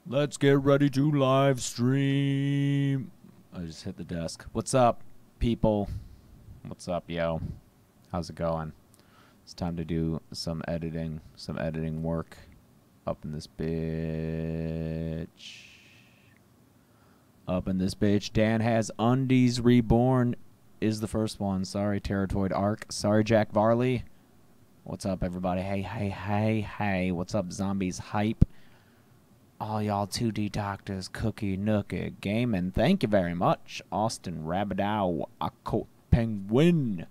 Let's get ready to live stream. I just hit the desk. What's up, people? What's up, yo? How's it going? It's time to do some editing work up in this bitch. Up in this bitch. Dan has Undies Reborn is the first one. Sorry, Terratoid Arc. Sorry, Jack Varley. What's up, everybody? Hey. What's up, Zombies Hype? All y'all 2D doctors, Cookie Nookie Gaming. Thank you very much. Austin Rabidow, Akot Penguin.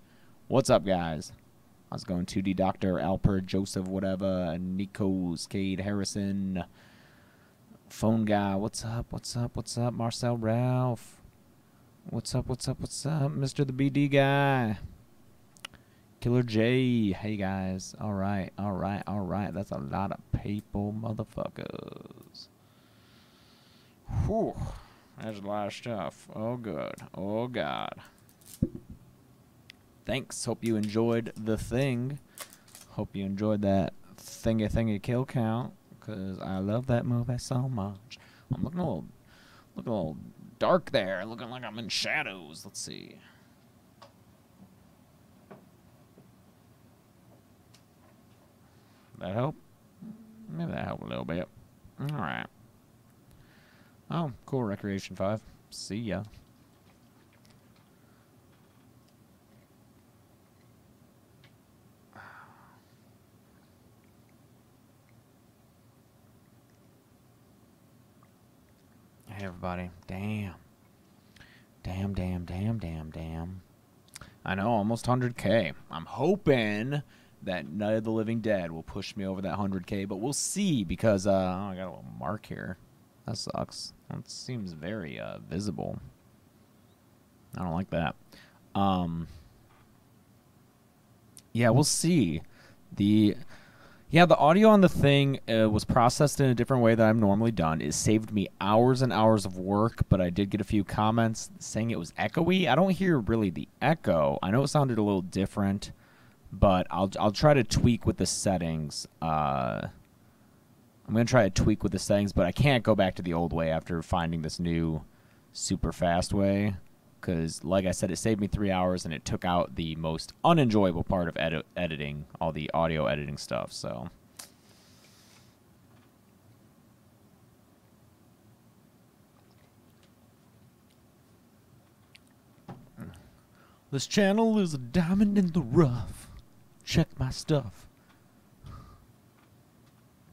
What's up, guys? How's it going? 2D Doctor, Alper, Joseph, whatever, Nikos, Cade, Harrison, Phone Guy. What's up? Marcel Ralph. What's up? Mr. the BD Guy. Killer J. Hey, guys. All right. That's a lot of people, motherfuckers. Whew. That's a lot of stuff. Oh, good. Oh, God. Thanks. Hope you enjoyed the thing. Hope you enjoyed that thingy kill count, because I love that movie so much. I'm looking a little dark there. Looking like I'm in shadows. Let's see. That help? Maybe that helped a little bit. Alright. Oh, cool. Recreation 5. See ya. Hey, everybody. Damn. I know, almost 100K. I'm hoping that Night of the Living Dead will push me over that 100K, but we'll see, because I got a little mark here. That sucks. It seems very visible. I don't like that. Yeah, we'll see. The audio on the thing was processed in a different way than I've normally done. It saved me hours and hours of work, but I did get a few comments saying it was echoey. I don't hear really the echo. I know it sounded a little different, but I'll try to tweak with the settings. I'm going to try to tweak with the settings, but I can't go back to the old way after finding this new super fast way, because, like I said, it saved me 3 hours, and it took out the most unenjoyable part of editing, all the audio editing stuff, so. This channel is a diamond in the rough. Check my stuff.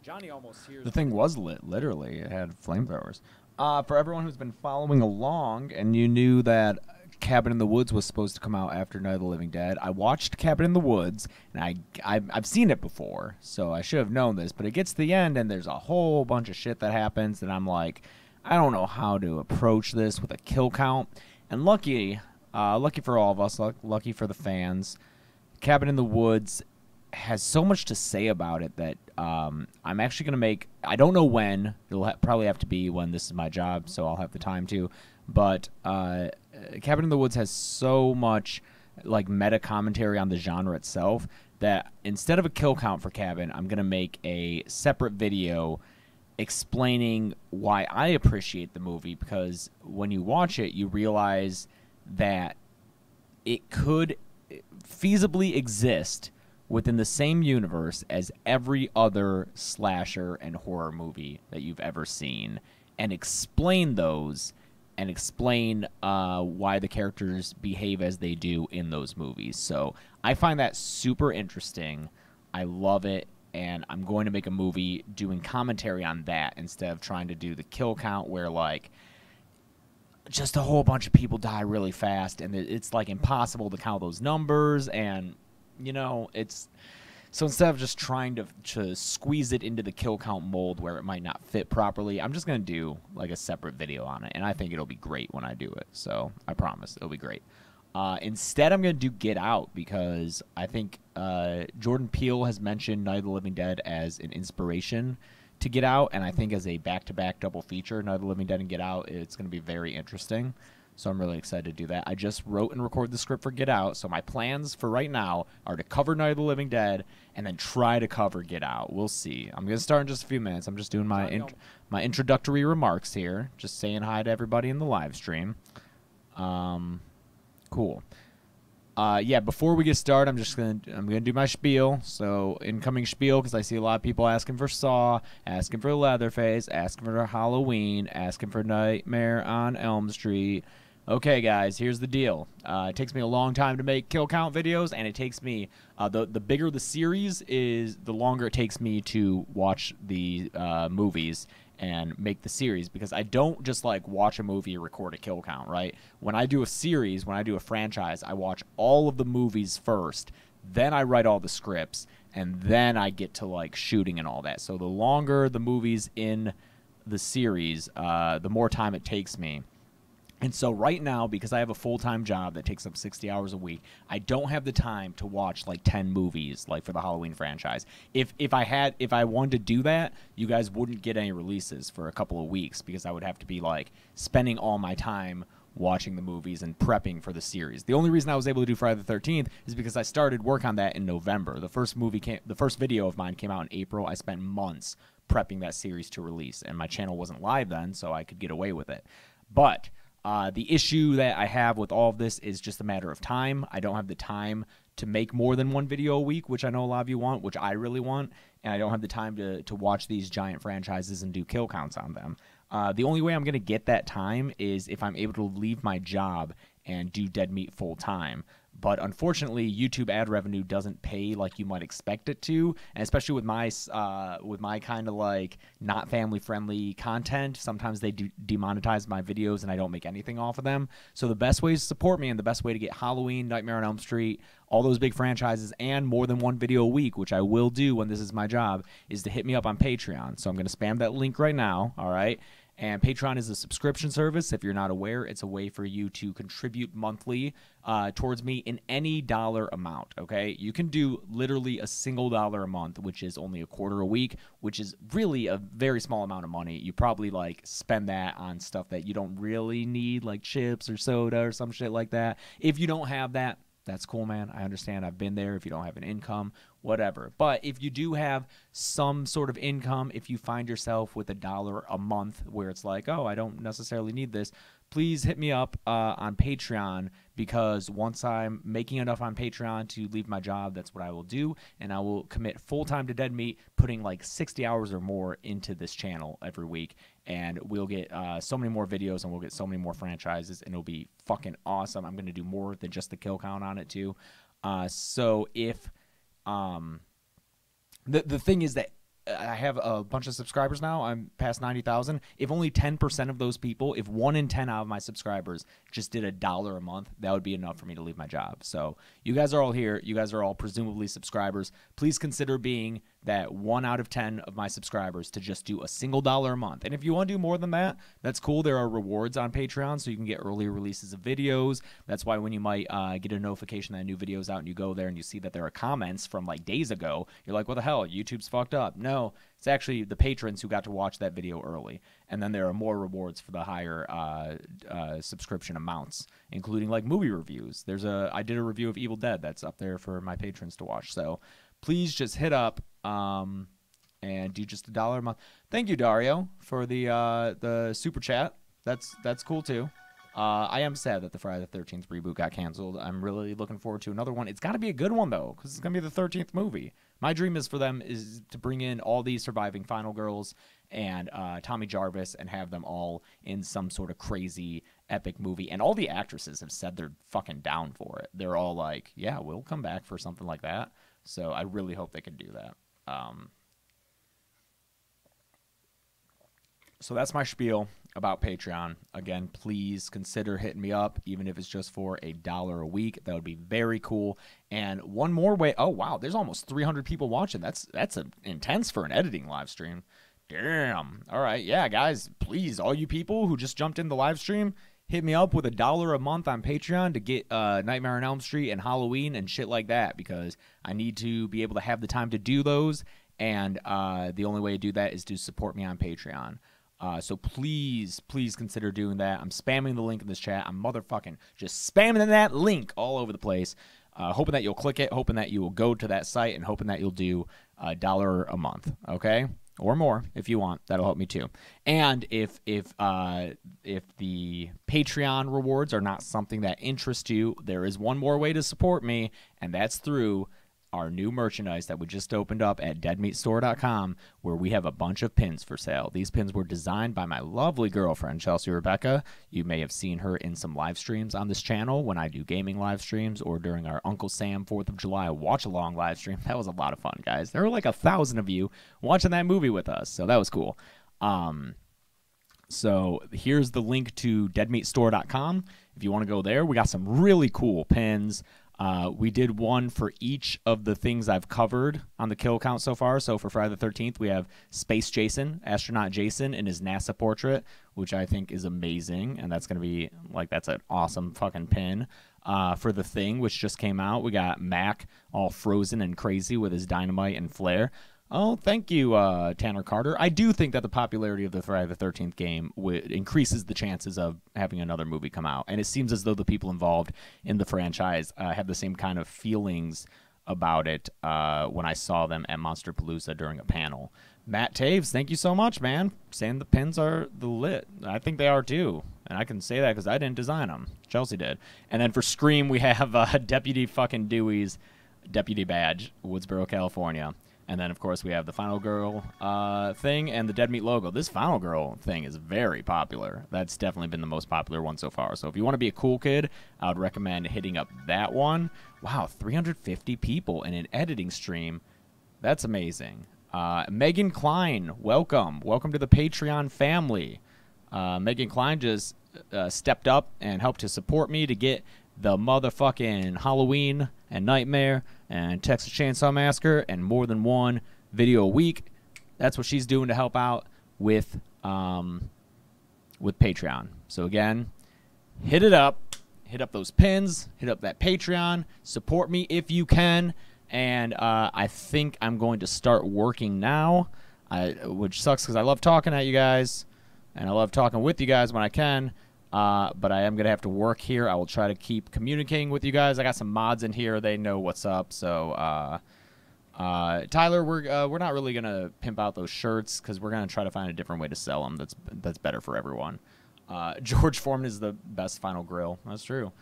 Johnny almost hears. The thing was lit, literally. It had flamethrowers. For everyone who's been following along, and you knew that Cabin in the Woods was supposed to come out after Night of the Living Dead, I watched Cabin in the Woods, and I've seen it before, so I should have known this, but it gets to the end, and there's a whole bunch of shit that happens, and I'm like, I don't know how to approach this with a kill count, and lucky for all of us, lucky for the fans, Cabin in the Woods has so much to say about it that I'm actually going to make, I don't know when, it'll probably have to be when this is my job, so I'll have the time to, but Cabin in the Woods has so much like meta commentary on the genre itself that instead of a kill count for Cabin, I'm going to make a separate video explaining why I appreciate the movie, because when you watch it, you realize that it could feasibly exist within the same universe as every other slasher and horror movie that you've ever seen, and explain those, and explain why the characters behave as they do in those movies. So I find that super interesting. I love it, and I'm going to make a movie doing commentary on that instead of trying to do the kill count where, like, just a whole bunch of people die really fast, and it's, like, impossible to count those numbers, and, you know, it's... So instead of just trying to squeeze it into the kill count mold where it might not fit properly, I'm just going to do like a separate video on it, and I think it'll be great when I do it. So I promise it'll be great. Instead, I'm going to do Get Out, because I think Jordan Peele has mentioned Night of the Living Dead as an inspiration to Get Out, and I think as a back-to-back double feature, Night of the Living Dead and Get Out, it's going to be very interesting. So I'm really excited to do that. I just wrote and recorded the script for Get Out, so my plans for right now are to cover Night of the Living Dead and then try to cover Get Out. We'll see. I'm going to start in just a few minutes. I'm just doing my my introductory remarks here, just saying hi to everybody in the live stream. Cool. Yeah, before we get started, I'm gonna do my spiel. So incoming spiel, because I see a lot of people asking for Saw, asking for Leatherface, asking for Halloween, asking for Nightmare on Elm Street. Okay, guys, here's the deal. It takes me a long time to make kill count videos, and it takes me the bigger the series is, the longer it takes me to watch the movies and make the series, because I don't just like watch a movie or record a kill count, right? When I do a series, when I do a franchise, I watch all of the movies first, then I write all the scripts, and then I get to like shooting and all that. So the longer the movies in the series, the more time it takes me. And so right now, because I have a full-time job that takes up 60 hours a week, I don't have the time to watch like 10 movies like for the Halloween franchise. If I wanted to do that, you guys wouldn't get any releases for a couple of weeks, because I would have to be like spending all my time watching the movies and prepping for the series. The only reason I was able to do Friday the 13th is because I started work on that in November. The first video of mine came out in April. I spent months prepping that series to release, and my channel wasn't live then, so I could get away with it. But the issue that I have with all of this is just a matter of time. I don't have the time to make more than one video a week, which I know a lot of you want, which I really want, and I don't have the time to watch these giant franchises and do kill counts on them. The only way I'm going to get that time is if I'm able to leave my job and do Dead Meat full time. But unfortunately, YouTube ad revenue doesn't pay like you might expect it to, and especially with my kind of like not family friendly content, sometimes they do demonetize my videos and I don't make anything off of them. So the best way to support me and the best way to get Halloween, Nightmare on Elm Street, all those big franchises, and more than one video a week, which I will do when this is my job, is to hit me up on Patreon. So I'm going to spam that link right now, all right? And Patreon is a subscription service. If you're not aware, it's a way for you to contribute monthly towards me in any dollar amount, okay? You can do literally a single $1 a month, which is only $0.25 a week, which is really a very small amount of money. You probably, like, spend that on stuff that you don't really need, like chips or soda or some shit like that. If you don't have that, that's cool, man. I understand. I've been there. If you don't have an income, whatever. But if you do have some sort of income, if you find yourself with $1 a month where it's like, oh, I don't necessarily need this, please hit me up on Patreon, because once I'm making enough on Patreon to leave my job, that's what I will do, and I will commit full-time to Dead Meat, putting like 60 hours or more into this channel every week, and we'll get so many more videos, and we'll get so many more franchises, and it'll be fucking awesome. I'm going to do more than just the kill count on it, too. So if... the thing is that I have a bunch of subscribers now. I'm past 90,000. If only 10% of those people, if 1 in 10 out of my subscribers just did $1 a month, that would be enough for me to leave my job. So you guys are all here. You guys are all presumably subscribers. Please consider being that 1 out of 10 of my subscribers to just do a single $1 a month. And if you want to do more than that, that's cool. There are rewards on Patreon, so you can get earlier releases of videos. That's why when you might get a notification that a new video's out and you go there and you see that there are comments from like days ago, you're like, what the hell? YouTube's fucked up. No, it's actually the patrons who got to watch that video early. And then there are more rewards for the higher subscription amounts, including like movie reviews. I did a review of Evil Dead that's up there for my patrons to watch. So please just hit up and do just $1 a month. Thank you, Dario, for the super chat. That's cool too. I am sad that the Friday the 13th reboot got canceled. I'm really looking forward to another one. It's got to be a good one, though, because it's going to be the 13th movie. My dream is for them is to bring in all these surviving Final Girls and Tommy Jarvis and have them all in some sort of crazy epic movie. And all the actresses have said they're fucking down for it. They're all like, yeah, we'll come back for something like that. So I really hope they can do that. So that's my spiel about Patreon. Again, please consider hitting me up, even if it's just for $1 a week. That would be very cool. And one more way. Oh, wow. There's almost 300 people watching. That's intense for an editing live stream. Damn. All right. Yeah, guys, please, all you people who just jumped in the live stream, hit me up with $1 a month on Patreon to get Nightmare on Elm Street and Halloween and shit like that, because I need to be able to have the time to do those. And the only way to do that is to support me on Patreon. So please, please consider doing that. I'm spamming the link in this chat. I'm motherfucking just spamming that link all over the place. Hoping that you'll click it, hoping that you will go to that site, and hoping that you'll do $1 a month, okay? Or more if you want. That'll help me too. And if the Patreon rewards are not something that interests you, there is one more way to support me, and that's through our new merchandise that we just opened up at deadmeatstore.com, where we have a bunch of pins for sale. These pins were designed by my lovely girlfriend, Chelsea Rebecca. You may have seen her in some live streams on this channel when I do gaming live streams, or during our Uncle Sam 4th of July watch-along live stream. That was a lot of fun, guys. There were like 1,000 of you watching that movie with us, so that was cool. So here's the link to deadmeatstore.com. If you want to go there, we got some really cool pins. We did one for each of the things I've covered on the kill count so far. So for Friday the 13th, we have Space Jason, Astronaut Jason, in his NASA portrait, which I think is amazing. And that's going to be, like, that's an awesome fucking pin. For The Thing, which just came out, we got Mac all frozen and crazy with his dynamite and flare. Oh, thank you, Tanner Carter. I do think that the popularity of the Friday the 13th game increases the chances of having another movie come out. And it seems as though the people involved in the franchise have the same kind of feelings about it when I saw them at Monsterpalooza during a panel. Matt Taves, thank you so much, man. Saying the pins are the lit. I think they are, too. And I can say that because I didn't design them. Chelsea did. And then for Scream, we have Deputy fucking Dewey's Deputy Badge, Woodsboro, California. And then, of course, we have the Final Girl thing and the Dead Meat logo. This Final Girl thing is very popular. That's definitely been the most popular one so far. So if you want to be a cool kid, I would recommend hitting up that one. Wow, 350 people in an editing stream. That's amazing. Megan Klein, welcome. Welcome to the Patreon family. Megan Klein just stepped up and helped to support me to get the motherfucking Halloween and Nightmare and Texas Chainsaw Massacre and more than one video a week. That's what she's doing to help out with Patreon. So again, hit it up. Hit up those pins. Hit up that Patreon. Support me if you can. And I think I'm going to start working now, which sucks because I love talking at you guys. And I love talking with you guys when I can. But I am going to have to work here. I will try to keep communicating with you guys. I got some mods in here. They know what's up. So, Tyler, we're not really going to pimp out those shirts because we're going to try to find a different way to sell them that's better for everyone. George Foreman is the best Final Grill. That's true.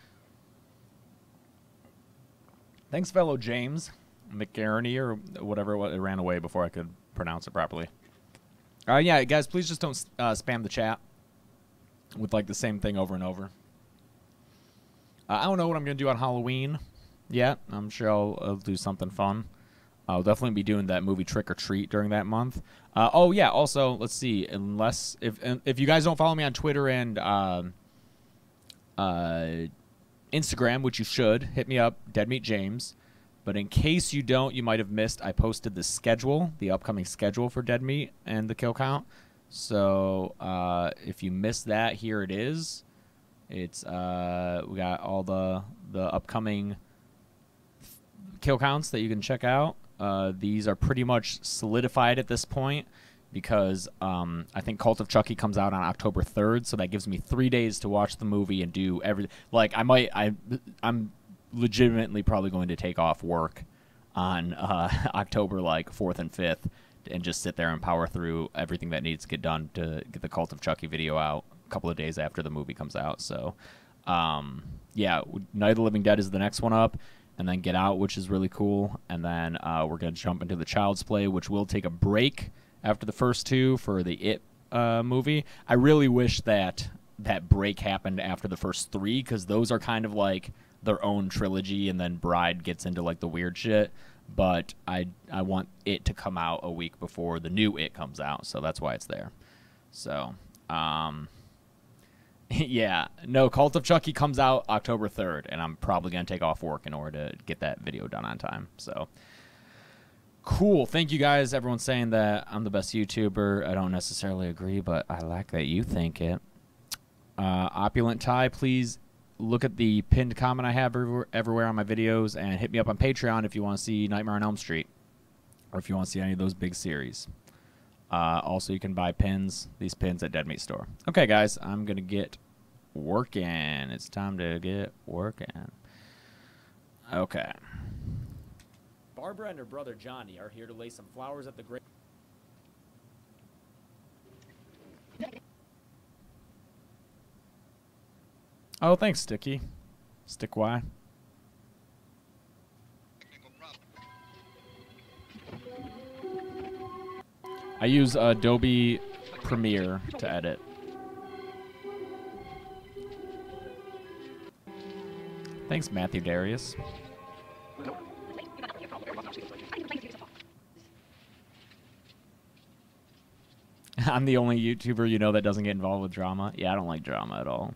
Thanks, fellow James McGarney or whatever. It ran away before I could pronounce it properly. Yeah, guys, please just don't spam the chat with like the same thing over and over. I don't know what I'm going to do on Halloween yet. I'm sure I'll do something fun. I'll definitely be doing that movie Trick or Treat during that month. Oh, yeah, also, let's see. If you guys don't follow me on Twitter and Instagram, which you should, hit me up, Dead Meat James. But in case you don't, you might have missed, I posted the schedule, the upcoming schedule for Dead Meat and the kill count. So if you missed that, here it is. It's we got all the upcoming kill counts that you can check out. These are pretty much solidified at this point because I think Cult of Chucky comes out on October 3rd, so that gives me 3 days to watch the movie and do everything. Like I'm legitimately probably going to take off work on October like 4th and 5th. And just sit there and power through everything that needs to get done to get the Cult of Chucky video out a couple of days after the movie comes out. So, yeah, Night of the Living Dead is the next one up, and then Get Out, which is really cool. And then we're going to jump into the Child's Play, which will take a break after the first two for the It movie. I really wish that break happened after the first three because those are kind of like their own trilogy, and then Bride gets into like the weird shit. But I want It to come out a week before the new It comes out, so that's why it's there. So, yeah, no, Cult of Chucky comes out October 3rd, and I'm probably going to take off work in order to get that video done on time. So, cool. Thank you guys. Everyone's saying that I'm the best YouTuber. I don't necessarily agree, but I like that you think it. Opulent Ty, please look at the pinned comment I have everywhere on my videos and hit me up on Patreon if you want to see Nightmare on Elm Street or if you want to see any of those big series. Also, you can buy pins, these pins at Dead Meat Store. Okay, guys, I'm going to get working. It's time to get working. Okay. Barbara and her brother Johnny are here to lay some flowers at the grave. Oh, thanks, Sticky. Stick Y. I use Adobe Premiere to edit. Thanks, Matthew Darius. I'm the only YouTuber you know that doesn't get involved with drama. Yeah, I don't like drama at all.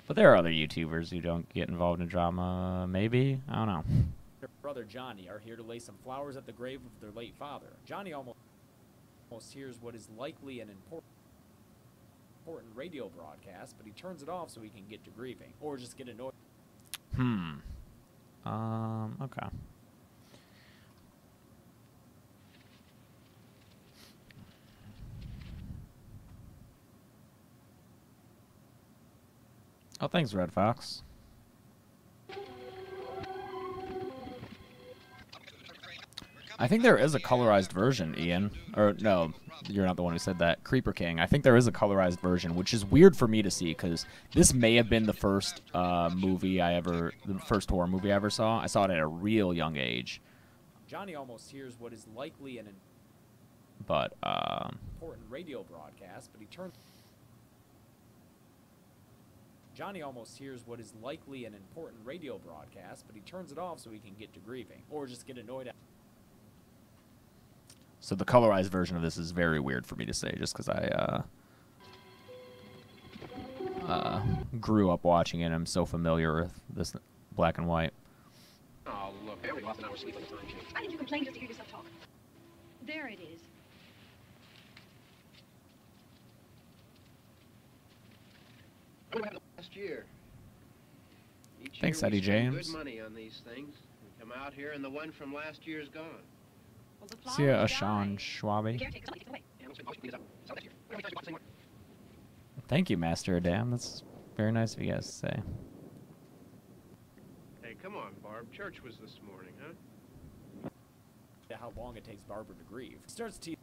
But there are other YouTubers who don't get involved in drama, maybe? I don't know. Her brother Johnny are here to lay some flowers at the grave of their late father. Johnny almost hears what is likely an important radio broadcast, but he turns it off so he can get to grieving, or just get annoyed. Okay. Oh, thanks, Red Fox. I think there is a colorized version, Ian. Or, no, you're not the one who said that. Creeper King. I think there is a colorized version, which is weird for me to see, because this may have been the first the first horror movie I ever saw. I saw it at a real young age. Johnny almost hears what is likely an important radio broadcast, but he turns... Johnny almost hears what is likely an important radio broadcast, but he turns it off so he can get to grieving, or just get annoyed at... So the colorized version of this is very weird for me to say, just because I grew up watching it and I'm so familiar with this black and white. Oh, look, I only lost an hour's sleep on the time sheet. Why did you complain just to hear yourself talk? There it is. What happened last year? Each Thanks, year we Eddie spend James. Good money on these things. We come out here and the one from last year's gone. Well, the See ya, flowers Ashan died. Schwabi. Caretaker, somebody gets away. Yeah, we'll spend most of these up. So next year. We don't have to watch this anymore. Thank you, Master Adam. That's very nice of you guys to say. Hey, come on, Barb. Church was this morning, huh? how long it takes Barbara to grieve. He starts teasing.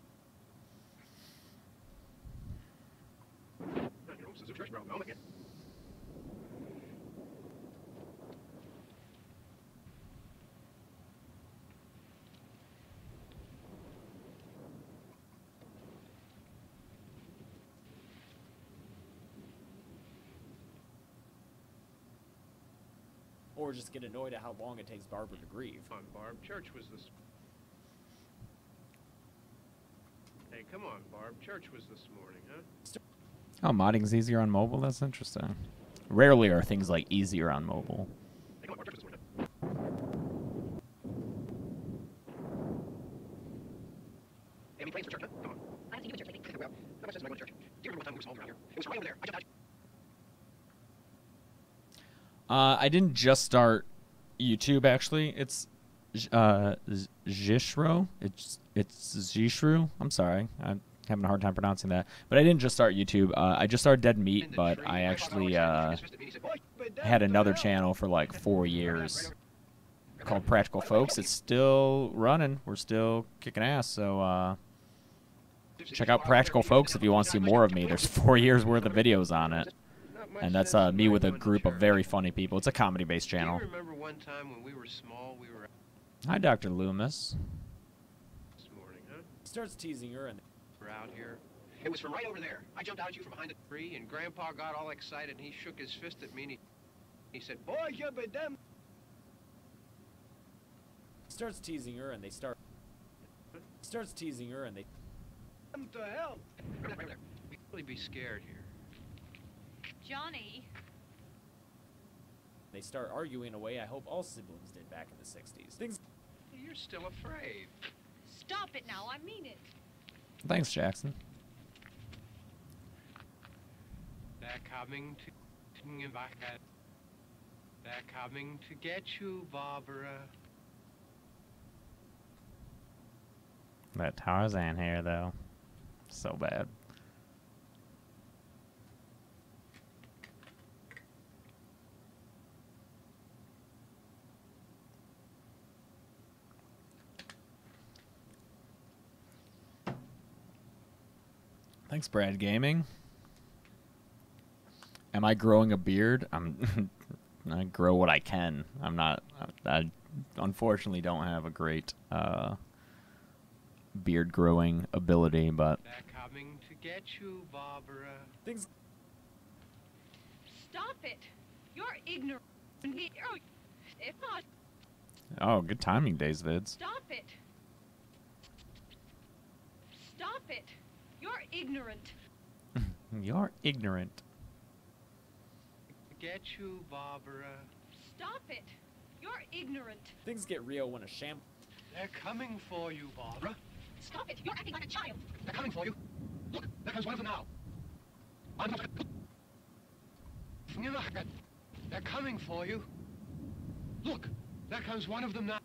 Or just get annoyed at how long it takes Barbara to grieve. Come on, Barb. Church was this... Hey, come on, Barb. Church was this morning, huh? Oh, modding's easier on mobile? That's interesting. Rarely are things like easier on mobile. Hey, come on, Barb. Church was this morning, huh? Hey, any plans for church, huh? Come on. I haven't seen you in church lately. Well, how much is my going to church? Do you remember what time we were small around here? It was right over there. I jumped out. I didn't just start YouTube, actually. It's Zishro. It's Zishru. I'm sorry. I'm having a hard time pronouncing that. But I didn't just start YouTube. I just started Dead Meat, but I actually had another channel for like 4 years called Practical Folks. It's still running. We're still kicking ass. So check out Practical Folks if you want to see more of me. There's 4 years worth of videos on it. And that's me with a group of very funny people. It's a comedy-based channel. Do you remember one time when we were small, we were... Hi, Dr. Loomis. This morning, huh? He starts teasing her, and We're out here. It was from right over there. I jumped out at you from behind a tree, and Grandpa got all excited, and he shook his fist at me, and he said, "Boy, you're be damn." he starts teasing her, and they start. He starts teasing her, and they. What the hell? Right there. We really be scared here. Johnny. They start arguing away. I hope all siblings did back in the '60s. Things. You're still afraid. Stop it now. I mean it. Thanks, Jackson. They're coming to... They're coming to get you, Barbara. That Tarzan hair, though. So bad. Thanks, Brad Gaming. Am I growing a beard? I grow what I can. I'm not. I unfortunately don't have a great beard growing ability, but They're coming to get you, Barbara. Things Stop it. You're ignorant. If not, oh, good timing, Days Vids. stop it. Stop it. You're ignorant. You're ignorant. To get you, Barbara. Stop it. You're ignorant. things get real when a sham. They're coming for you, Barbara. Stop it. You're acting like a child. They're coming for you. Look, there comes one of them now. They're coming for you. Look, there comes one of them now.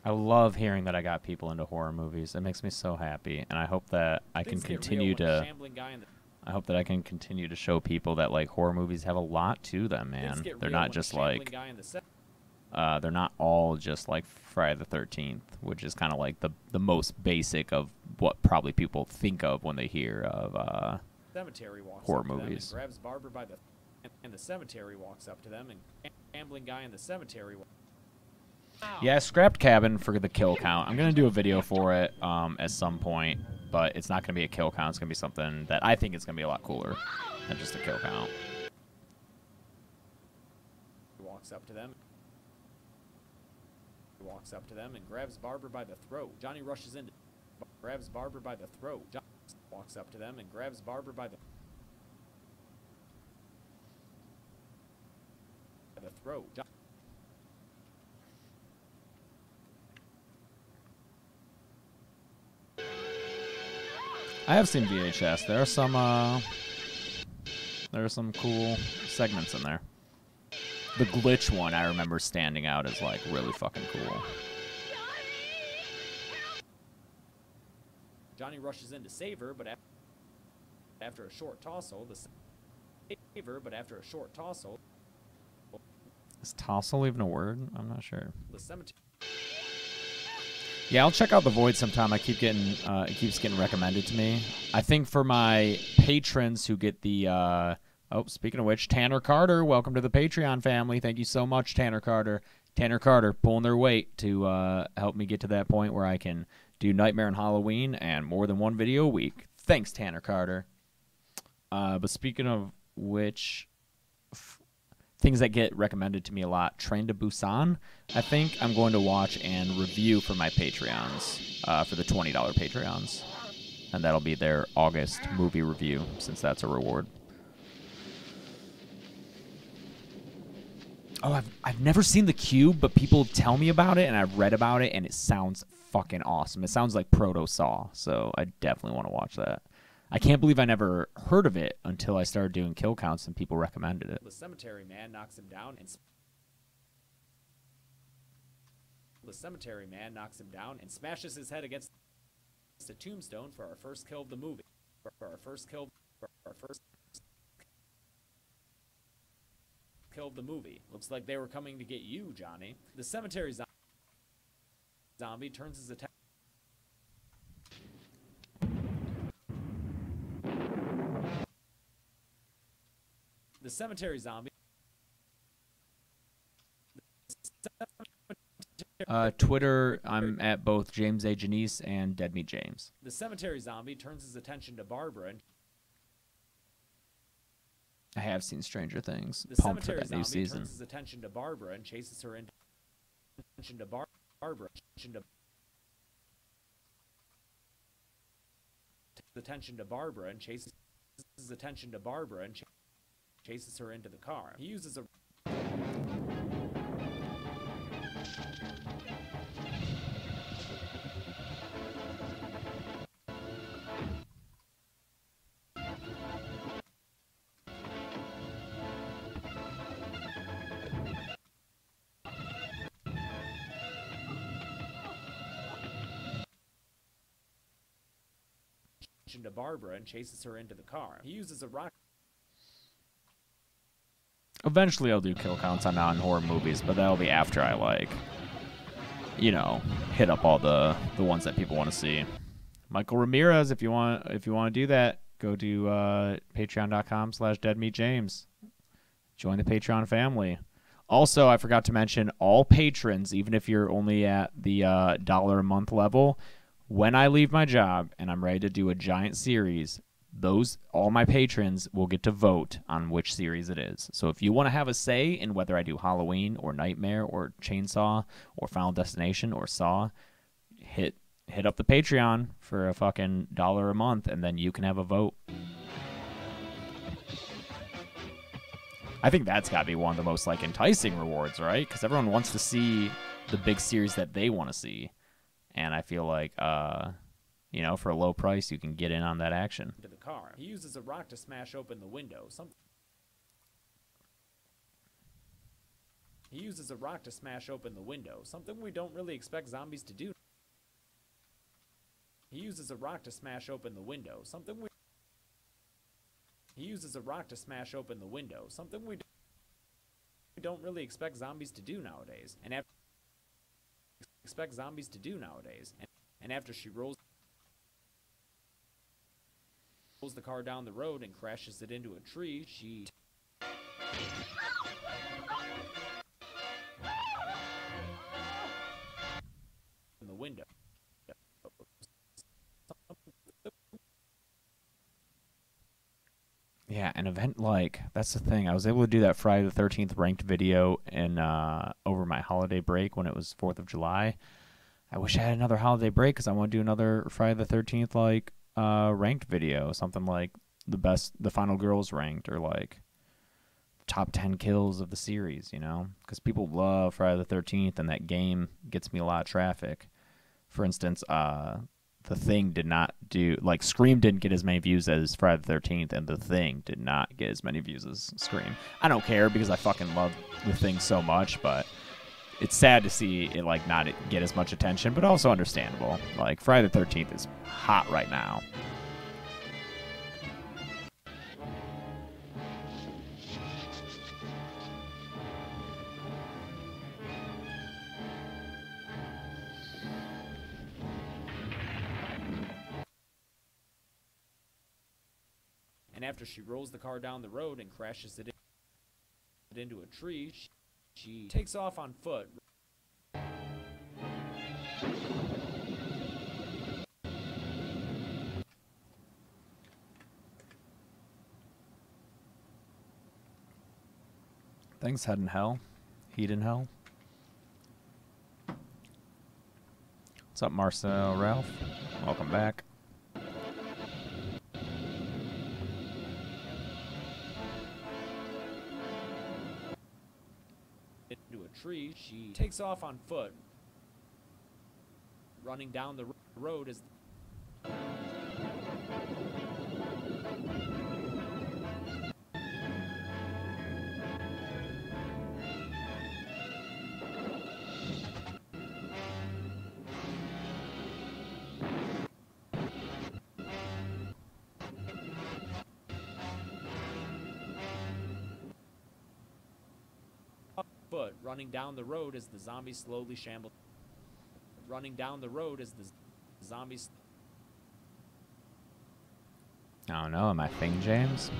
I love hearing that I got people into horror movies. It makes me so happy, and I hope that I can Things get real continue when a to. shambling guy in the I hope that I can continue to show people that like horror movies have a lot to them, things man. get They're real not when a just shambling like guy in the se- they're not all just like Friday the 13th, which is kind of like the most basic of what probably people think of when they hear of cemetery walks horror up to them movies. and grabs Barbara by the and the cemetery walks up to them and gambling guy in the cemetery Yeah, I scrapped Cabin for the kill count. I'm going to do a video for it at some point, but it's not going to be a kill count. It's going to be something that I think it's going to be a lot cooler than just a kill count. walks up to them and grabs Barbara by the throat. Johnny rushes in, grabs Barbara by the throat. Johnny walks up to them and grabs Barbara by the throat. I have seen VHS. There are some cool segments in there. The glitch one I remember standing out as like really fucking cool. Johnny rushes in to save her, but after a short tussle, Is tossle even a word? I'm not sure. the cemetery. Yeah, I'll check out The Void sometime. I keep getting it keeps getting recommended to me. I think for my patrons who get the oh, speaking of which, Tanner Carter, welcome to the Patreon family. Thank you so much, Tanner Carter. Tanner Carter pulling their weight to help me get to that point where I can do Nightmare on Halloween and more than one video a week. Thanks, Tanner Carter. But speaking of which, things that get recommended to me a lot, Train to Busan, I think I'm going to watch and review for my Patreons, for the $20 Patreons. And that'll be their August movie review, since that's a reward. Oh, I've never seen The Cube, but people tell me about it, and I've read about it, and it sounds fucking awesome. It sounds like Proto Saw, so I definitely want to watch that. I can't believe I never heard of it until I started doing kill counts and people recommended it. The cemetery man knocks him down and smashes his head against the tombstone for our first kill of the movie. For our first kill of the movie. Looks like they were coming to get you, Johnny. The cemetery zombie turns his attack. The cemetery zombie. Twitter, I'm at both James A. Janice and Dead Meat James. The cemetery zombie turns his attention to Barbara and I have seen Stranger Things. the Pumped for cemetery that new zombie season. turns his attention to Barbara and chases her into chases her into the car. He uses a attention to Barbara and chases her into the car. He uses a rock. Eventually I'll do kill counts on non-horror movies, but that'll be after I, like, you know, hit up all the ones that people want to see. Michael Ramirez, if you want to do that, go to patreon.com/deadmeatjames. Join the Patreon family. Also, I forgot to mention, all patrons, even if you're only at the $1 a month level, when I leave my job and I'm ready to do a giant series, all my patrons will get to vote on which series it is. So if you want to have a say in whether I do Halloween or Nightmare or Chainsaw or Final Destination or Saw, hit up the Patreon for a fucking $1 a month, and then you can have a vote. I think that's got to be one of the most, like, enticing rewards, right? Because everyone wants to see the big series that they want to see, and I feel like you know, for a low price, you can get in on that action. To the car. He uses a rock to smash open the window. He uses a rock to smash open the window, something we don't really expect zombies to do. He uses a rock to smash open the window, something we don't really expect zombies to do nowadays. And after she rolls the car down the road and crashes it into a tree, she in the window. Yeah, an event like, that's the thing. I was able to do that Friday the 13th ranked video in over my holiday break when it was 4th of July. I wish I had another holiday break because I want to do another Friday the 13th like ranked video, something like the final girls ranked, or like top 10 kills of the series, you know, because people love Friday the 13th, and that game gets me a lot of traffic. For instance, The Thing did not do, like, Scream didn't get as many views as Friday the 13th, and The Thing did not get as many views as Scream. I don't care because I fucking love The Thing so much, but it's sad to see it, like, not get as much attention, but also understandable. Like, Friday the 13th is hot right now. And after she rolls the car down the road and crashes it into a tree, she takes off on foot. Thanks, Head in Hell. Heat in Hell. What's up, Marcel Ralph? Welcome back. Into a tree, she takes off on foot. Running down the road is foot. Running down the road as the zombies slowly shamble. Running down the road as the zombies. I don't know, am I Thing James?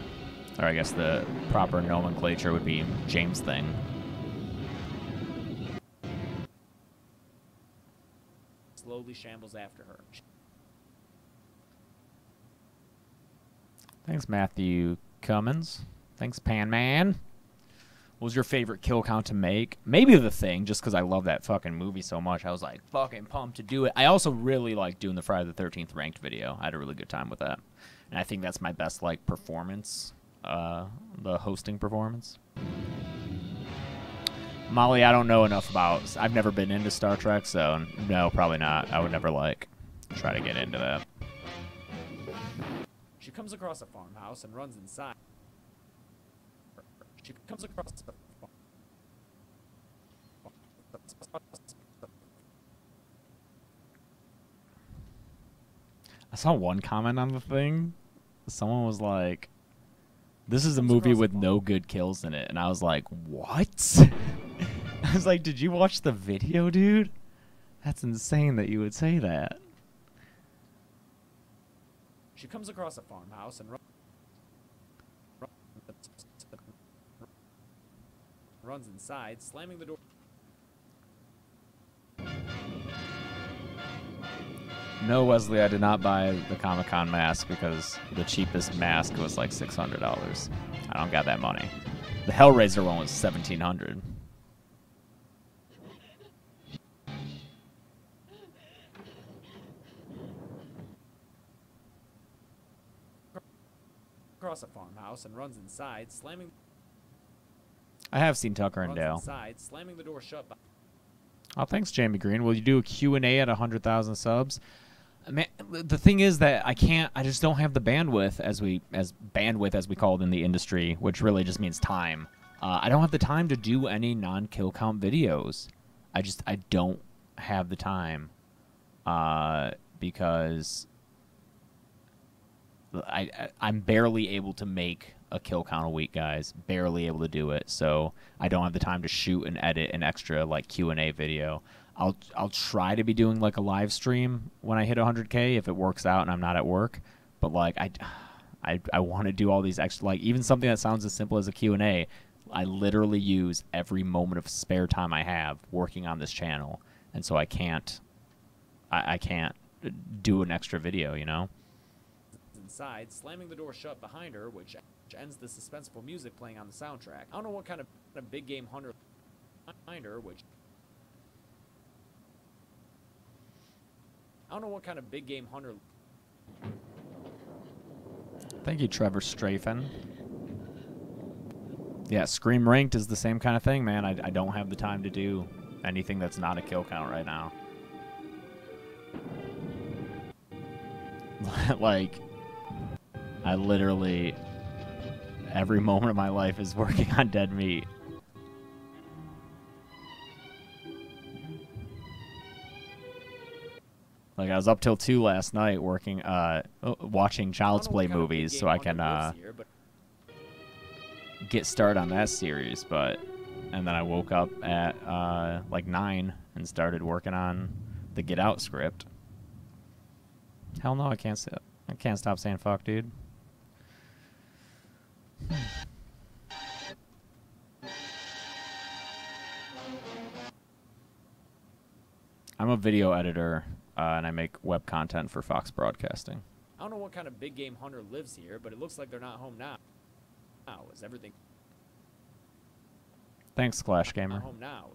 Or I guess the proper nomenclature would be James Thing. Slowly shambles after her. Thanks, Matthew Cummins. Thanks, Pan Man. What was your favorite kill count to make? Maybe The Thing, just because I love that fucking movie so much. I was like fucking pumped to do it. I also really like doing the Friday the 13th ranked video. I had a really good time with that. And I think that's my best like performance, the hosting performance. Molly, I don't know enough about, I've never been into Star Trek, so no, probably not. I would never like try to get into that. She comes across a farmhouse and runs inside. She comes across the I saw one comment on the thing. Someone was like, "This is a movie with no good kills in it," and I was like, "What?" I was like, "Did you watch the video, dude? That's insane that you would say that." She comes across a farmhouse and runs inside, slamming the door. No, Wesley, I did not buy the Comic-Con mask because the cheapest mask was like $600. I don't got that money. The Hellraiser one was $1,700. Across a farmhouse and runs inside, slamming. I have seen Tucker and Runs Dale. inside, slamming the door shut. Oh, thanks, Jamie Green. Will you do a Q&A at 100,000 subs? Man, the thing is that I just don't have the bandwidth as we call it in the industry, which really just means time. I don't have the time to do any non-kill count videos. I don't have the time because I'm barely able to make a kill count a week, guys. Barely able to do it. So I don't have the time to shoot and edit an extra like Q&A video. I'll try to be doing like a live stream when I hit 100K if it works out and I'm not at work. But like I want to do all these extra, like even something that sounds as simple as a Q&A. I literally use every moment of spare time I have working on this channel, and so I can't do an extra video, you know. Inside, slamming the door shut behind her, which ends the suspenseful music playing on the soundtrack. I don't know what kind of big game hunter behind her, which I don't know what kind of big game hunter. Thank you, Trevor Strafen. Yeah, Scream Ranked is the same kind of thing, man. I don't have the time to do anything that's not a kill count right now. Like, I literally, every moment of my life is working on dead meat. Like, I was up till 2 last night working, watching Child's Play movies so I can, get started on that series, and then I woke up at, like 9 and started working on the Get Out script. Hell no, I can't stop saying fuck, dude. I'm a video editor, and I make web content for Fox Broadcasting. I don't know what kind of big game hunter lives here, but it looks like they're not home now. Is everything? Thanks, Clash Gamer. Not home now.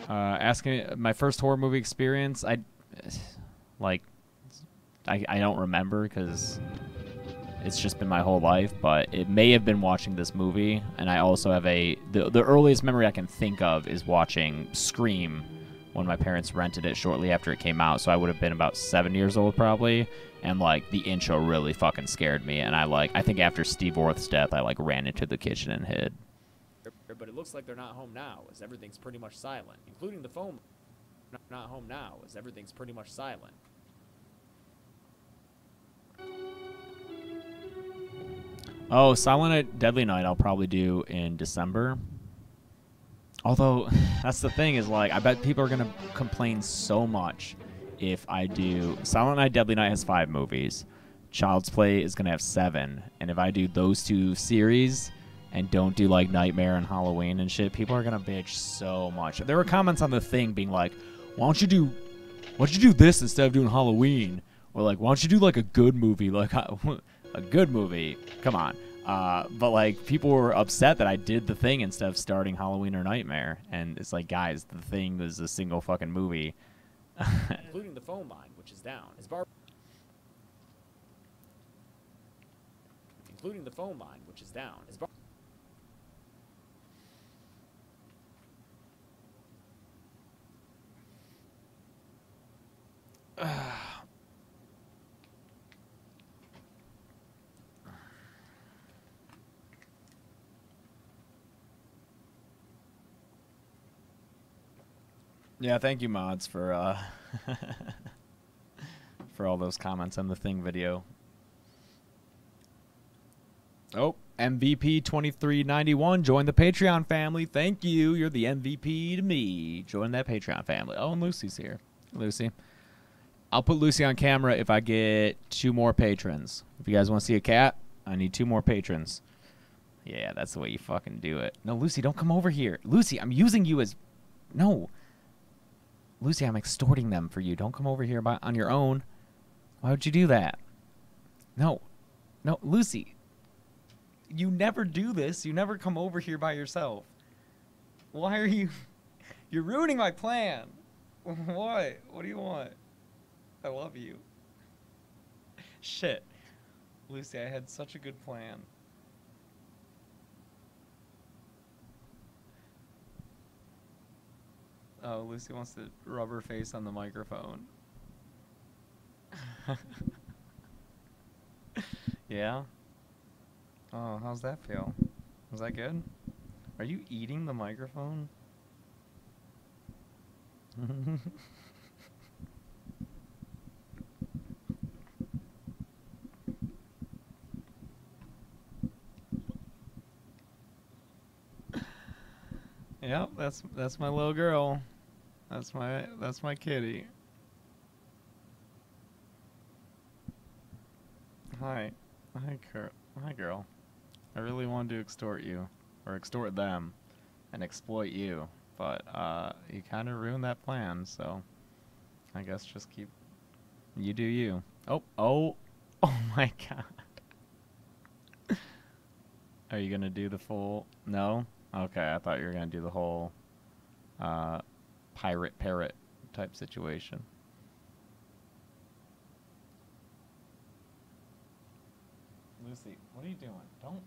Asking my first horror movie experience, I don't remember because it's just been my whole life, but it may have been watching this movie, and I also have the earliest memory I can think of is watching Scream when my parents rented it shortly after it came out, so I would have been about 7 years old probably, and like the intro really fucking scared me, and I think after Steve Orth's death, I like ran into the kitchen and hid. But it looks like they're not home now, as everything's pretty much silent, including the phone. Not home now, as everything's pretty much silent. Oh, Silent Night, Deadly Night I'll probably do in December. Although, that's the thing is, like, I bet people are going to complain so much if I do... Silent Night, Deadly Night has 5 movies. Child's Play is going to have 7. And if I do those 2 series... and don't do like Nightmare and Halloween and shit, people are gonna bitch so much. There were comments on the thing being like, why don't you do this instead of doing Halloween? Or like, why don't you do like a good movie? Like a good movie. Come on. But like people were upset that I did the thing instead of starting Halloween or Nightmare. And it's like, guys, the thing was a single fucking movie. Including the phone line, which is down. Including the phone line, which is down. Yeah, thank you, mods, for for all those comments on the Thing video. Oh, MVP 2391, join the Patreon family. Thank you. You're the MVP to me. Join that Patreon family. Oh, and Lucy's here. Lucy. I'll put Lucy on camera if I get 2 more patrons. If you guys want to see a cat, I need 2 more patrons. Yeah, that's the way you fucking do it. No, Lucy, don't come over here. Lucy, I'm using you as... No. Lucy, I'm extorting them for you. Don't come over here on your own. Why would you do that? No. No, Lucy. You never do this. You never come over here by yourself. Why are you... You're ruining my plan. What? What do you want? I love you. Shit. Lucy, I had such a good plan. Oh, Lucy wants to rub her face on the microphone. Yeah? Oh, how's that feel? Was that good? Are you eating the microphone? Yep, that's my little girl. That's my kitty. Hi. Hi, girl. I really wanted to extort you, or extort them, and exploit you, but you kind of ruined that plan. So I guess just keep. You do you. Oh my God. Are you gonna do the full? No. Okay, I thought you were gonna do the whole pirate parrot type situation. Lucy, what are you doing? Don't.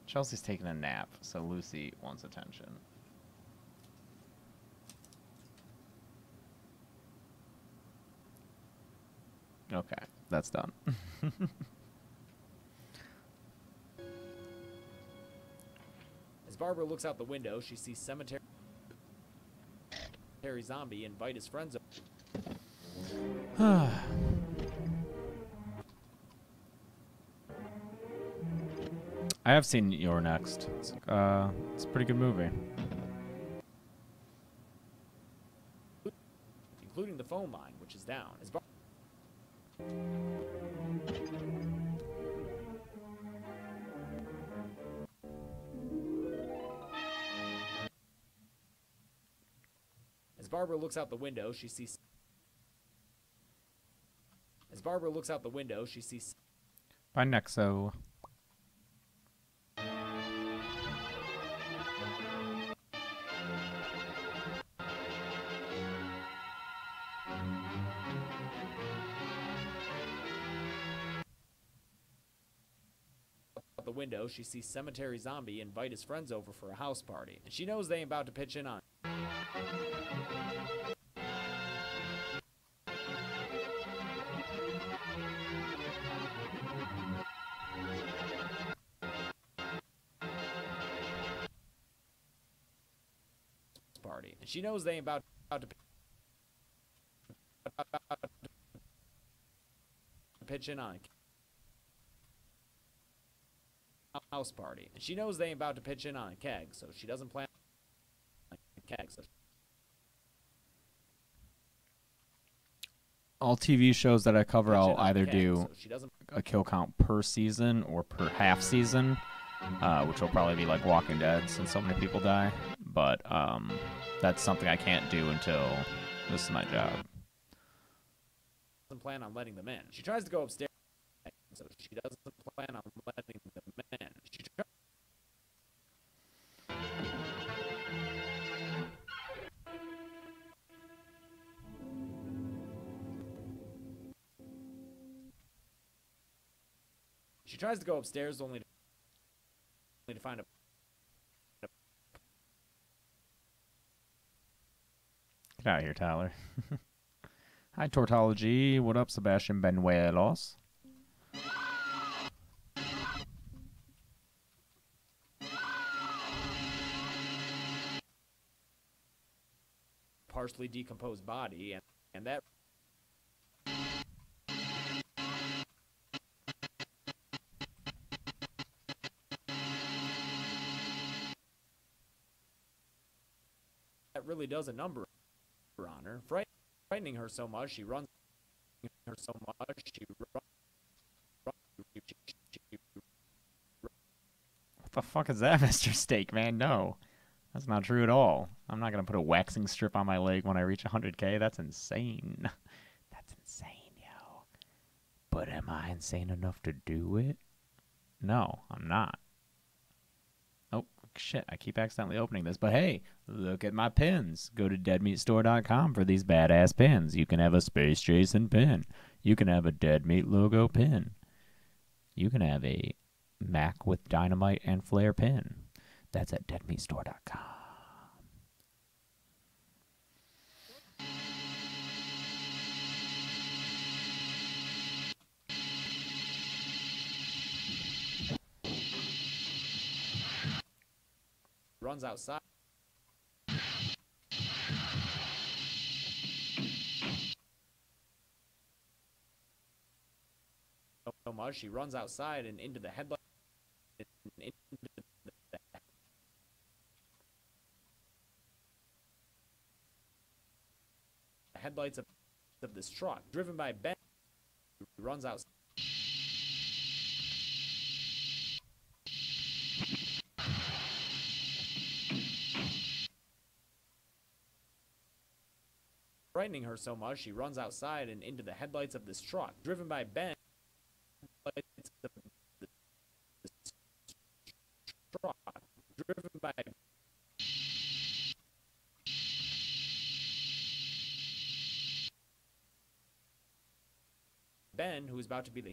Chelsea's taking a nap, so Lucy wants attention. Okay, that's done. As Barbara looks out the window, she sees Cemetery Zombie invite his friends over. I have seen You're Next. It's a pretty good movie. Including the phone line, which is down. As Barbara looks out the window, she sees... By Nexo. The window, she sees Cemetery Zombie invite his friends over for a house party, and she knows they ain't about to pitch in on. Party, and she knows they ain't about to pitch in on house party, and she knows they ain't about to pitch in on a keg, so she doesn't plan on a keg. So all TV shows that I cover, I'll either do so a kill count per season or per half season, which will probably be like Walking Dead since so many people die. But that's something I can't do until this is my job. Doesn't plan on letting them in. She tries to go upstairs, so she doesn't plan on letting them in. She tries to go upstairs only to find a... Get out of here, Tyler. Hi, Tortology. What up, Sebastian Benuelos? Partially decomposed body, and that really does a number on her, frightening her so much she runs her so much she runs. What the fuck is that, Mr. Steak, man? No. That's not true at all. I'm not going to put a waxing strip on my leg when I reach 100K. That's insane. That's insane, yo. But am I insane enough to do it? No, I'm not. Oh, shit. I keep accidentally opening this. But hey, look at my pins. Go to deadmeatstore.com for these badass pins. You can have a Space Jason pin. You can have a Dead Meat logo pin. You can have a Mac with Dynamite and Flare pin. That's at deadmeatstore.com. Runs outside. So much she runs outside and into the headlight. Headlights of this truck, driven by Ben, who runs out. Frightening her so much, she runs outside and into the headlights of this truck, driven by Ben. Truck, driven by Ben, who is about to be the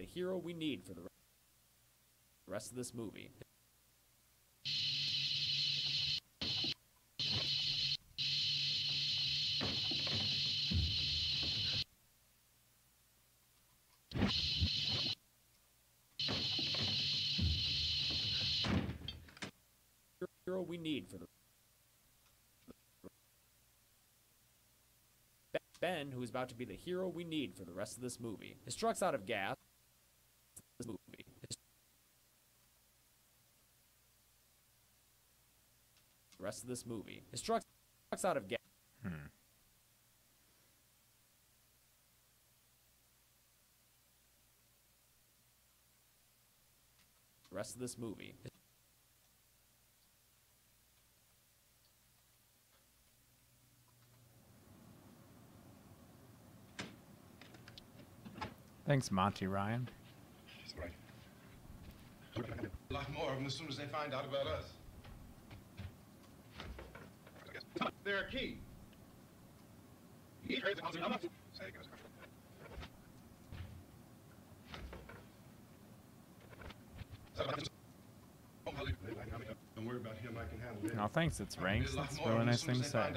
hero we need for the rest of this movie. Hero we need for the Ben, who is about to be the hero we need for the rest of this movie. His truck's out of gas. This movie. The rest of this movie. His truck's out of gas. The rest of this movie. Thanks, Monty Ryan. That's right. A lot more of them as soon as they find out about us. They're a key. Don't worry about him, I can handle it. No, thanks, it's Ranks. That's a really nice thing to say.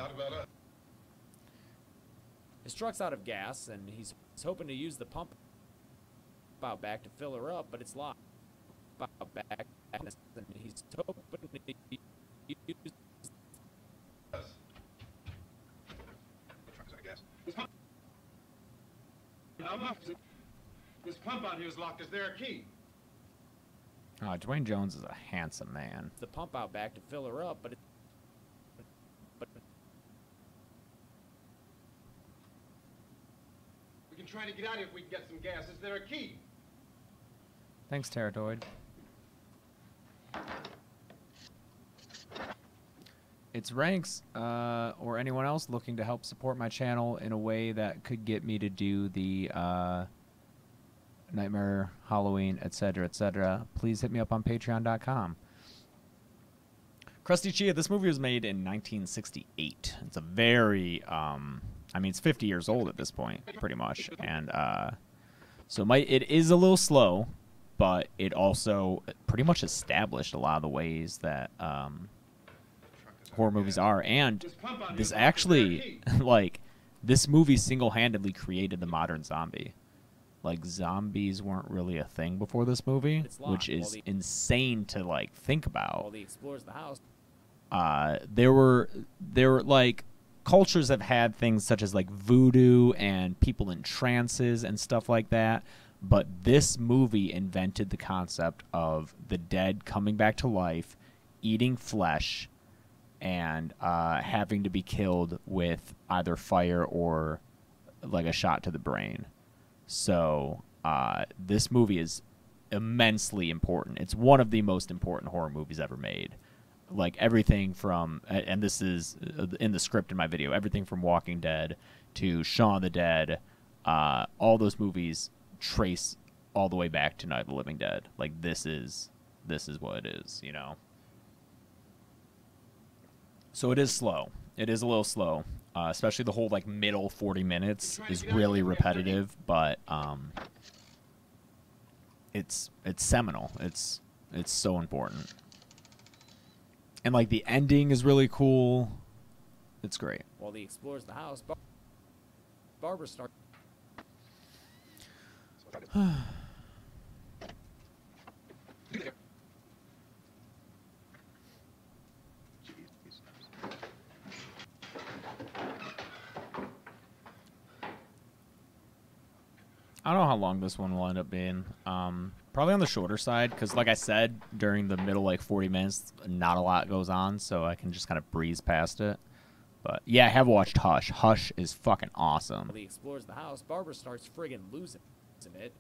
His truck's out of gas, and he's hoping to use the pump out back to fill her up, but it's locked. Out back, and he's hoping to use This pump out here is locked. Is there a key? Dwayne Jones is a handsome man. the pump out back to fill her up, but We can try to get out of here if we can get some gas. Is there a key? Thanks, Territoid. It's Ranks, or anyone else looking to help support my channel in a way that could get me to do the Nightmare, Halloween, etc., please hit me up on patreon.com. Krusty Chia, this movie was made in 1968. It's a very, I mean, it's 50 years old at this point, pretty much. And so it is a little slow, but it also pretty much established a lot of the ways that horror movies are. And this actually, like, this movie single-handedly created the modern zombie. Like, zombies weren't really a thing before this movie, which is insane to, like, think about. While he explores the house, There were like cultures have had things such as like voodoo and people in trances and stuff like that, but this movie invented the concept of the dead coming back to life, eating flesh, and having to be killed with either fire or like a shot to the brain. So this movie is immensely important. It's one of the most important horror movies ever made. Like everything from, and this is in the script in my video, everything from Walking Dead to Shaun of the Dead, all those movies trace all the way back to Night of the Living Dead. Like this is what it is, you know. So it is slow. It is a little slow, especially the whole like middle 40 minutes is really repetitive, but it's seminal. It's so important. And, like, the ending is really cool. It's great. while he explores the house, Barbara starts. I don't know how long this one will end up being. Probably on the shorter side, because like I said, during the middle, like 40 minutes, not a lot goes on, so I can just kind of breeze past it. But yeah, I have watched Hush. Hush is fucking awesome. While he explores the house, Barbara starts friggin' losing it.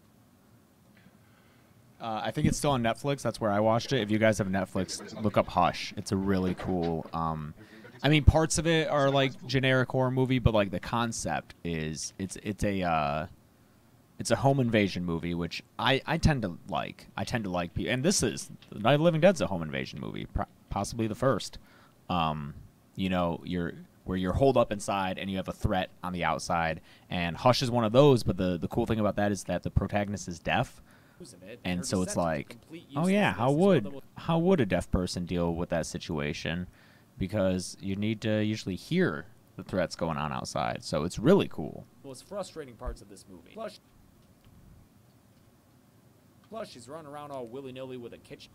I think it's still on Netflix. That's where I watched it. If you guys have Netflix, look up Hush. It's a really cool. I mean, parts of it are like generic horror movie, but like the concept is it's a home invasion movie, which I tend to like. I tend to like, and this is Night of the Living Dead's a home invasion movie, possibly the first. You know, you're holed up inside and you have a threat on the outside, and Hush is one of those. But the cool thing about that is that the protagonist is deaf, and so it's like, oh yeah, how would a deaf person deal with that situation? Because you need to usually hear the threats going on outside, so it's really cool. The most frustrating parts of this movie. Plus, she's running around all willy-nilly with a kitchen.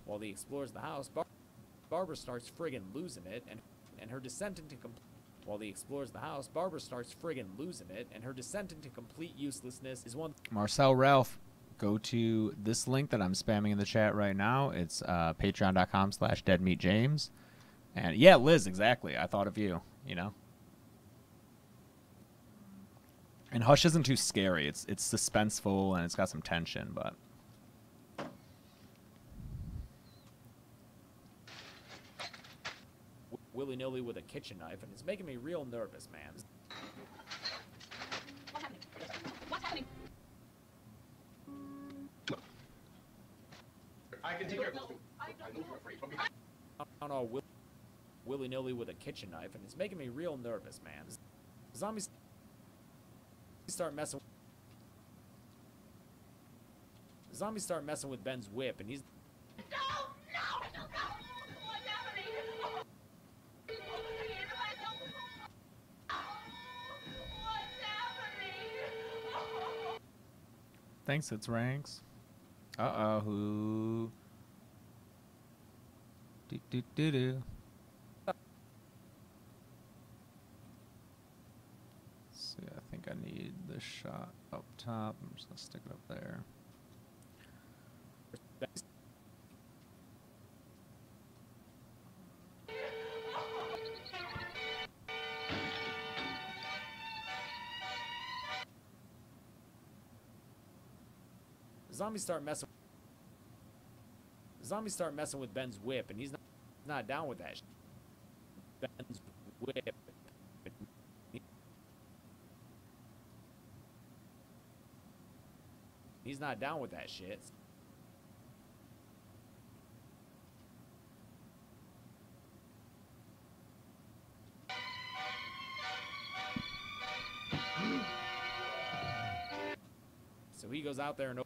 While he explores the house, Barbara starts friggin' losing it, and her descent into While he explores the house, Barbara starts friggin' losing it, and her descent into complete uselessness is one. Marcel Ralph, go to this link that I'm spamming in the chat right now. It's patreon.com/deadmeatjames. And yeah, Liz, exactly. I thought of you, you know. And Hush isn't too scary. It's suspenseful and it's got some tension, but Willy-nilly with a kitchen knife, and it's making me real nervous, man. What's happening? What's happening? I can take care of it. I don't know. Around all willy-nilly with a kitchen knife, and it's making me real nervous, man. Zombies start messing. Zombies start messing with Ben's whip, and he's. No! What's happening? What's happening? thanks, it's Ranks. Uh-oh, who? Do. See, I think I need this shot up top. I'm just gonna stick it up there. Zombies start messing with Ben's whip, and he's not down with that. Ben's whip. He's not down with that shit. So he goes out there and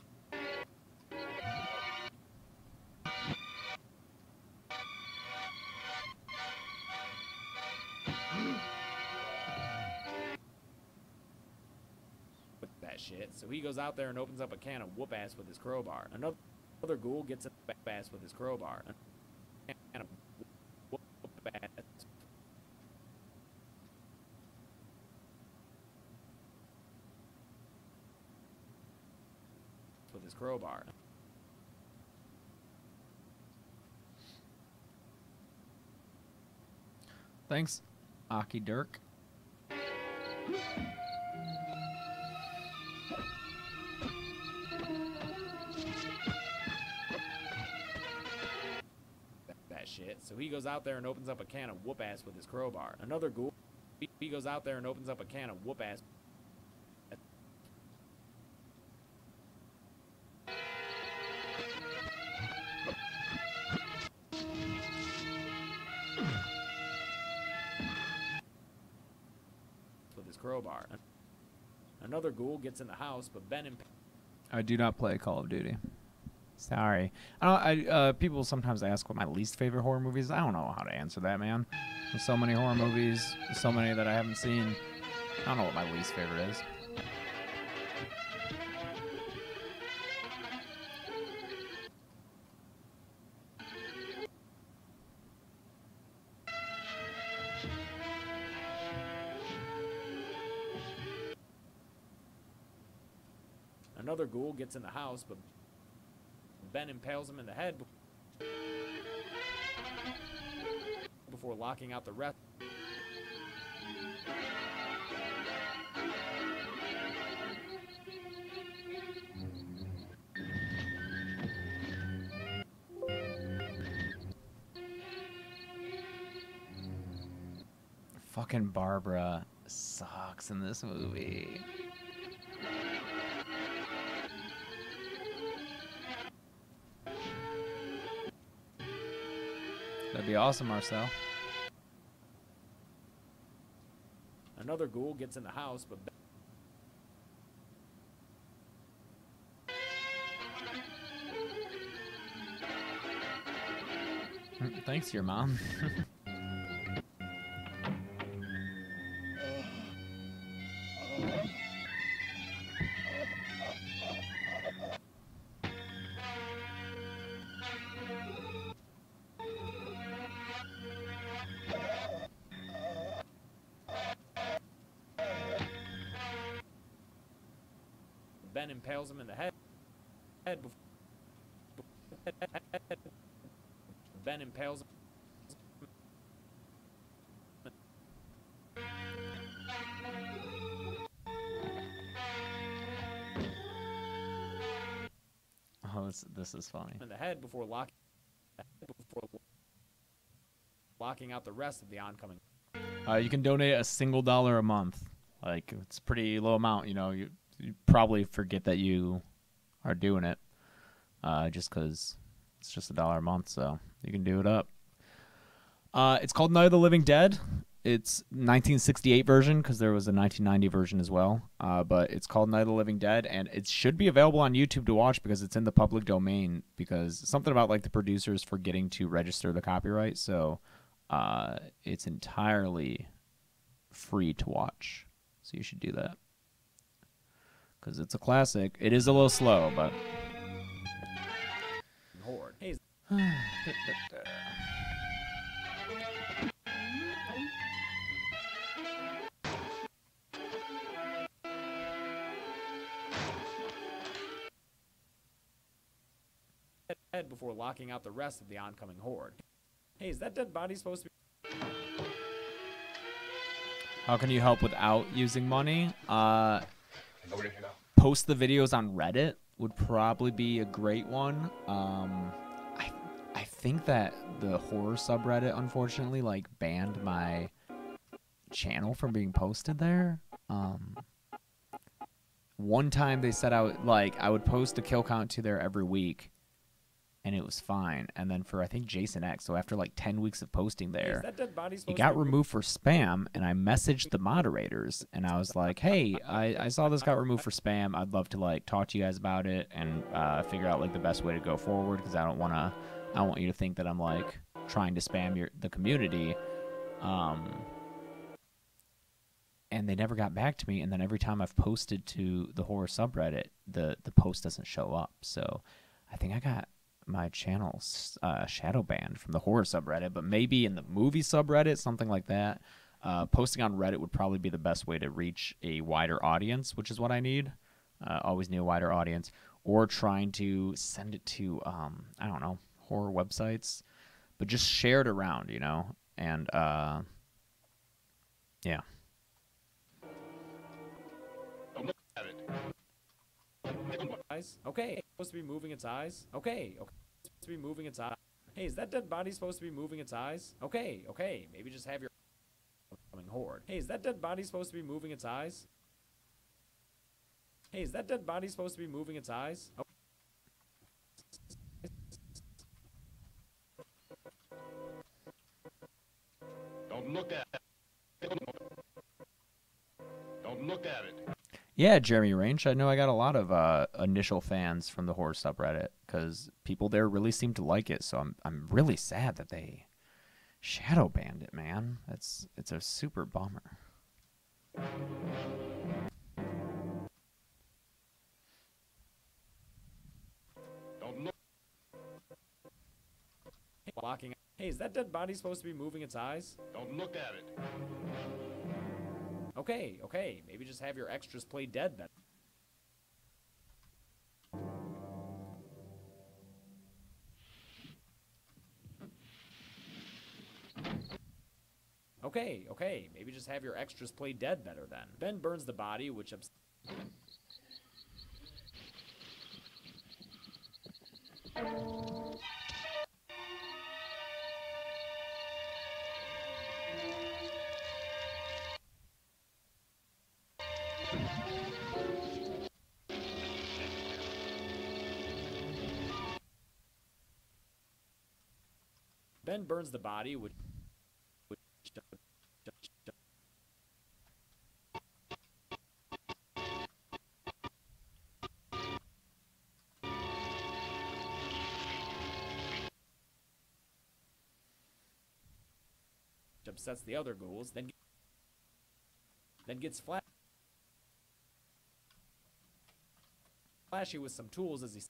shit. So he goes out there and opens up a can of whoop ass with his crowbar. Another ghoul gets in the ass with his crowbar. A can of whoop ass with his crowbar. Thanks, Aki Dirk. Shit. So he goes out there and opens up a can of whoop ass with his crowbar. Another ghoul. He goes out there and opens up a can of whoop ass. With his crowbar. Another ghoul gets in the house, but Ben and I do not play Call of Duty. Sorry. People sometimes ask what my least favorite horror movie is. I don't know how to answer that, man. There's so many horror movies, so many that I haven't seen. I don't know what my least favorite is. Another ghoul gets in the house, but Ben impales him in the head before locking out the rest. Fucking Barbara sucks in this movie. That'd be awesome, Marcel. Another ghoul gets in the house, but Thanks to your mom. Ben impales him in the head. Ben impales him. Oh, this is funny. In the head before locking out the rest of the oncoming. You can donate $1 a month. Like, it's a pretty low amount, you know. You probably forget that you are doing it just because it's just $1 a month, so you can do it up. It's called Night of the Living Dead. It's 1968 version because there was a 1990 version as well, but it's called Night of the Living Dead, and it should be available on YouTube to watch because it's in the public domain, because something about like the producers forgetting to register the copyright, so it's entirely free to watch, so you should do that. Because it's a classic. It is a little slow, but... Horde. Hey. Head before locking out the rest of the oncoming horde. Hey, is that dead body supposed to be... How can you help without using money? Post the videos on Reddit. would probably be a great one. I think that the horror subreddit, unfortunately, like banned my channel from being posted there. One time they said I would post a kill count to there every week, and it was fine. And then for I think Jason X, so after like 10 weeks of posting there, it got removed for spam. And I messaged the moderators, and I was like, "Hey, I saw this got removed for spam. I'd love to like talk to you guys about it and figure out like the best way to go forward, because I don't want you to think that I'm like trying to spam the community." And they never got back to me. And then every time I've posted to the horror subreddit, the post doesn't show up. So I think I got my channel shadow banned from the horror subreddit, but maybe in the movie subreddit, something like that. Posting on Reddit would probably be the best way to reach a wider audience, which is what I need. Always need a wider audience. Or trying to send it to, I don't know, horror websites. But just share it around, you know? And, yeah. Okay, supposed to be moving its eyes. Okay, supposed to be moving its eyes. Hey, is that dead body supposed to be moving its eyes? Okay, maybe just have your coming horde. Hey, is that dead body supposed to be moving its eyes? Hey, is that dead body supposed to be moving its eyes? Oh. Don't look at it. Don't look at it. Yeah, Jeremy Range. I know I got a lot of initial fans from the horror subreddit because people there really seem to like it. So I'm really sad that they shadow banned it, man. It's a super bummer. Don't look. Blocking. Hey, is that dead body supposed to be moving its eyes? Don't look at it. Okay, maybe just have your extras play dead then. Okay, maybe just have your extras play dead better then. Ben burns the body, which Ben burns the body, which upsets the other ghouls, then gets flashy with some tools as he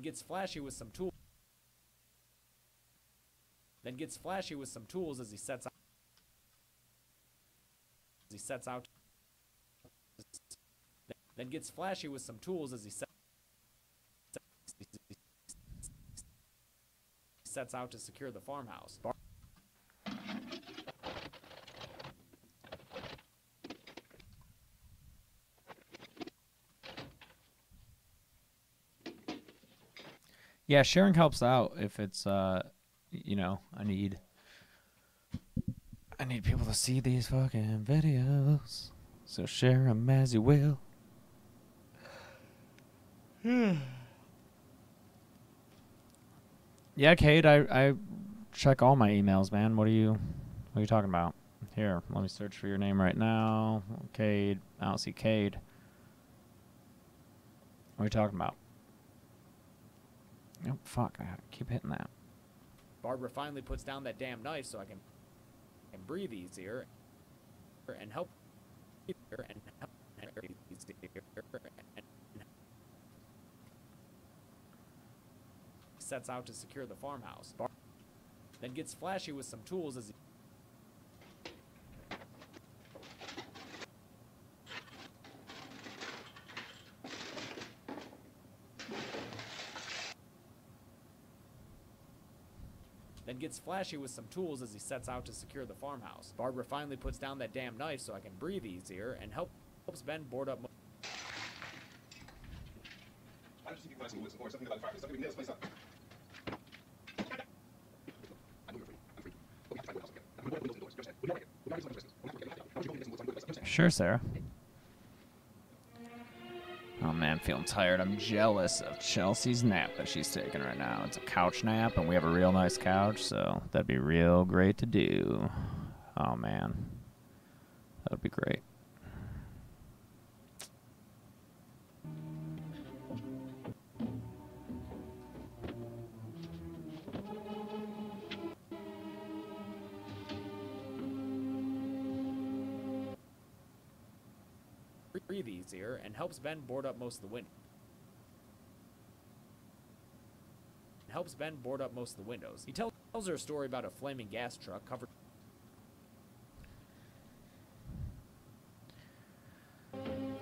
gets flashy with some tools. Then gets flashy with some tools as he sets out. Then gets flashy with some tools as he sets out to secure the farmhouse. Yeah, sharing helps out if it's you know, I need people to see these fucking videos. So share them as you will. Yeah, Cade, I check all my emails, man. What are you talking about? Here, let me search for your name right now. Cade. I don't see Cade. What are you talking about? Oh, fuck. I keep hitting that. Barbara finally puts down that damn knife so I can breathe easier and help sets out to secure the farmhouse. Then gets flashy with some tools as he sets out to secure the farmhouse. Barbara finally puts down that damn knife so I can breathe easier and helps Ben board up. Why don't you keep glancing woods or something about the fire? Something we nail this place up. Sure, Sarah. Oh man, feeling tired. I'm jealous of Chelsea's nap that she's taking right now. It's a couch nap, and we have a real nice couch, so that'd be real great to do. Oh man, that would be great. Breathe easier and helps Ben board up most of the windows. He tells her a story about a flaming gas truck covered.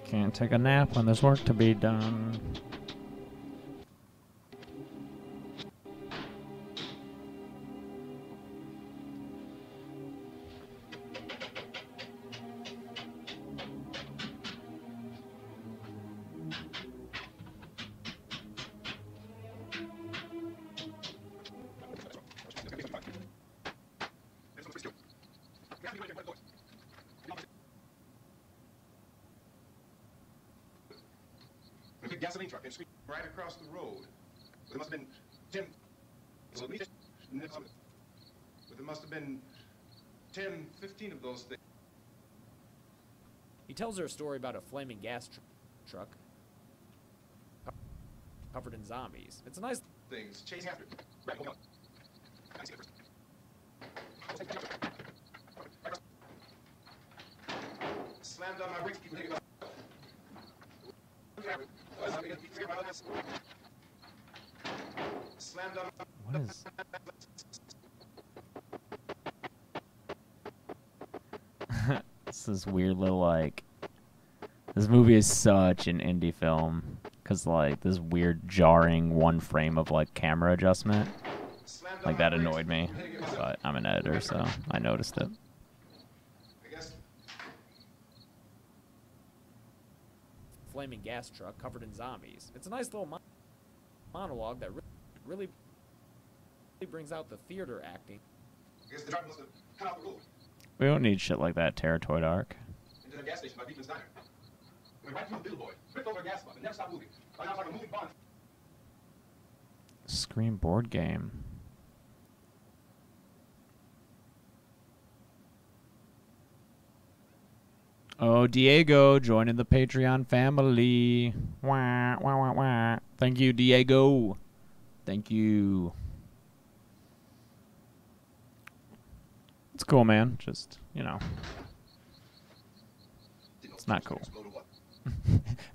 Can't take a nap when there's work to be done. Gasoline truck and street right across the road. There must have been 10. But there must have been 10, 15 of those things. He tells her a story about a flaming gas truck covered in zombies. It's a nice things chasing after. Right, hold on. I see it first. Slammed on my brakes, people taking What is... This is weird little, like... This movie is such an indie film. Because, like, this weird jarring one frame of, like, camera adjustment. Like, that annoyed me. But I'm an editor, so I noticed it. Flaming gas truck covered in zombies. It's a nice little monologue that really brings out the theater acting. We don't need shit like that, Territoid Arc. Into the gas station by Beekman's Diner. Went right through the billboard, ripped over a gas pump, and never stopped moving. Right now it's like a moving barn. Scream board game. Oh, Diego joining the Patreon family. Wah, wah, wah, wah. Thank you, Diego. Thank you. It's cool, man. Just, you know. It's not cool.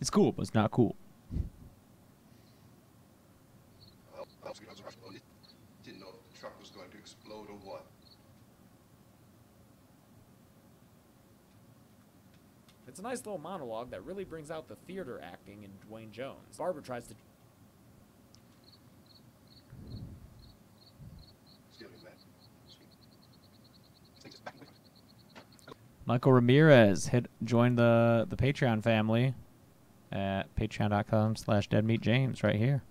It's cool, but it's not cool. Didn't know the truck was going to explode or what. It's a nice little monologue that really brings out the theater acting in Dwayne Jones. Barbara tries to... Michael Ramirez joined the Patreon family at patreon.com/deadmeatjames right here.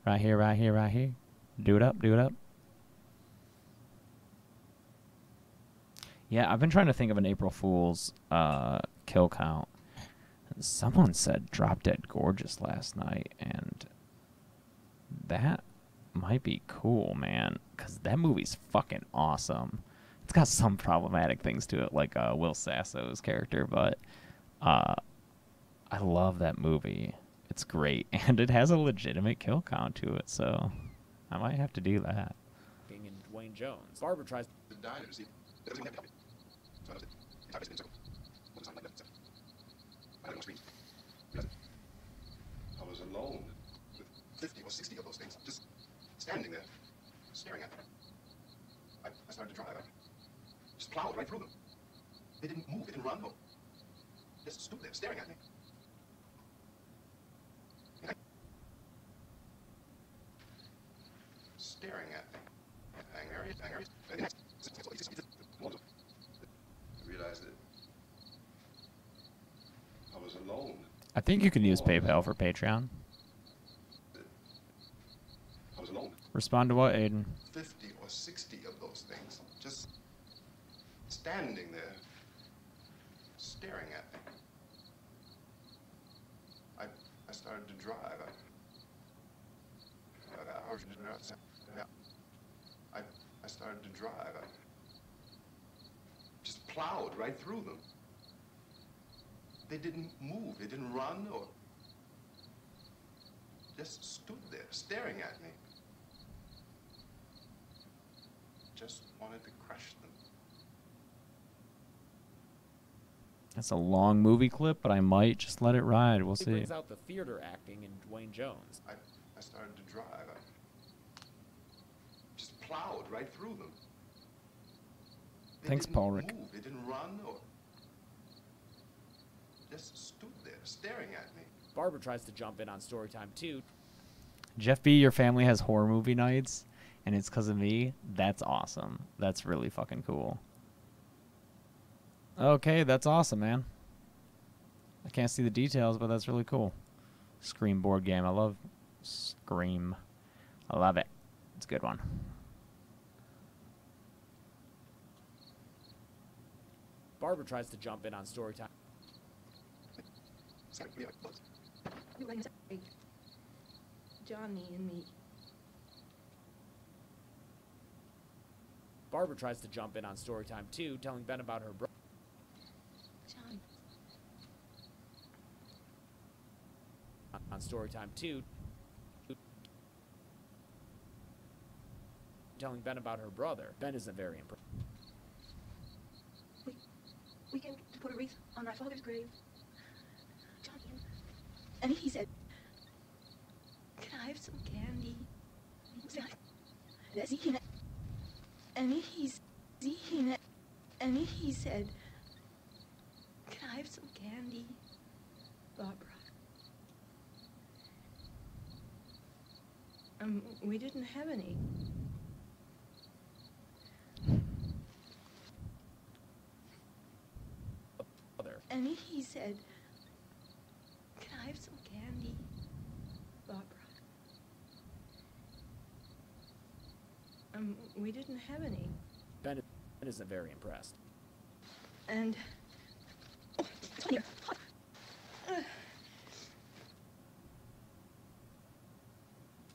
Right here, right here, right here. Do it up, do it up. Yeah, I've been trying to think of an April Fool's kill count. Someone said Drop Dead Gorgeous last night, and that might be cool, man, because that movie's fucking awesome. It's got some problematic things to it, like Will Sasso's character, but I love that movie. It's great, and it has a legitimate kill count to it, so I might have to do that. In Dwayne Jones. Barbara tries to... I was alone with 50 or 60 of those things, just standing there, staring at them. I started to drive. I just plowed right through them. They didn't move. They didn't run. No. Just stood there, staring at me. Staring at me. Angry. I realized that I was alone. I think you can use PayPal for Patreon. I was alone. Respond to what, Aiden? 50 or 60 of those things, just standing there, staring at me. I started to drive. I started to drive. I just plowed right through them. They didn't move. They didn't run or just stood there staring at me. Just wanted to crush them. That's a long movie clip, but I might just let it ride. We'll It see. brings out the theater acting in Dwayne Jones. I started to drive. I just plowed right through them. They Thanks, didn't Paul Rick. move. They didn't run or just stood there staring at me. Barbara tries to jump in on Storytime too. Jeff B, your family has horror movie nights, and it's because of me. That's awesome. That's really fucking cool. Okay, that's awesome, man. I can't see the details, but that's really cool. Scream board game. I love Scream. I love it. It's a good one. Barbara tries to jump in on Storytime. Johnny and me. Barbara tries to jump in on Storytime too, telling Ben about her brother. John. On Storytime too, telling Ben about her brother. Ben isn't very impressed. We came to put a wreath on my father's grave. Johnny, and he said, "Can I have some candy?" And he said, "Can I have some candy, Barbara?" We didn't have any. And he said, "Can I have some candy, Barbara?" We didn't have any. Ben isn't very impressed. And here.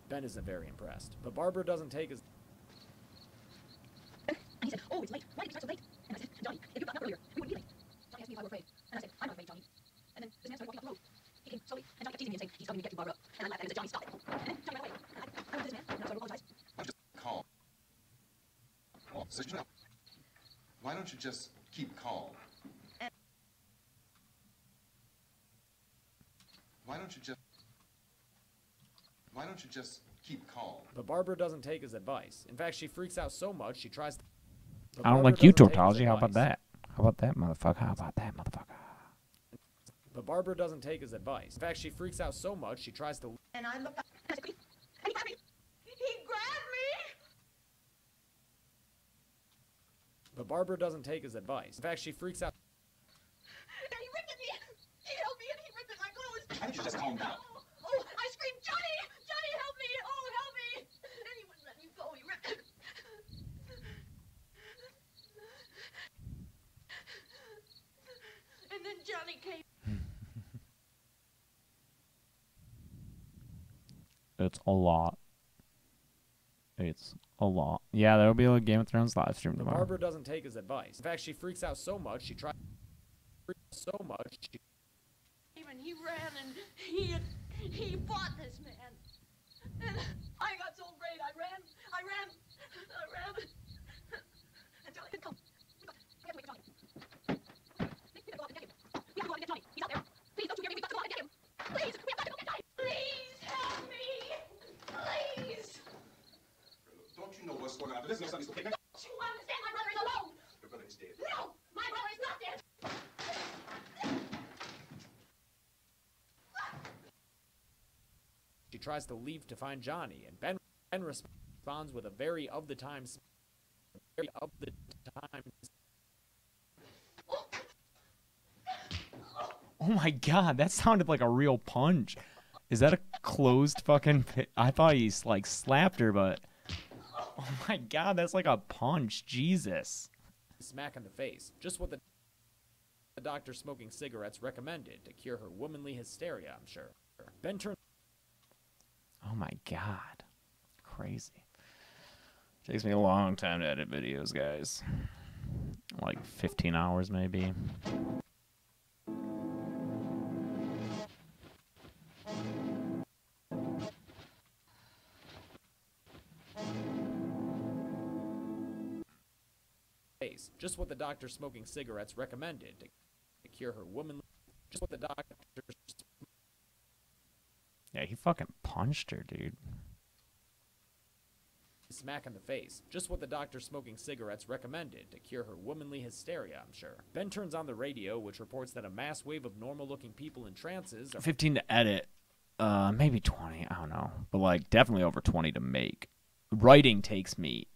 Ben isn't very impressed, but Barbara doesn't take his. And he said, "Oh, it's late. Why did you start so late?" And I said, "Johnny, if you got up earlier, we wouldn't be late." Johnny asked me if I were afraid, and I said, "I'm not afraid, Johnny." And then this man started walking up the road. He came slowly, and Johnny kept teasing me and saying, "He's coming to get you, Barbara." And I laughed at him and said, "Johnny, stop it." And then Johnny ran away. And I went to this man, and I started to apologize. Calm. Oh, sit down. Why don't you just keep calm? Why don't you just keep calm? But Barbara doesn't take his advice. In fact, she freaks out so much she tries to. But I don't Barbara like you, doesn't take his tautology. How about advice. that? How about that, motherfucker? How about that, motherfucker? But Barbara doesn't take his advice. In fact, she freaks out so much she tries to. And I looked up, and I said, "Please." And he grabbed me. He grabbed me. But Barbara doesn't take his advice. In fact, she freaks out. And he ripped at me. He held me and he ripped at my clothes. Why don't you just calm down? Oh, I screamed, "Johnny! Johnny, help me! Oh, help me!" And he wouldn't let me go. He ripped it. And then Johnny came. It's a lot. It's a lot. Yeah, there'll be a Game of Thrones live stream But tomorrow. Barbara doesn't take his advice. In fact, she freaks out so much she tries. So much. And he ran and he fought this man. And I got so afraid. I ran. And Johnny didn't come. We have to wait for Johnny. We gotta go out and get him. We have to go out and get Johnny. He's out there. Please don't you hear me? We've got to go out and get him. Please, we have got to go get Johnny. Please help me. Please. Listen, your son needs to take me. You understand my brother is alone. Your brother is dead. No, my brother is not dead. She tries to leave to find Johnny, and Ben responds with a very of the times. Oh my god, that sounded like a real punch. Is that a closed fucking pit? I thought he like slapped her, but oh my god, that's like a punch. Jesus. Smack in the face. Just what the doctor smoking cigarettes recommended to cure her womanly hysteria, I'm sure. Ben turns. Oh my god. Crazy. Takes me a long time to edit videos, guys. Like 15 hours maybe. Just what the doctor smoking cigarettes recommended to cure her womanly. Just what the doctor. Yeah, he fucking punched her, dude. Smack in the face. Just what the doctor smoking cigarettes recommended to cure her womanly hysteria, I'm sure. Ben turns on the radio, which reports that a mass wave of normal-looking people in trances are 15 to edit. Maybe 20. I don't know. But, like, definitely over 20 to make. Writing takes me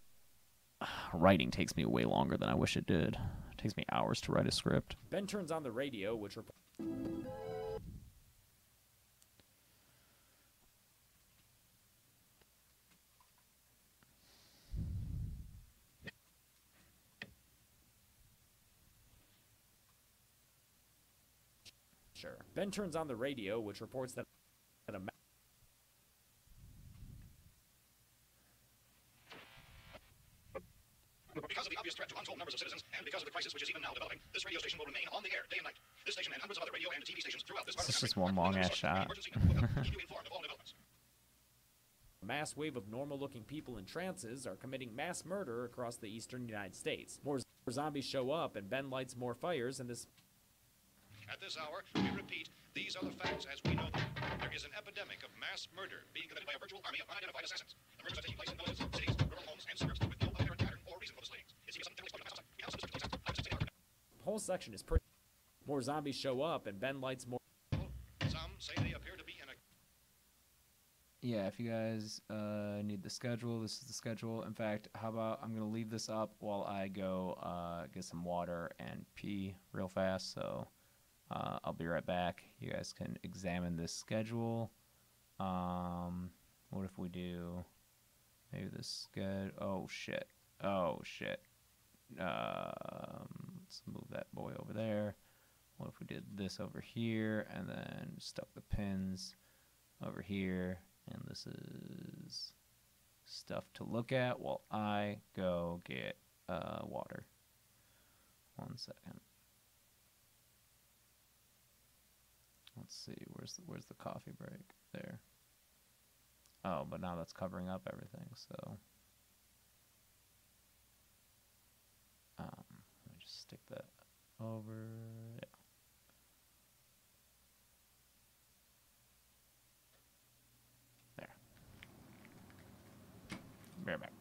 way longer than I wish it did. It takes me hours to write a script. Ben turns on the radio, which reports. Ben turns on the radio, which reports that a Because of the obvious threat to untold numbers of citizens, and because of the crisis which is even now developing, this radio station will remain on the air day and night. This station and hundreds of other radio and TV stations throughout this part of the It's country just one long ass shot. keep you informed of all developments. A mass wave of normal-looking people in trances are committing mass murder across the eastern United States. More zombies show up, and Ben lights more fires, and this. At this hour, we repeat, these are the facts as we know them. There is an epidemic of mass murder being committed by a virtual army of unidentified assassins. The murders are taking place in villages, cities, rural homes, and suburbs with no apparent pattern or reason for the slayings. Is he something generally spoken? We have some statistics. Whole section is pretty. More zombies show up, and Ben lights more. Some say they appear to be in a. Yeah, if you guys need the schedule, this is the schedule. In fact, how about I'm going to leave this up while I go get some water and pee real fast. So I'll be right back. You guys can examine this schedule. What if we do maybe this schedule? Oh, shit. Oh, shit. Let's move that boy over there. What if we did this over here and then stuck the pins over here? And this is stuff to look at while I go get water. 1 second. Let's see, where's the coffee break? There. Oh, but now that's covering up everything, so let me just stick that over. Yeah. There. Be right back.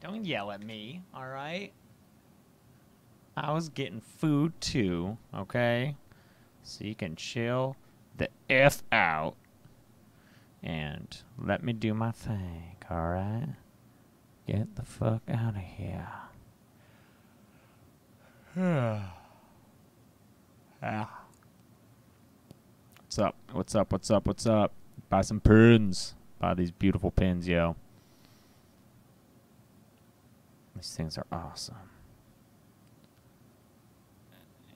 Don't yell at me, all right? I was getting food too, okay? So you can chill the F out and let me do my thing, all right? Get the fuck out of here. What's up? What's up? What's up? What's up? Buy some pins. Buy these beautiful pins, yo. These things are awesome.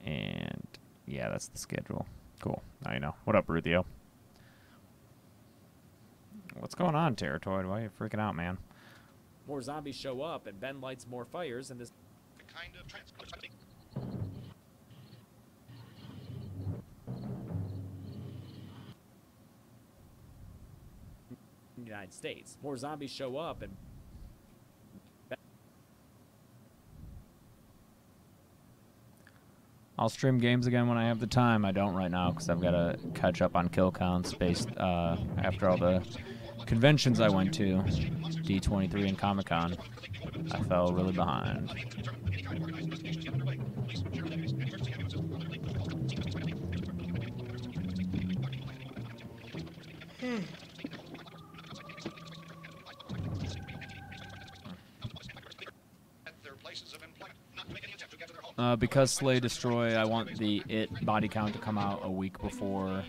And yeah, that's the schedule. Cool. Now you know. What up, Ruthio? What's going on, Territoid? Why are you freaking out, man? More zombies show up, and Ben lights more fires, and this Kind of trans. in the United States. More zombies show up, and I'll stream games again when I have the time. I don't right now because I've got to catch up on kill counts based after all the conventions I went to, D23 and Comic-Con. I fell really behind. Because Slay Destroy, I want the It body count to come out a week before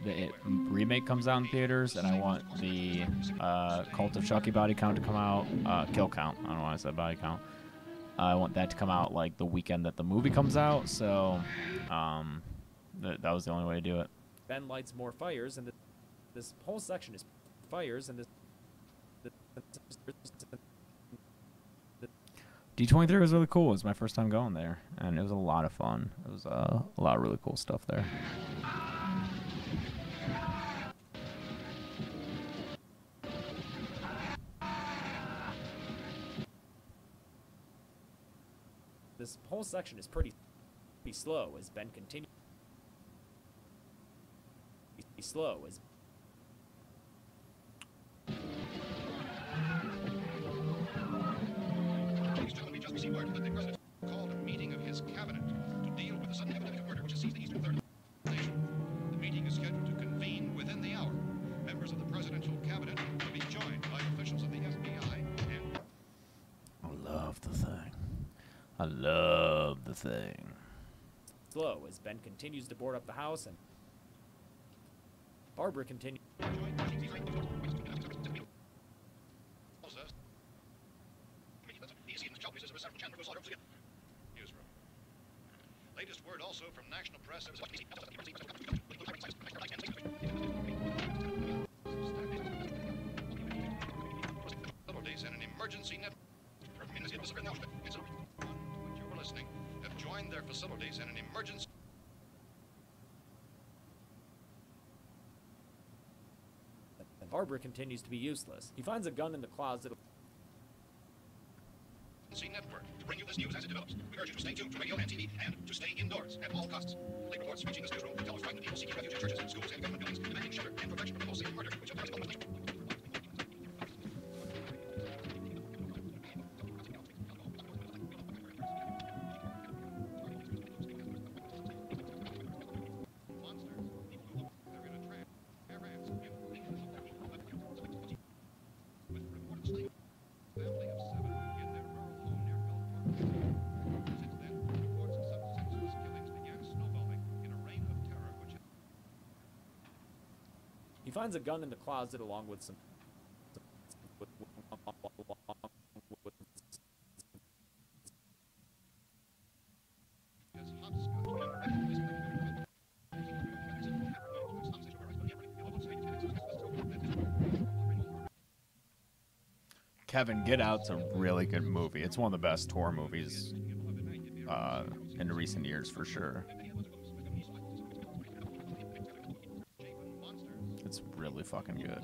the It remake comes out in theaters, and I want the Cult of Chucky body count to come out, kill count, I don't know why I said body count. I want that to come out like the weekend that the movie comes out, so that was the only way to do it. Ben lights more fires, and this whole section is fires, and this D23 was really cool. It was my first time going there, and it was a lot of fun. It was a lot of really cool stuff there. this whole section is pretty slow as Ben continues. Slow as Ladies and gentlemen, we just received word that the president called a meeting of his cabinet to deal with the sudden epidemic of murder which has seized the eastern third of the nation. The meeting is scheduled to convene within the hour. Members of the presidential cabinet will be joined by officials of the FBI and... I love the thing. I love the thing. slow as Ben continues to board up the house, and Barbara continues. Latest word also from national press. Authorities and an emergency network you were listening have joined their facilities in an emergency. Barbara continues to be useless. He finds a gun in the closet. Network to bring you this news as it develops. We urge you to stay tuned to radio and TV and to stay indoors at all costs. Late reports reaching this newsroom tell of frightened people seeking refuge in churches, schools, and government buildings, demanding shelter and protection from the wholesale murder which affects all. He finds a gun in the closet along with some. Kevin, Get Out's a really good movie. It's one of the best horror movies in recent years, for sure. It's really fucking good.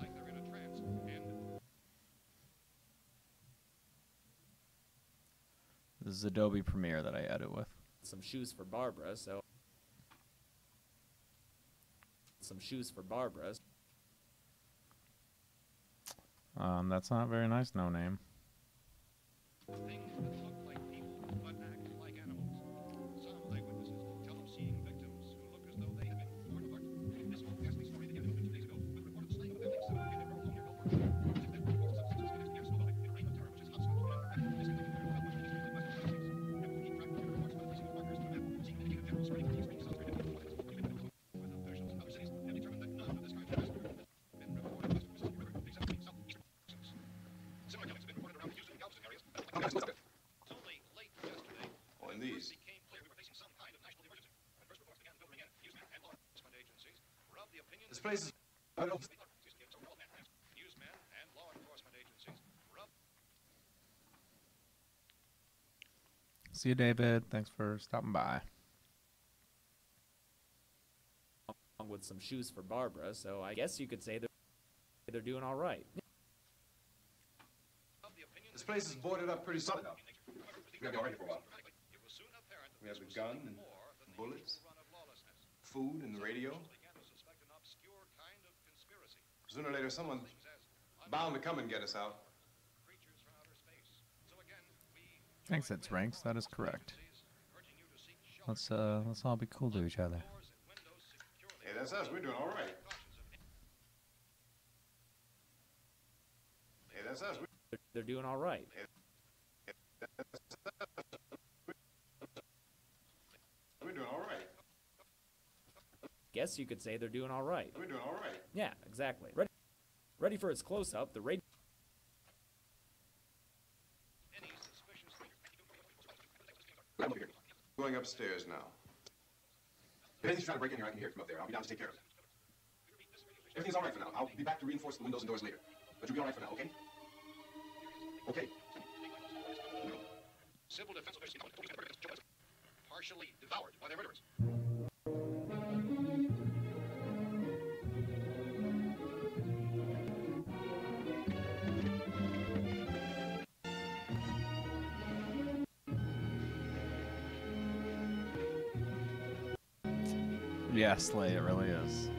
This is Adobe Premiere that I edit with. Some shoes for Barbara, so. Some shoes for Barbara. That's not very nice, no name. Things that look like people but act like animals. Some eyewitnesses tell of seeing victims who look as though they have been torn apart. This ghastly story began 2 days ago with reported slaying of a family in their Brooklyn near Gulfport. Since then, reports of substance began to snowball in a reign of terror which is hotspot and rapid disconnected from much of the history of the Western United States. And we will keep track of reports by placing markers on a map, seeking to indicate a general spreading of the extreme south trend of violence. We've been with officials in other cities have determined that none of this kind of massacre has been reported west of the Mississippi River, except in southeastern Texas. Similar killings have been reported around the Houston and Galveston areas. It's only late yesterday Well, in that these. it became clear we were facing some kind of national emergency. When first reports began filtering in, newsmen and law enforcement agencies were of the opinion This that place is. I don't. newsmen and law enforcement agencies were of See you, David. Thanks for stopping by. Along with some shoes for Barbara, so I guess you could say they're doing all right. the opinion This place is boarded up pretty solid now. We're gonna be all right here for a while. it was soon apparent that We have this the was gun something and more than the bullets. usual run of lawlessness. Food and the radio. Officials began to suspect an obscure kind of conspiracy. Sooner or later, someone Things as bound to come and get us out. creatures from outer space. So again, we Thanks, join it's with Ranks. That is law correct. agencies, urging you to seek shelter Let's all be cool to each other. doors and windows securely. Hey, that's us. We're doing all right. Precautions of Hey, that's us. They're doing all right. We're doing all right. Guess you could say they're doing all right. We're doing all right. Yeah, exactly. Ready for its close-up. The radio. any suspicious I'm over here. Going upstairs now. If anything's trying to break in here, I can hear it from up there. I'll be down to take care of it. Everything's all right for now. I'll be back to reinforce the windows and doors later. But you'll be all right for now, okay? Okay. civil defense partially devoured by their murderers. Yeah, Slay, it really is.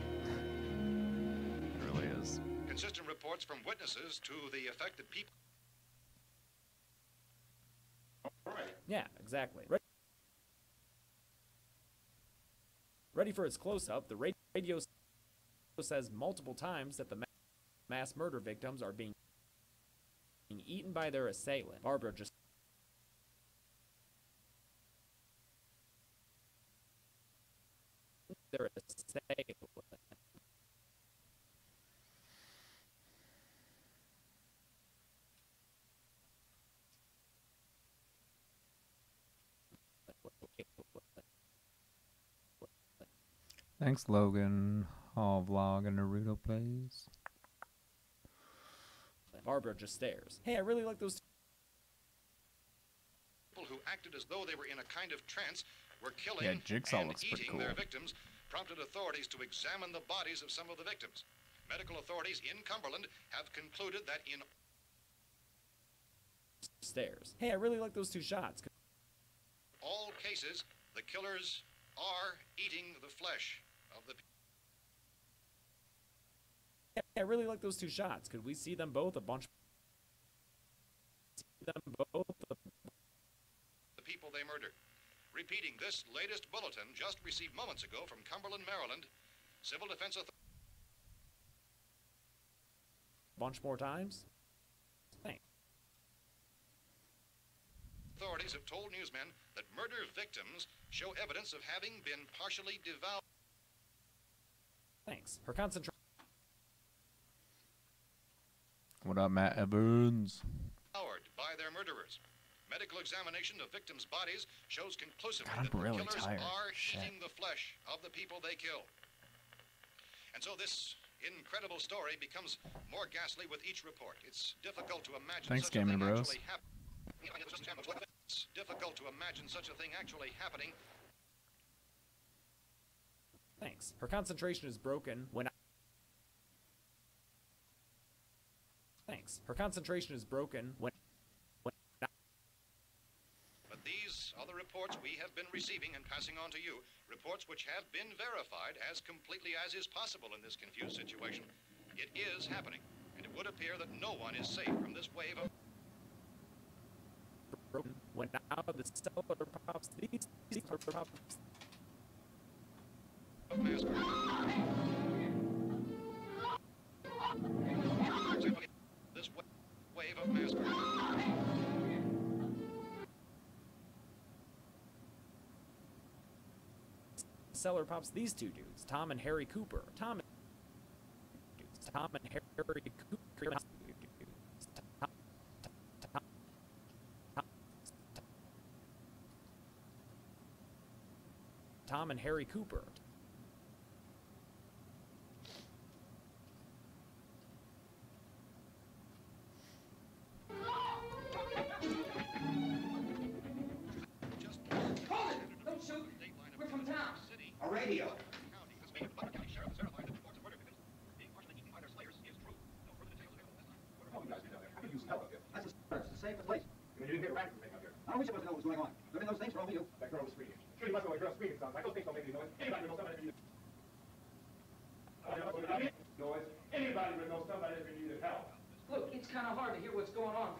It really is. Consistent reports from witnesses to the effect that people Yeah, exactly. Ready for its close-up. The radio says multiple times that the mass murder victims are being eaten by their assailant. Barbara just their assailant. Thanks, Logan. All vlog and Naruto plays. Barbara just stares. Hey, I really like those. who acted as though they were in a kind of trance were killing Yeah, Jigsaw and looks pretty eating their cool. victims, prompted authorities to examine the bodies of some of the victims. Medical authorities in Cumberland have concluded that in Stairs. Hey, I really like those two shots. all cases, the killers are eating the flesh of the Hey, I really like those two shots. Could we see them both a bunch? See them both. people they murdered. Repeating this latest bulletin just received moments ago from Cumberland, Maryland, Civil Defense Bunch more times. Thanks. authorities have told newsmen that murder victims show evidence of having been partially devoured. Thanks. Her concentration. What up, Matt Evans? By their murderers. Medical examination of victims' bodies shows conclusively God, I'm that the really killers tired. are Shit. eating the flesh of the people they kill. And so this incredible story becomes more ghastly with each report. It's difficult to imagine Thanks, such a Gaming thing Bros. actually happening. It's difficult to imagine such a thing actually happening. Thanks. Her concentration is broken when. Thanks. Her concentration is broken when. But these are the reports we have been receiving and passing on to you. Reports which have been verified as completely as is possible in this confused situation. It is happening, and it would appear that no one is safe from this wave of... broken when now the seller pops these seller pops. This wave of mass murder. Seller pops these two dudes, Tom and Harry Cooper. Tom and Harry Cooper. Tom and Harry Cooper. Hold it! Don't shoot! We're from town. A radio. It's the safest place. You didn't get right from up here. How are we supposed to know what's going on? There are those things for all we do. That girl was screaming. Sure, you must know what a girl screaming sounds like. Those things don't make any noise. Anybody would know somebody if you noise. Anybody would know somebody if you needed help. Look, it's kind of hard to hear what's going on.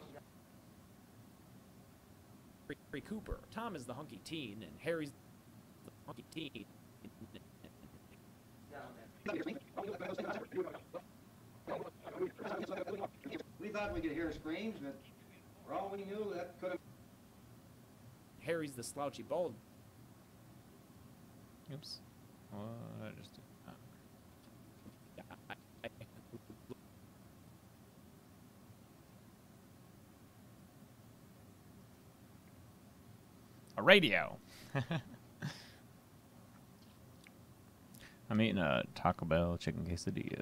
Harry Cooper. Tom is the hunky teen, and Harry's the hunky teen. We thought we could hear screams, but for all we knew, that could have... Harry's the slouchy bald. Oops. What did I just do? Oh. A radio. I'm eating a Taco Bell chicken quesadilla.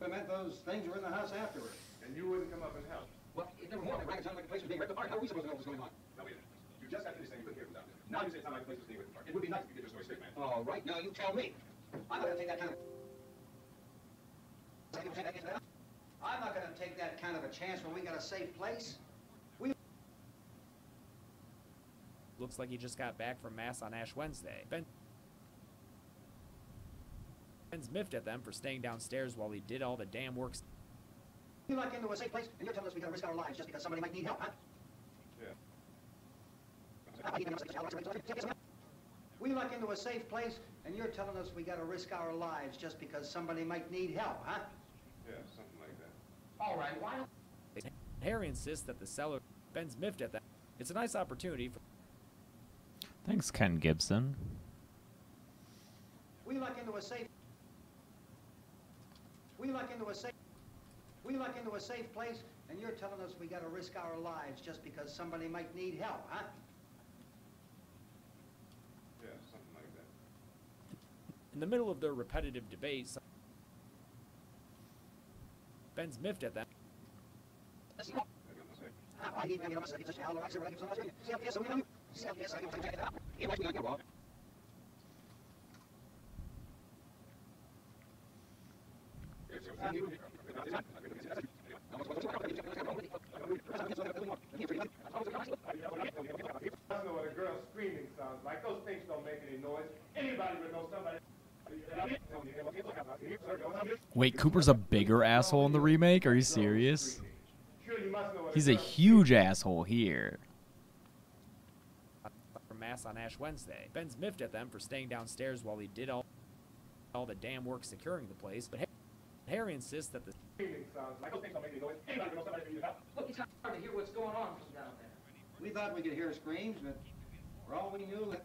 I meant those things were in the house afterward. And you wouldn't come up and help. Well, if there were more, it sounded like the place was being ripped apart. How are we supposed to know what's going on? No, wait a minute. You just got finished saying you couldn't hear from down there. Now you say it sounded like the place was being ripped apart. It would be nice if you get your story straight, man. All right, now you tell me. I'm not going to take that kind of... I'm not going to take that kind of a chance when we got a safe place. Looks like he just got back from Mass on Ash Wednesday. Ben's miffed at them for staying downstairs while he did all the damn work. We lock into a safe place, and you're telling us we got to risk our lives just because somebody might need help, huh? Yeah. We lock into a safe place, and you're telling us we got to risk our lives just because somebody might need help, huh? Yeah, something like that. All right, why don't... Harry insists that the seller... Ben's miffed at them. It's a nice opportunity for... Thanks, Ken Gibson. We lock into a safe... We lock into a safe... We lock into a safe place, and you're telling us we got to risk our lives just because somebody might need help, huh? Yeah, something like that. In the middle of their repetitive debates, Ben's miffed at them. I know what a girl screaming sounds like. Those things don't make any noise. Anybody would know somebody. Wait, Cooper's a bigger asshole in the remake? Are you serious? Sure, you must know what He's a huge asshole here. For Mass on Ash Wednesday. Ben's miffed at them for staying downstairs while he did all the damn work securing the place, but Harry insists that the screaming sounds like. Those things don't make any noise. Anybody would know somebody if you needed help. Look, it's hard to hear what's going on from down there. We thought we could hear screams, but for all we knew, that...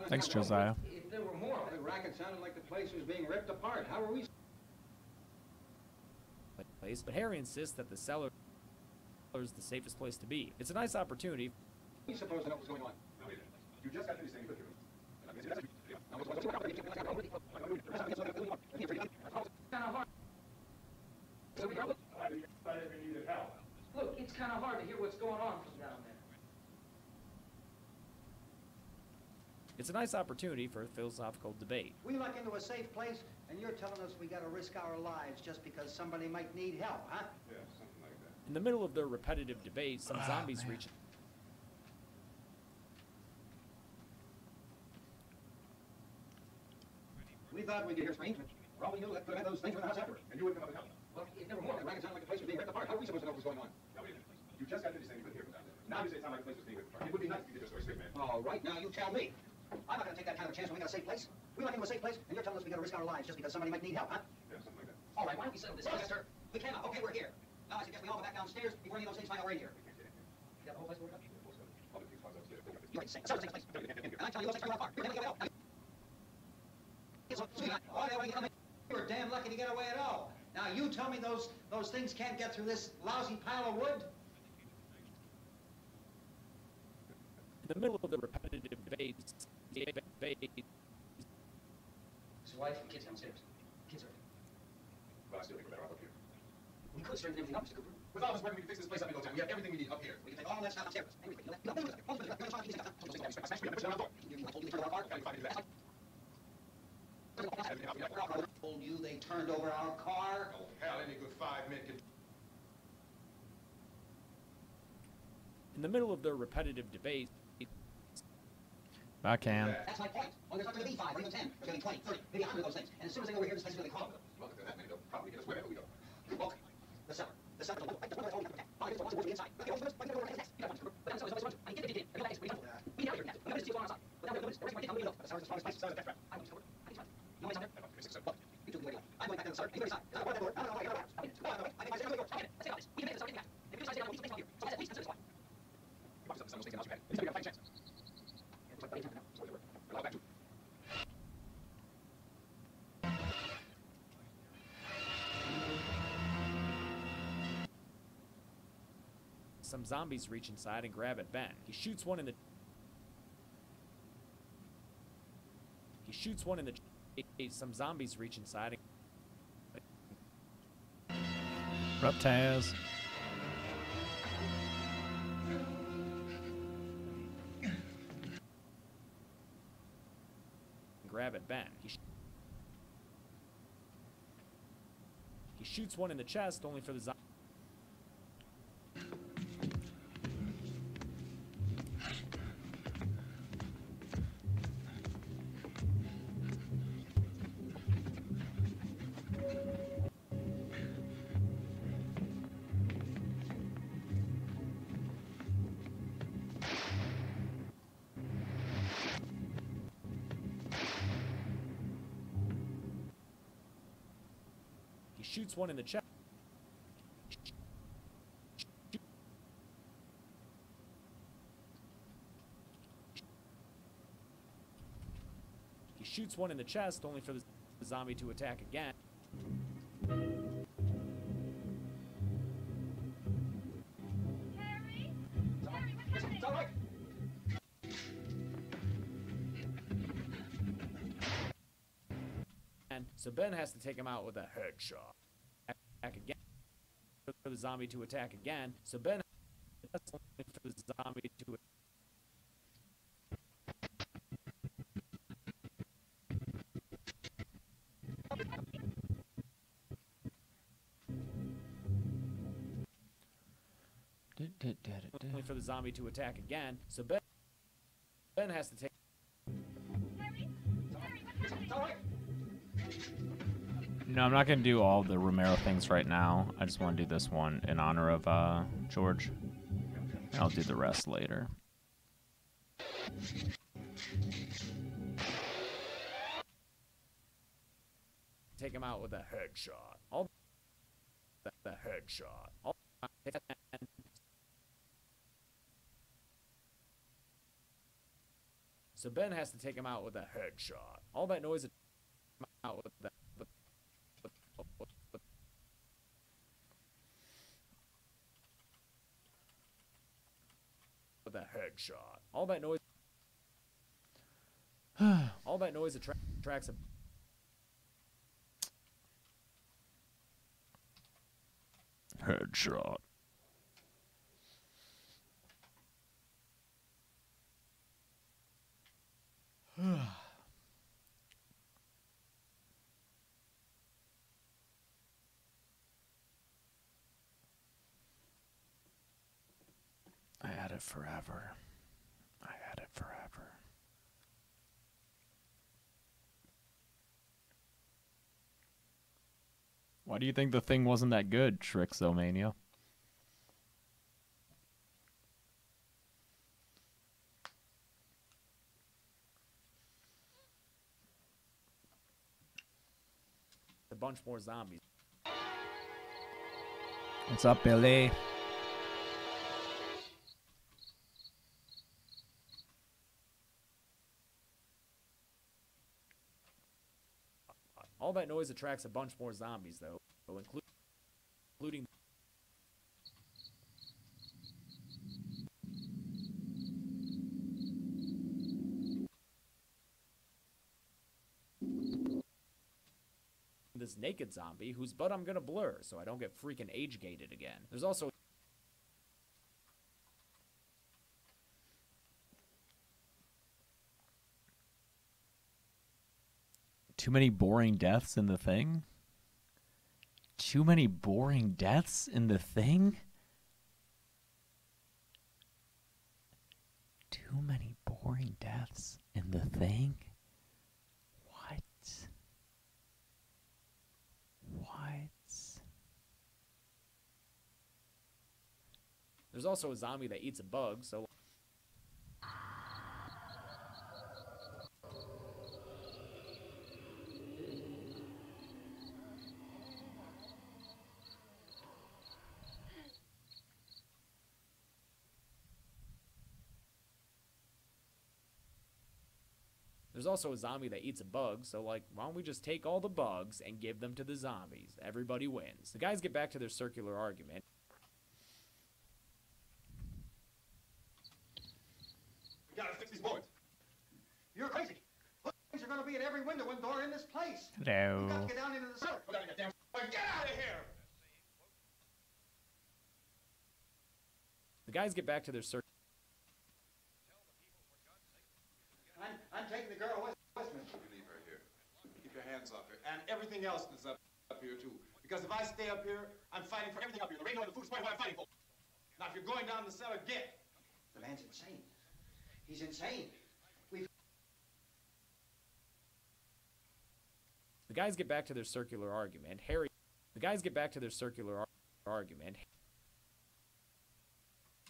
Thanks, Josiah. If there were more, the racket sounded like the place was being ripped apart. How were we... place, but Harry insists that the cellar is the safest place to be. It's a nice opportunity. We supposed to know what's going on. No, wait a minute. You just got finished saying you couldn't hear from. Kind of hard. Look, it's kind of hard to hear what's going on from down there. It's a nice opportunity for a philosophical debate. We lock into a safe place, and you're telling us we got to risk our lives just because somebody might need help, huh? Yeah, something like that. In the middle of their repetitive debate, some zombies reach... We thought we could hear screams, but for all we knew, that those things were in the house afterward. And you wouldn't come up and help. Well, if never more. It sounded like the place was being ripped apart. How are we supposed to know what was going on? No, we didn't. You just got finished saying you couldn't hear from down there. Now you say it sounded like the place was being ripped apart. It would be nice if you did your story straight, man. All right, now you tell me. I'm not going to take that kind of a chance when we got a safe place. We went into a safe place, and you're telling us we got to risk our lives just because somebody might need help, huh? Yeah, something like that. All right, why don't we settle this? Yes, sir. We came out. Okay, we're here. Now I suggest we all go back downstairs before any of those things find our way here. We can't get in here. You got the whole place boarded up? Public use funds upstairs. You're insane. Settle this place. And I'm telling you, those things are apart. You're going to get away. You were damn lucky to get away at all. Now you tell me those things can't get through this lousy pile of wood? In the middle of the repetitive debates, His wife and kids downstairs. Kids are... But I still think we're better off up here. We could straighten everything up, Mr. Cooper. With all this work, we can fix this place up in no time. We have everything we need up here. We can take all that stuff upstairs. Anyway, you know that? I told you they turned over our car. Oh, hell, any good 5 men can... in the middle of their repetitive debate, I can. That's my point. Well, there's not going to be 5 or even 10. There's going to be 20, 30, maybe 100 of those things. And as soon as they go over here, this place is going to be clogged. Well, if there are that many, they'll probably get us wherever we go. Look, the cellar. The cellar. That's what I told you. Oh, it's the inside. Okay, what's the next? You got one, but down the cellar, I mean, get it. Every day, we know you're next. We know this is going on outside. But now the rest of my team, the cellar's the strongest place. The cellar's the best trap. I want you to I need to You know what's out there? Look, you two do it. I'm going back to the cellar. You go inside. I'm going to the door. I don't know why you're out. I think I said the door. I get it. Let's take out this. We can make this. Everything out. If you decide to stay out, we can stay out here. So let's at least consider this one. You probably something else you had. At least we got a fighting chance. So we're all back to... some zombies reach inside and grab at Ben. He shoots one in the some zombies reach inside and Reptiles. grab at Ben. He shoots one in the chest, only for the zombie. Shoots one in the chest. He shoots one in the chest, only for the zombie to attack again. Harry? Harry, what's happening? It's all right. So Ben has to take him out with a headshot. Attack again. For the zombie to attack again. So Ben has to for the zombie to only for the zombie to attack again. So Ben has to take. Harry? Harry, what's happening? It's all right. No, I'm not going to do all the Romero things right now. I just want to do this one in honor of George. I'll do the rest later. Take him out with a headshot. All the headshot. So Ben has to take him out with a headshot. All that noise out with that. With a headshot. All that noise. All that noise attracts a. Headshot. I had it forever. I had it forever. Why Why do you think the thing wasn't that good, Trixomania? A bunch more zombies. What's up, Billy? All that noise attracts a bunch more zombies, though, including this naked zombie whose butt I'm gonna blur so I don't get freaking age-gated again. There's also Too many boring deaths in the thing? Too many boring deaths in the thing? Too many boring deaths in the thing? What? there's also a zombie that eats a bug, so there's also a zombie that eats a bug, so like, why don't we just take all the bugs and give them to the zombies? Everybody wins. The guys get back to their circular argument. We gotta fix these boards. You're crazy. Look, things are gonna be at every window and door in this place. Hello. We gotta get down into the cellar. We gotta get down. Get out of here! The guys get back to their circular. I'm taking the girl with me. You leave her here. Keep your hands off her. And everything else that's up here, too. Because if I stay up here, I'm fighting for everything up here. The radio and the food supply, what I'm fighting for. Now, if you're going down the cellar, get. The man's insane. He's insane. The guys get back to their circular argument. The guys get back to their circular argument.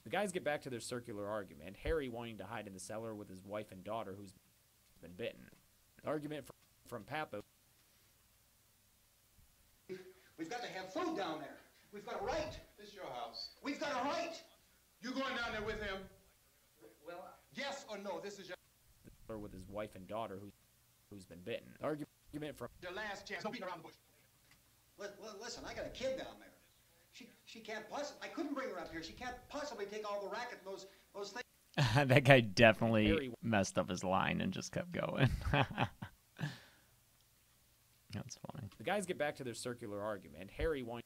The guys get back to their circular argument. Harry wanting to hide in the cellar with his wife and daughter who's been bitten. An argument from Papa. We've got to have food down there. We've got a right. This is your house. We've got a right. You going down there with him? Well, Yes or no? This is your... With his wife and daughter who's been bitten. Argument from Your last chance. No beating around the bush. listen, I got a kid down there. She can't possibly. I couldn't bring her up here. She can't possibly take all the racket and those things. That guy definitely messed up his line and just kept going. That's funny. the guys get back to their circular argument. Harry wanting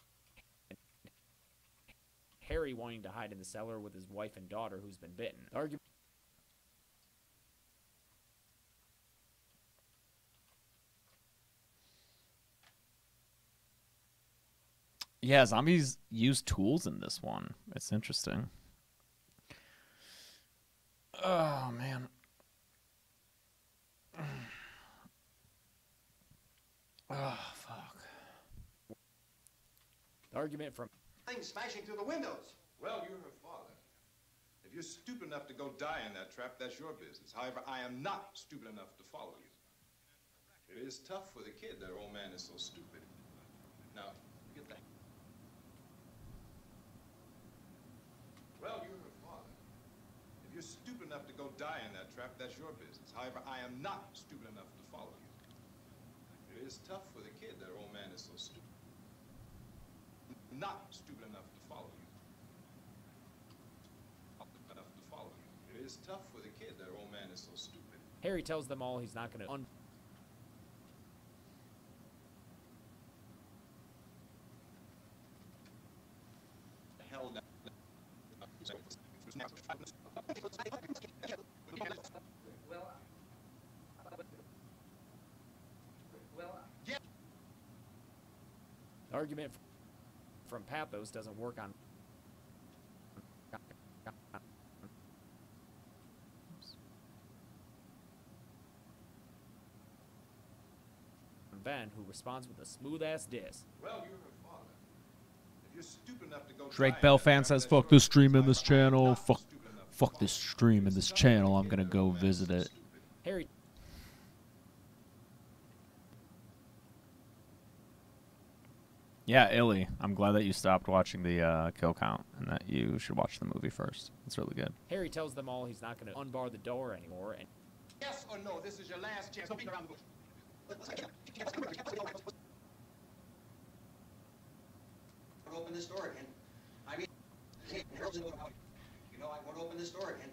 to hide in the cellar with his wife and daughter who's been bitten. Yeah, zombies use tools in this one. It's interesting. Oh, man. Oh, fuck. The argument from Things smashing through the windows. Well, you're her father. If you're stupid enough to go die in that trap, that's your business. However, I am not stupid enough to follow you. It is tough for the kid that her old man is so stupid. Now, get that. Well, you're her father. If you're stupid enough to go die in that trap, that's your business. However, I am not stupid enough to follow you. It is tough for the kid that her old man is so stupid. Not stupid enough to follow you. Enough to follow you. It is tough for the kid that her old man is so stupid. Harry tells them all he's not going to Hell no. The argument from Pathos doesn't work on Ben, who responds with a smooth-ass diss. Well, you're her father. If you're stupid enough to go Drake try Bell it, fan that's says, your "Fuck this choice. stream in I'm this channel. not Fuck, stupid enough to fuck this stream in this channel. I'm gonna go visit it." Harry Yeah, Illy, I'm glad that you stopped watching the kill count and that you should watch the movie first. It's really good. Harry tells them all he's not going to unbar the door anymore, and Yes or no, this is your last chance. Don't beat around the bush. Open this door again. I mean, Harold's in the house. You know, I won't open this door again.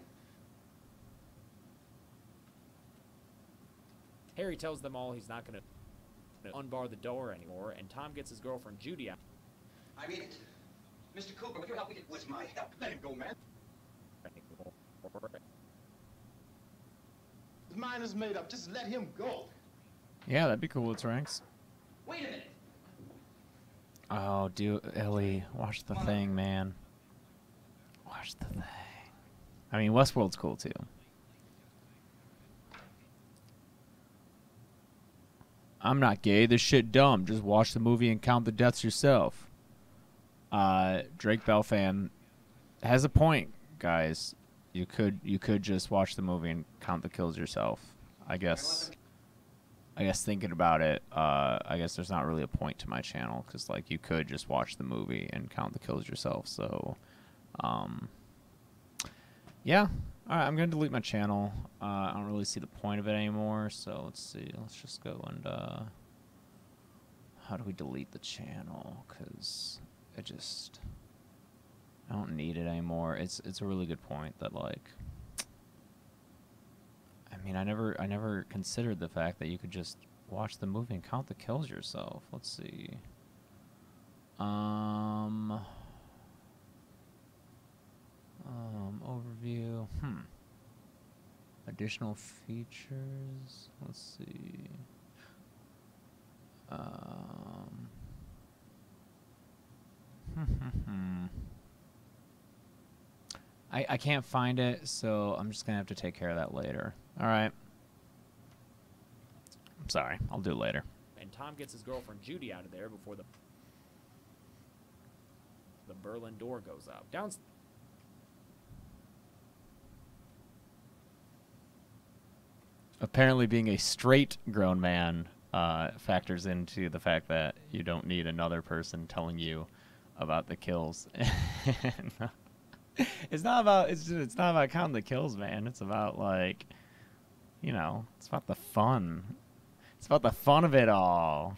Harry tells them all he's not going to unbar the door anymore, and Tom gets his girlfriend Judy out. I mean it. Mr. Cooper, with your help, we did. With my help. Let him go, man. His mind is made up. Just let him go. Yeah, that'd be cool with ranks. Wait a minute. Oh, dude, Illy, watch the thing, man. Watch the thing. I mean, Westworld's cool too. I'm not gay. This shit dumb. Just watch the movie and count the deaths yourself. Drake Bell fan has a point, guys. You could just watch the movie and count the kills yourself. I guess thinking about it, I guess there's not really a point to my channel because like you could just watch the movie and count the kills yourself. So, yeah. All right, I'm gonna delete my channel. I don't really see the point of it anymore. So let's see. Let's just go and how do we delete the channel? Because I don't need it anymore. It's a really good point that like. I mean, I never considered the fact that you could just watch the movie and count the kills yourself. Let's see. Overview. Additional features. Let's see. I can't find it, so I'm just gonna have to take care of that later. All right. I'm sorry. I'll do it later. And Tom gets his girlfriend Judy out of there before the Berlin door goes up. Apparently, being a straight grown man factors into the fact that you don't need another person telling you about the kills. It's not about counting the kills, man. It's about like, you know, it's about the fun. It's about the fun of it all.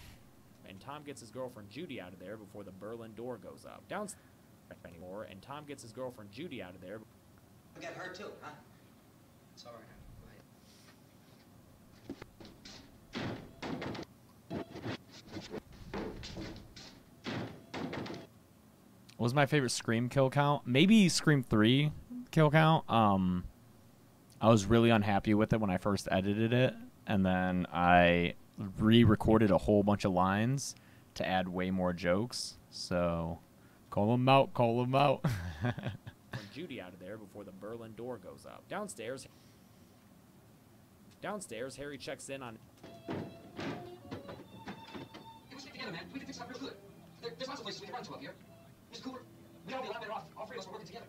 And Tom gets his girlfriend Judy out of there before the Berlin door goes up. Downstairs anymore, and Tom gets his girlfriend Judy out of there. Look at her too, huh? It's all right. What was my favorite Scream kill count? Maybe Scream 3 kill count. I was really unhappy with it when I first edited it, and then I re-recorded a whole bunch of lines to add way more jokes. So, call them out, call them out. Judy out of there before the Berlin door goes up. Downstairs, Harry checks in on. Hey, we stick together, man. We can fix it up real good. There's lots of places we can run to up here. Mr. Cooper, we'd all be a lot better off. All three of us were working together.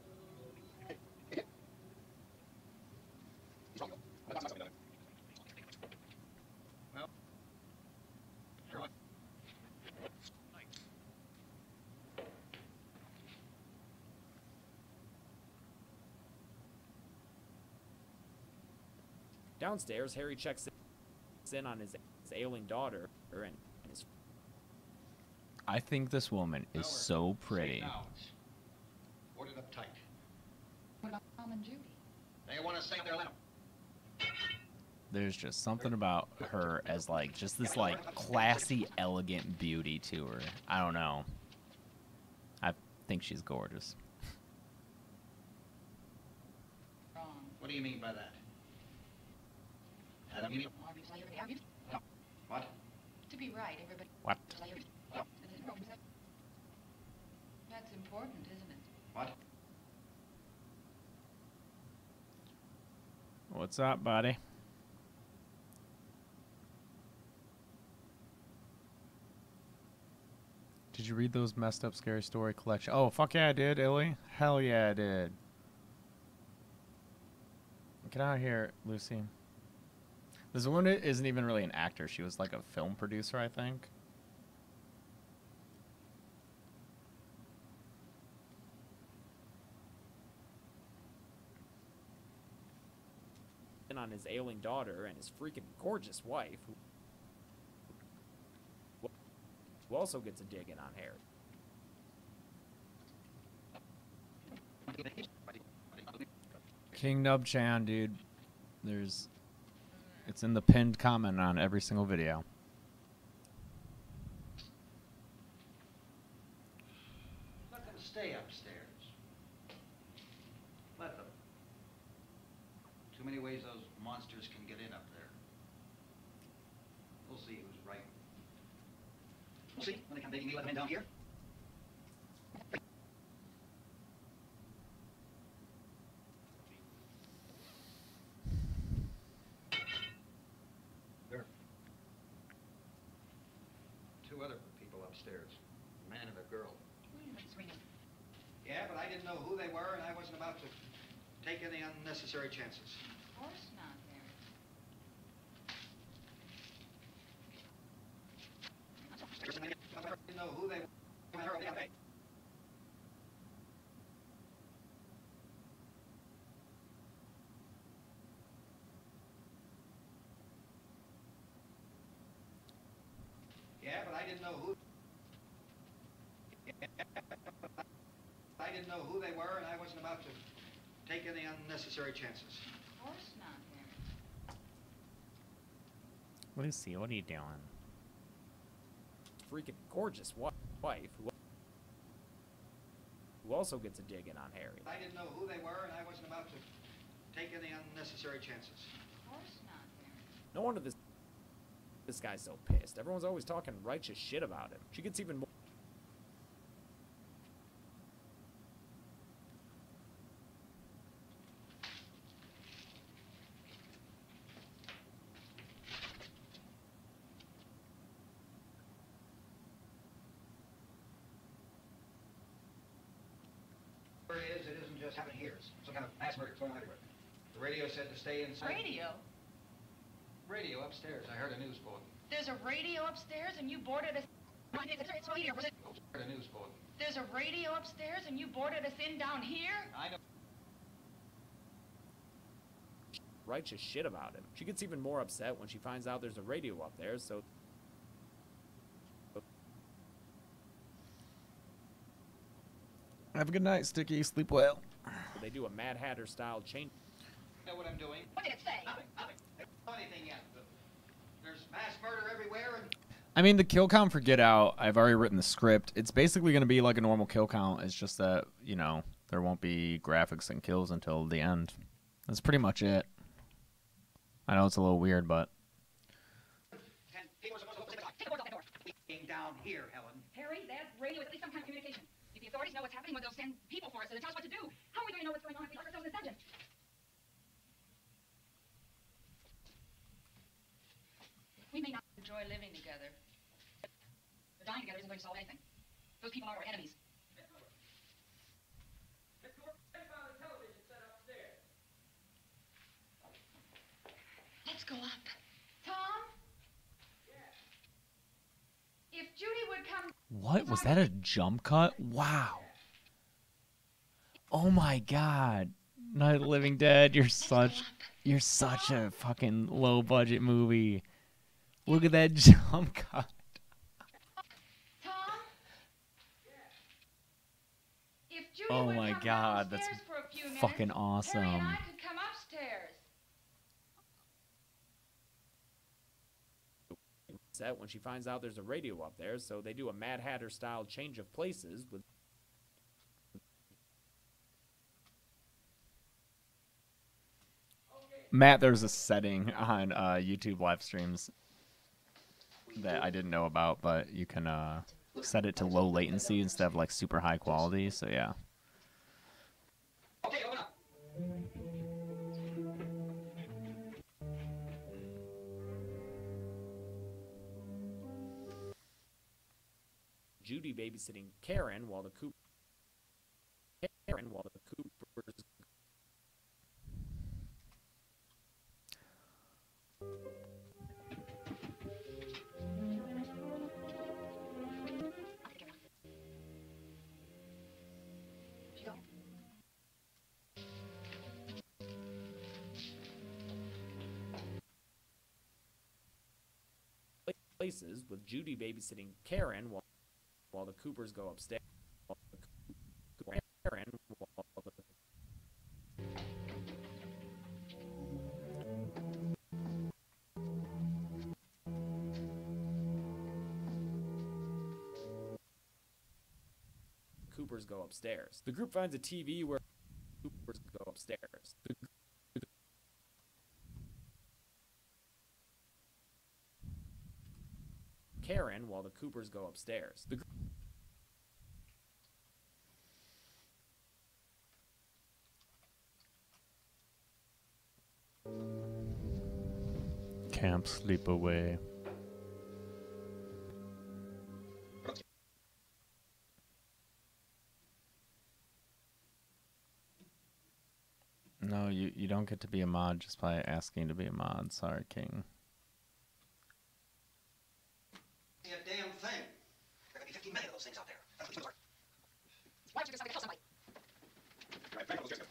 Downstairs, Harry checks in on his ailing daughter and his. I think this woman is so pretty. Board it up tight. What about Tom and Judy? They want to stay up there, let 'em. There's just something about her as like just this like classy, elegant beauty to her. I don't know. I think she's gorgeous. Wrong. What do you mean by that? I don't mean... Obviously, everybody. What? To be right, everybody. What? That's important, isn't it? What? What's up, buddy? Did you read those messed up scary story collection? Oh, fuck yeah, I did, Illy. Hell yeah, I did. Get out of here, Lucy. This woman isn't even really an actor. She was like a film producer, I think. On his ailing daughter and his freaking gorgeous wife, who also gets a dig in on Harry. King Nub Chan, dude. It's in the pinned comment on every single video. Let them stay upstairs. Let them. Too many ways those monsters can get in up there. We'll see who's right. We'll see when they come begging me, let them in down here. There are two other people upstairs, a man and a girl. Yeah, but I didn't know who they were, and I wasn't about to take any unnecessary chances. Of course not, Harry. I didn't know who they were. Yeah, but I didn't know who. I didn't know who they were, and I wasn't about to take any unnecessary chances. Of course not, Harry. Lucy, what are you doing? Freaking gorgeous wife, who also gets a dig in on Harry. I didn't know who they were, and I wasn't about to take any unnecessary chances. Of course not, Harry. No wonder this guy's so pissed. Everyone's always talking righteous shit about him. She gets even more. It isn't just happening here. It's some kind of mass murder. It's going on everywhere. The radio said to stay inside. Radio? Radio upstairs. I heard a news bulletin. There's a radio upstairs and you boarded us. It's radio. I heard a news bulletin. There's a radio upstairs and you boarded us in down here? I know. Righteous shit about him. She gets even more upset when she finds out there's a radio up there, so Have a good night, Sticky. Sleep well. they do a Mad Hatter style change. You know what I'm doing? What did it say? Nothing. I don't know anything yet. There's mass murder everywhere, and I mean, the kill count for Get Out, I've already written the script. It's basically going to be like a normal kill count. It's just that, you know, there won't be graphics and kills until the end. That's pretty much it. I know it's a little weird, but... and people are supposed to take the boards off that door. Being down here, Helen. Harry, that radio is at least some kind of communication. If the authorities know what's happening, well, they'll send people for us so they tell us what to do. How are we going to know what's going on if we lock ourselves in this dungeon? We may not Enjoy living together. but dying together isn't going to solve anything. Those people are our enemies. Let's go up. Tom? If Judy would come... What? Was that a jump cut? Wow. Oh my god. Night of the Living Dead, you're such a fucking low budget movie. Look at that jump cut. Tom? If Judy Oh would my come god, that's downstairs for a few minutes, fucking Harry awesome. and I could come upstairs. Upset when she finds out there's a radio up there, so they do a Mad Hatter style change of places with Matt, there's a setting on YouTube live streams that I didn't know about, but you can set it to low latency instead of like super high quality, so yeah. Okay, open up. Judy babysitting Karen while the Coopers places, with Judy babysitting Karen while the Coopers go upstairs. Coopers go upstairs. The group finds a TV where Coopers go upstairs. Karen while the Coopers go upstairs. Camp sleep away. No, you don't get to be a mod just by asking to be a mod. Sorry, King. A damn thing. There could be 50 million of those things out there. That's what are. Why don't you decide to kill somebody? Right, back up, let's go.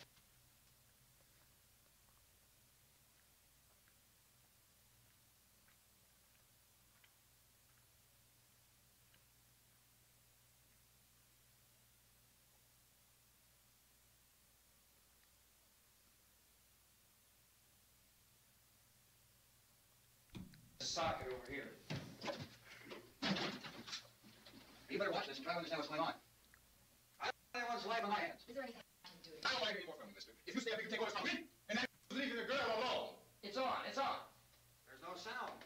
Socket over here. You better watch this and try to understand what's going on. I don't want this life in my hands. Is there anything I can do? I don't want to hear any more from you, mister. If you stay up, you can take orders from me, and that's leaving the girl alone. It's on, it's on. There's no sound.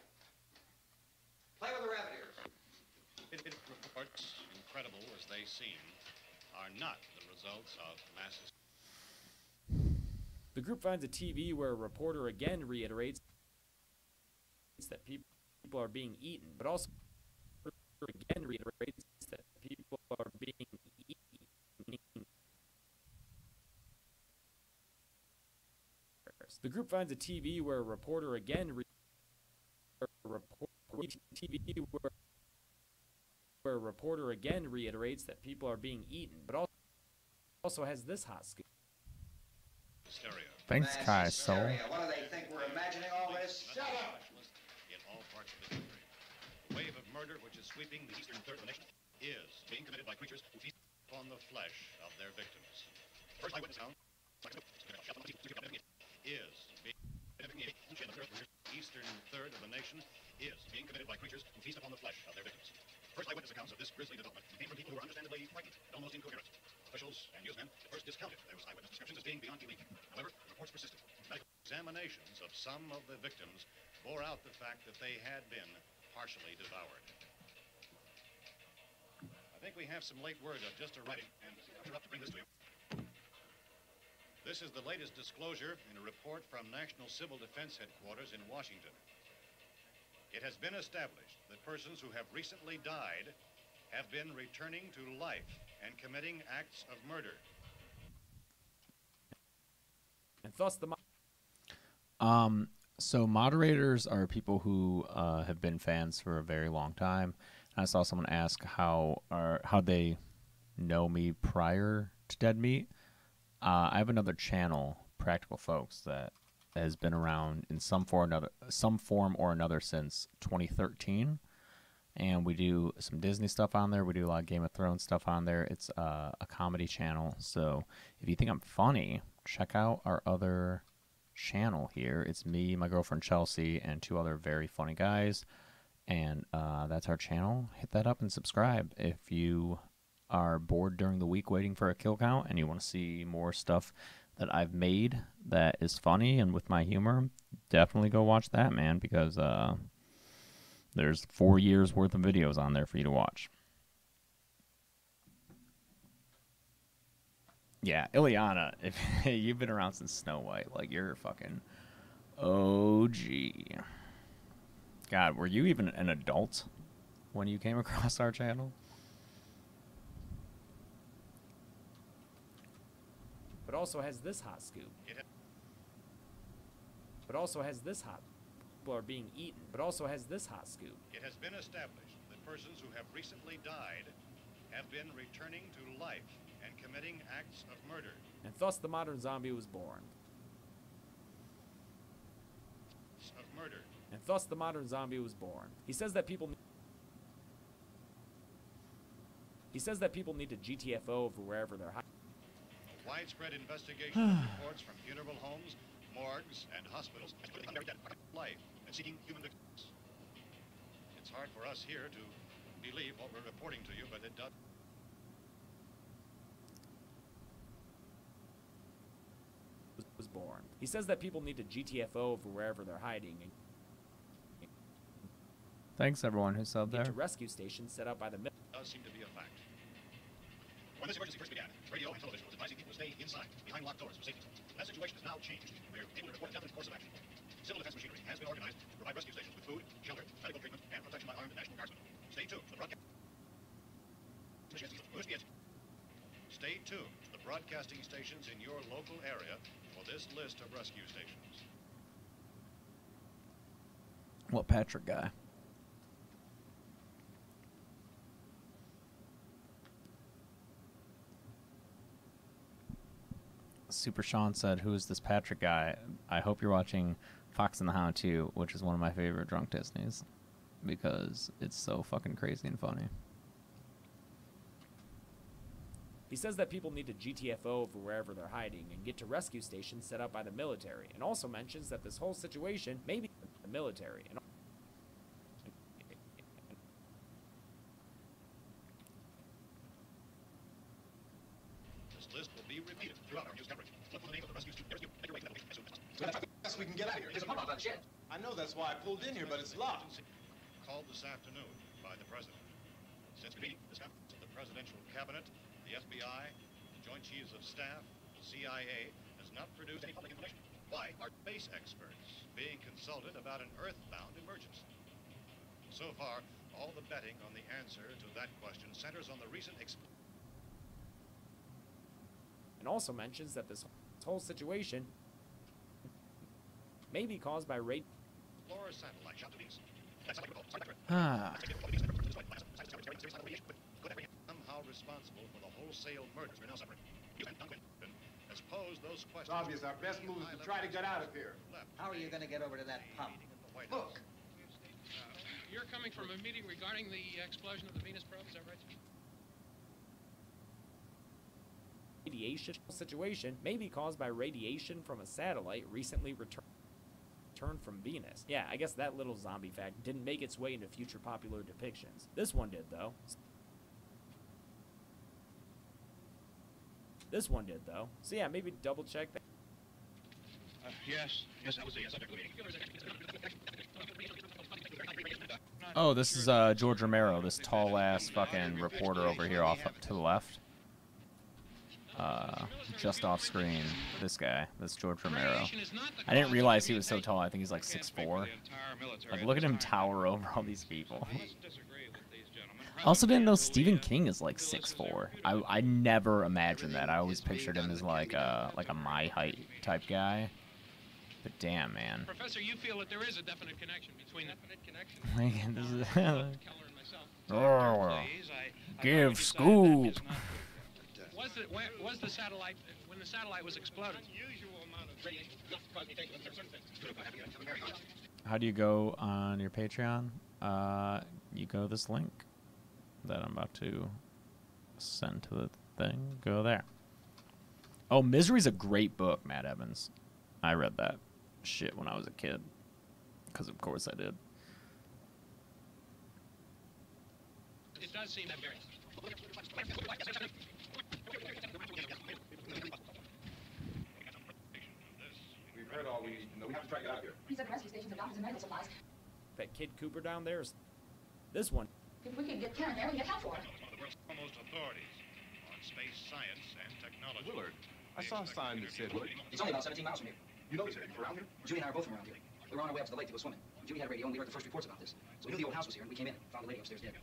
Play with the rabbit ears. Reports, incredible as they seem, are not the results of mass. The group finds a TV where a reporter again reiterates that people are being eaten, but also again reiterates that people are being eaten. The group finds a TV where a reporter again reiterates that people are being eaten, but also has this hot scoop. Hysteria. Thanks, Kai Soul. What do they think? We're imagining all this? Shut up! In all parts of the country. The wave of murder which is sweeping the eastern third of the nation is being committed by creatures who feast upon the flesh of their victims. First eyewitness found is being the eastern third of the nation is being committed by creatures who feast upon the flesh of their victims. First eyewitness accounts of this grisly development came from people who were understandably frightened and almost incoherent. Officials and newsmen at first discounted those eyewitness descriptions as being beyond belief. However, reports persisted. Medical examinations of some of the victims bore out the fact that they had been partially devoured. I think we have some late word just arriving, and I'll interrupt to bring this to you. This is the latest disclosure in a report from National Civil Defense Headquarters in Washington. It has been established that persons who have recently died have been returning to life and committing acts of murder. And thus the So moderators are people who have been fans for a very long time. And I saw someone ask how they know me prior to Dead Meat. I have another channel, Practical Folks, that has been around in some form or another since 2013. And we do some Disney stuff on there. We do a lot of Game of Thrones stuff on there. It's a comedy channel. So if you think I'm funny, check out our other channel here. It's me, my girlfriend Chelsea, and two other very funny guys. And that's our channel. Hit that up and subscribe. If you are bored during the week waiting for a kill count and you want to see more stuff that I've made that is funny and with my humor, definitely go watch that, man, because there's 4 years worth of videos on there for you to watch. Yeah, Ileana, if you've been around since Snow White, like, you're a fucking OG. God, were you even an adult when you came across our channel? also has this hot scoop. It ha- But also has this hot. People are being eaten. But also has this hot scoop. It has been established that persons who have recently died have been returning to life and committing acts of murder. And thus the modern zombie was born. Of murder. And thus the modern zombie was born. He says that people need to GTFO over wherever they're hiding. A widespread investigation of reports from funeral homes, morgues, and hospitals has put unmarried dead life and seeking human victims. It's hard for us here to believe what we're reporting to you, but it does. Was born. He says that people need to GTFO over wherever they're hiding and Thanks everyone who subbed get there. to rescue stations set up by the Does seem to be a fact. When this emergency first began, radio and television was advising people to stay inside, behind locked doors for safety. That situation has now changed. We're able to report a definite course of action. Civil defense machinery has been organized to provide rescue stations with food, shelter, medical treatment, and protection by armed National Guardsmen. Stay tuned to the broadcast. Stay tuned to the broadcasting stations in your local area for this list of rescue stations. What Patrick guy? Super Sean said, "Who is this Patrick guy? I hope you're watching Fox and the Hound 2, which is one of my favorite drunk Disneys, because it's so fucking crazy and funny." He says that people need to GTFO over wherever they're hiding and get to rescue stations set up by the military, and also mentions that this whole situation may be the military. And This list will be repeated throughout our news coverage. Look for the name of the rescue station. Make your way to that as soon as possible. That's the best we can get out of here. There's a pump out by the shed. I know, that's why I pulled in here, but it's locked. Called this afternoon by the president. Since meeting discussions of the presidential cabinet, the FBI, the Joint Chiefs of Staff, the CIA has not produced any public information. Why are space experts being consulted about an earthbound emergency? So far, all the betting on the answer to that question centers on the recent and also mentions that this whole situation may be caused by Explorer satellite shot to Venus. That's Ah. somehow responsible for the wholesale murders we're now suffering. You and Duncan has posed those questions. It's obvious our best move is to try to get out of here. How are you going to get over to that pump? Look. You're coming from a meeting regarding the explosion of the Venus probe, is that right? radiation situation may be caused by radiation from a satellite recently returned from Venus. Yeah, I guess that little zombie fact didn't make its way into future popular depictions. This one did, though. So yeah, maybe double check that. Yes, that was the subject of the meeting. Oh, this is George Romero, this tall ass fucking reporter over here off to the left. Just off screen, this guy, this George Romero. I didn't realize he was so tall. I think he's like 6'4". Like, look at him tower over all these people. I also didn't know Stephen King is like 6'4". I never imagined that. I always pictured him as like a my height type guy. But damn, man. Professor, you feel that there is a definite connection between This is Keller and myself. give scoop. Was the satellite, when the satellite was exploded? How do you go on your Patreon? You go this link that I'm about to send to the thing. Go there. Oh, Misery's a great book, Matt Evans. I read that shit when I was a kid. Because of course I did. It does seem that very. We've heard all we need to know. We have to try to get out of here. He said rescue stations and doctors and medical supplies. That kid Cooper down there is this one. If we could get Karen there, we'd account for it. One of the world's foremost authorities on space science and technology. Willard, I saw a sign that said... It's only about 17 miles from here. You know this area, around here? Judy and I are both from around here. We were on our way up to the lake to go swimming. Judy had a radio and we heard the first reports about this. So we knew the old house was here and we came in, found the lady upstairs dead.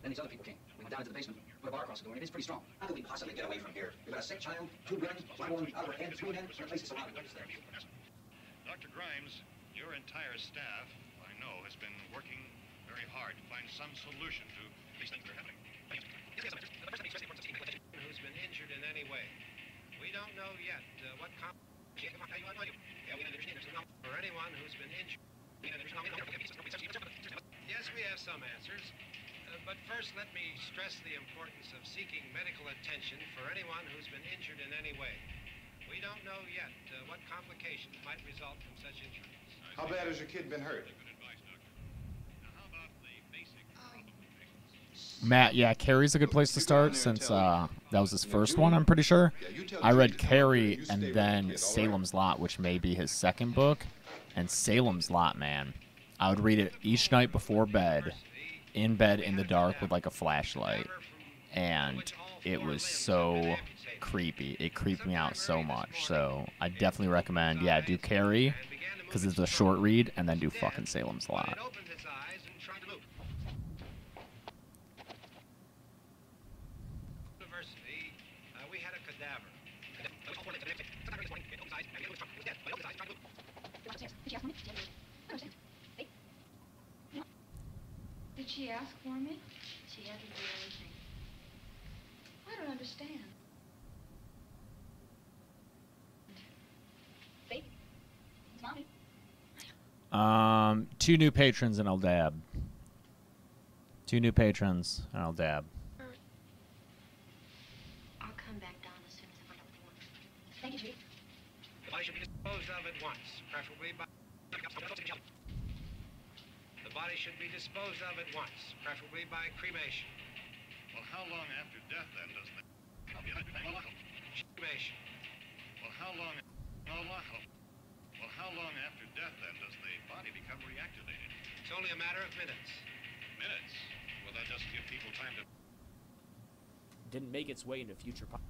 Then these other people came. We went down into the basement. With a bar across the door, and it is pretty strong. How could we possibly get away from here? We've got a sick child, 2 women, a blind woman out of her head, 3 men, the place is surrounded. What is there? Dr. Grimes, your entire staff, I know, has been working very hard to find some solution to these things that are happening. Who's been injured in any way. We don't know yet what or anyone who's been injured. Yes, we have some answers. But first, let me stress the importance of seeking medical attention for anyone who's been injured in any way. We don't know yet what complications might result from such injuries. How bad has your kid been hurt? Good advice, Doctor. Now, how about the basic problem of patients? Matt, yeah, Carrie's a good place to start since that was his first one, I'm pretty sure. I read Carrie and then Salem's Lot, which may be his second book. And Salem's Lot, man, I would read it each night before bed, in bed in the dark with like a flashlight. And it was so creepy. It creeped me out so much. So I definitely recommend, yeah, do Carrie, because it's a short read, and then do fucking Salem's Lot. We had a cadaver. Did she ask for me? She hasn't do anything. I don't understand. Babe, it's Mommy. 2 new patrons and I'll dab. 2 new patrons and I'll dab. I'll come back down as soon as I find out what they want. Thank you, Chief. The body should be disposed of at once, preferably by... The body should be disposed of at once, preferably by cremation. Well, how long after death, then, does the... Cremation. Well, how long... Well, how long after death, then, does the body become reactivated? It's only a matter of minutes. Minutes? Well, that doesn't give people time to... Didn't make its way into future. Well,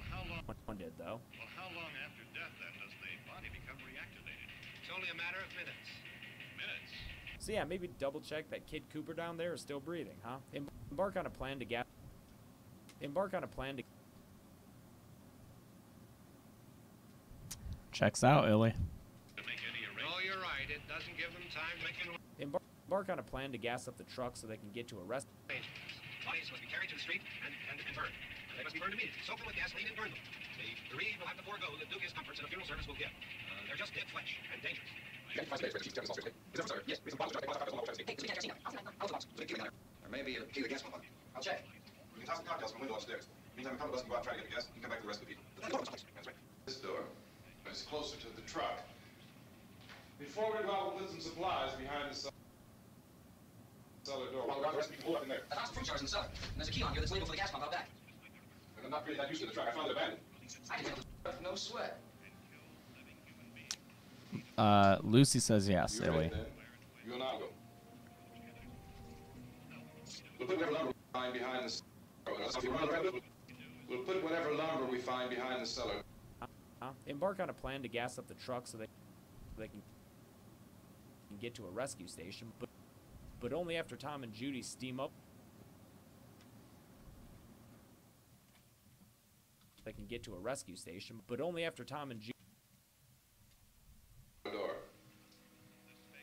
how long... One did though. Well, how long after death, then, does the body become reactivated? It's only a matter of minutes. Minutes? So yeah, maybe double check that Kid Cooper down there is still breathing, huh? Embark on a plan to Checks out, Illy. To make any No, arrangements? you're right. It doesn't give them time to make embark on a plan to gas up the truck so they can get to a rest. arrangements. Bodies must be carried to the street and burned. They must be burned immediately. Soak them with gasoline and burn them. The bereaved will have to forego the dubious comforts that a funeral service will give. They're just dead flesh and dangerous. Yes, we can possibly Or maybe a key to gas pump. I'll check. We can toss the cocktails from the window upstairs. Meantime, a couple of us can go out and try to get the gas. You can come back to the rest of the people. That's right. This door is closer to the truck. Before we go out, we'll put some supplies behind the cellar door. While the rest of the people up in there. The house fruit jar's in the cellar. And there's a key on here that's labeled for the gas pump out back. And I'm not really that used to the truck. I found it abandoned. I can no sweat. Lucy says yes, You Illy. ready, then? You and I'll go. We'll put whatever lumber we find behind the cellar. We'll put whatever lumber we find behind the cellar. Embark on a plan to gas up the truck so they can get to a rescue station, but only after Tom and Judy steam up. They can get to a rescue station, but only after Tom and Judy. Door.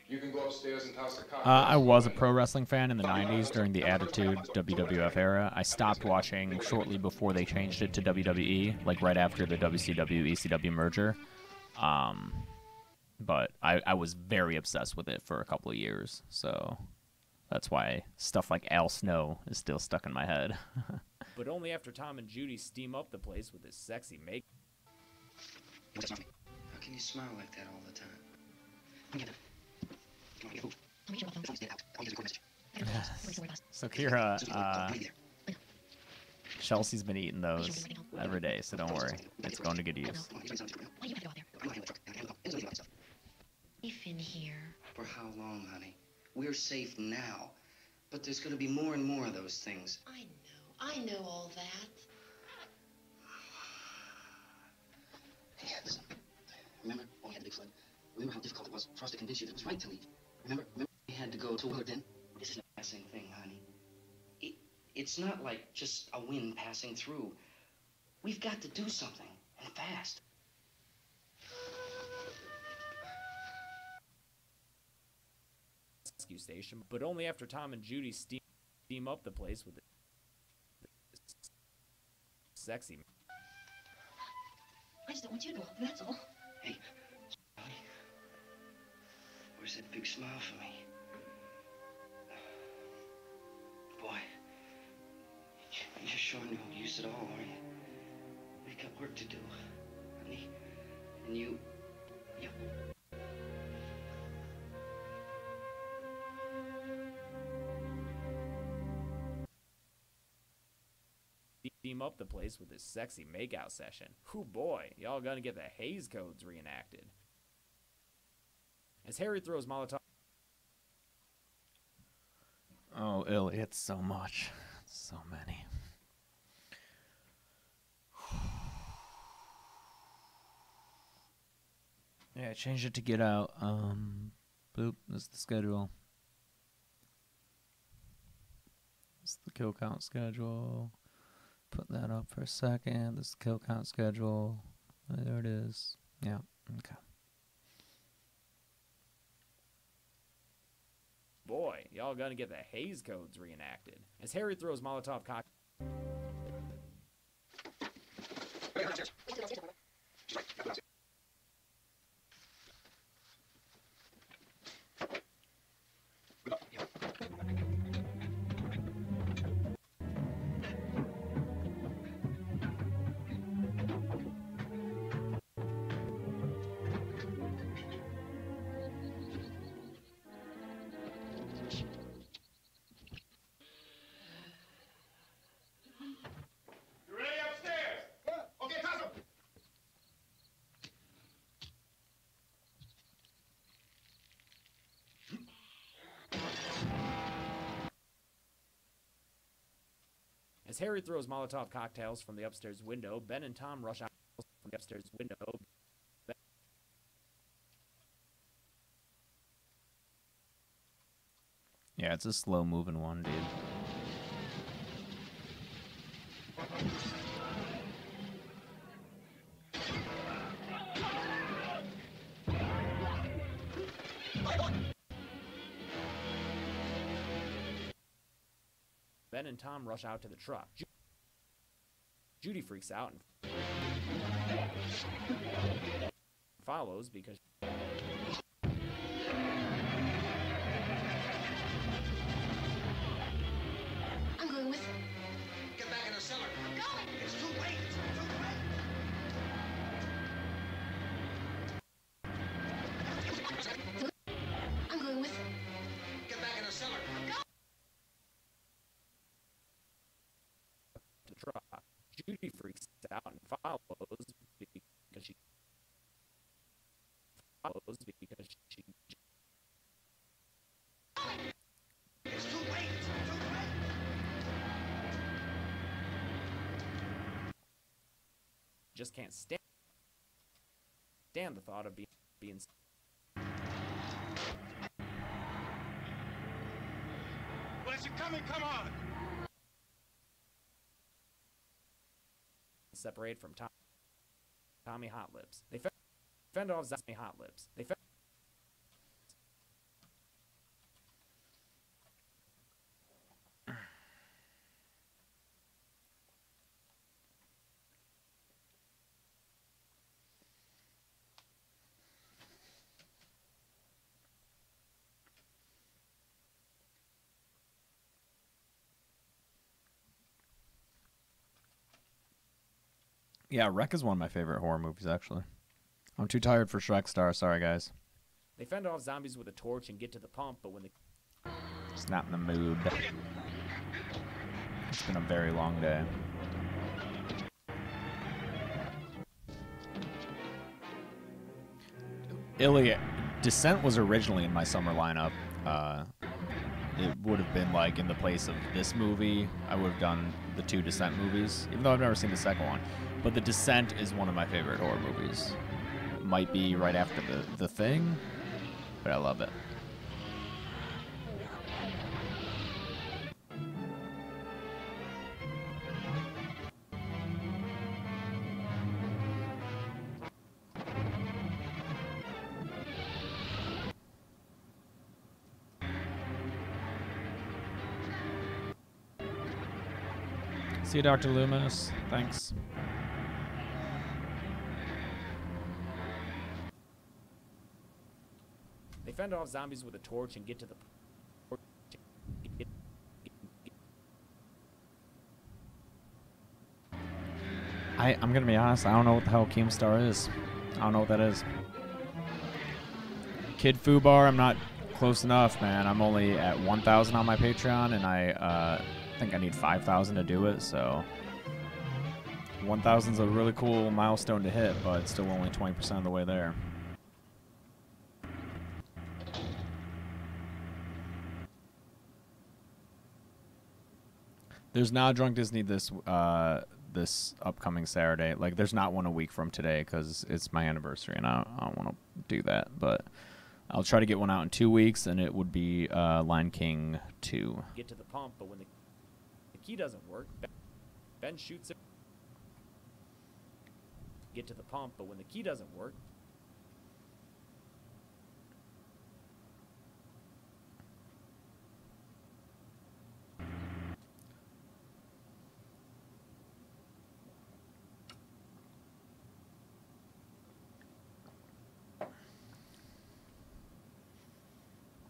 You can go upstairs and toss the cocktails. I was a pro wrestling fan in the 90s during the Attitude WWF era. I stopped watching shortly before they changed it to WWE, like right after the WCW-ECW merger. But I was very obsessed with it for a couple of years, so that's why stuff like Al Snow is still stuck in my head. But only after Tom and Judy steam up the place with his sexy make. How can you smile like that all the time? Come on, get food. This one's dead out. I'll use a core message. So Kira, Chelsea's been eating those every day, so don't worry. It's going to good use. Why do you have to go out there? Safe in here. For how long, honey? We're safe now. But there's going to be more and more of those things. I know all that. Hey, listen. Remember when we had the big flood? Remember how difficult it was for us to convince you that it was right to leave? Remember we had to go to Willardton? This is the last thing, honey. It's not like just a wind passing through. We've got to do something, and fast. Rescue station, but only after Tom and Judy steam up the place with the sexy. I just don't want you to go, that's all. Hey, Charlie, where's that big smile for me? Boy, you're sure no use at all, are you? We've got work to do, honey. And you... Steam up the place with this sexy makeout session. Whew, boy, y'all gonna get the Hays codes reenacted. As Harry throws Molotov. Oh, Illy, it's so much. So many. Yeah, I changed it to Get Out. Boop, this is the schedule. This is the kill count schedule. Put that up for a second. This is the kill count schedule. There it is. Yeah, okay. Boy, y'all gonna get the Hays codes reenacted. As Harry throws Molotov cocktails. As Harry throws Molotov cocktails from the upstairs window, Ben and Tom rush out from the upstairs window. Yeah, it's a slow-moving one, dude. Ben and Tom rush out to the truck. Judy freaks out and follows because I'm going with... Get back in the cellar. I'm going! It's too late. It's too late. I'm going with... Get back in the cellar. the truck. Judy freaks out and follows because she It's too late. It's too late. just can't stand the thought of being Well, as you coming, come on. separated from Tommy Hot Lips. They fend off Tommy Hot Lips. Yeah, Wreck is one of my favorite horror movies, actually. I'm too tired for Shrek Star. Sorry, guys. They fend off zombies with a torch and get to the pump, but when they... Just not in the mood. It's been a very long day. Ilya, Descent was originally in my summer lineup. It would have been like in the place of this movie. I would have done the 2 Descent movies, even though I've never seen the second one. But The Descent is one of my favorite horror movies. It might be right after the Thing, but I love it. See you, Dr. Loomis. Thanks. They fend off zombies with a torch and get to the... I'm gonna be honest, I don't know what the hell Keemstar is. I don't know what that is. Kid Fubar, I'm not close enough, man. I'm only at 1,000 on my Patreon, and I think I need 5,000 to do it, so... 1,000's a really cool milestone to hit, but it's still only 20% of the way there. There's not a Drunk Disney this this upcoming Saturday. Like, there's not one a week from today because it's my anniversary, and I don't want to do that. But I'll try to get one out in 2 weeks, and it would be Lion King 2. Get to the pump, but when the key doesn't work, Ben shoots it. Get to the pump, but when the key doesn't work,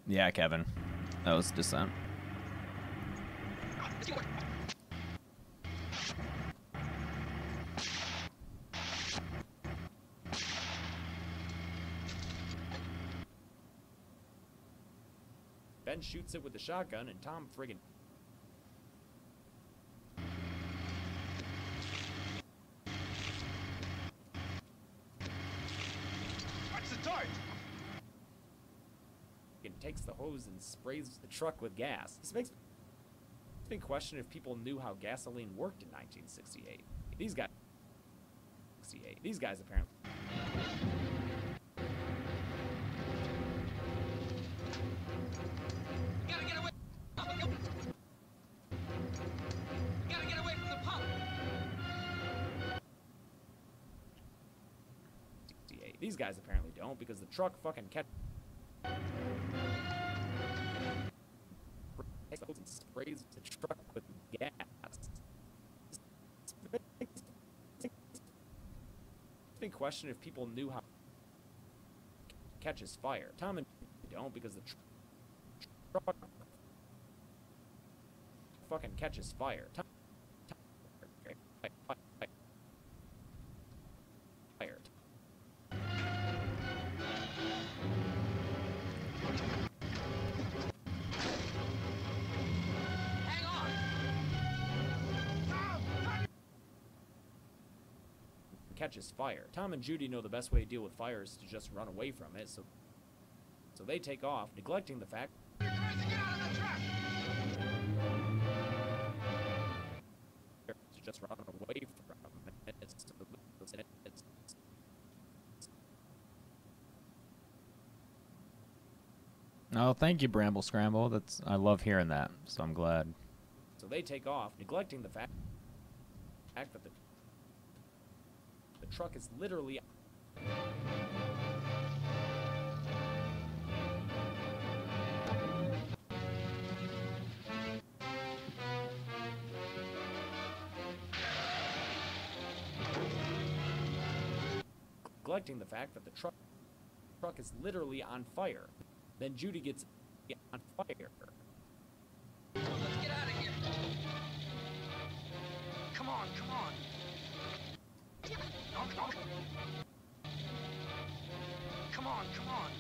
Yeah, Kevin. That was Descent. Ben shoots it with the shotgun, and Tom friggin' Watch the torch! takes the hose and sprays the truck with gas. This makes me question if people knew how gasoline worked in 1968. These guys apparently. Gotta get away. Gotta get away from the pump. These guys apparently don't, because the truck fucking kept. Takes the hose and sprays the truck with gas. Big question if people knew how catches fire. Tom and don't, because the truck fucking catches fire. Tom fire. Hang on. Catches fire. Tom and Judy know the best way to deal with fire is to just run away from it, so they take off, neglecting the fact You're crazy. Get out of the truck. to just run away from it. Oh, thank you, Bramble Scramble. I love hearing that, so I'm glad. So they take off, neglecting the fact that the truck is literally neglecting the fact that the truck is literally on fire. Then Judy gets on fire. Let's get out of here. Come on, come on. Come on, come on.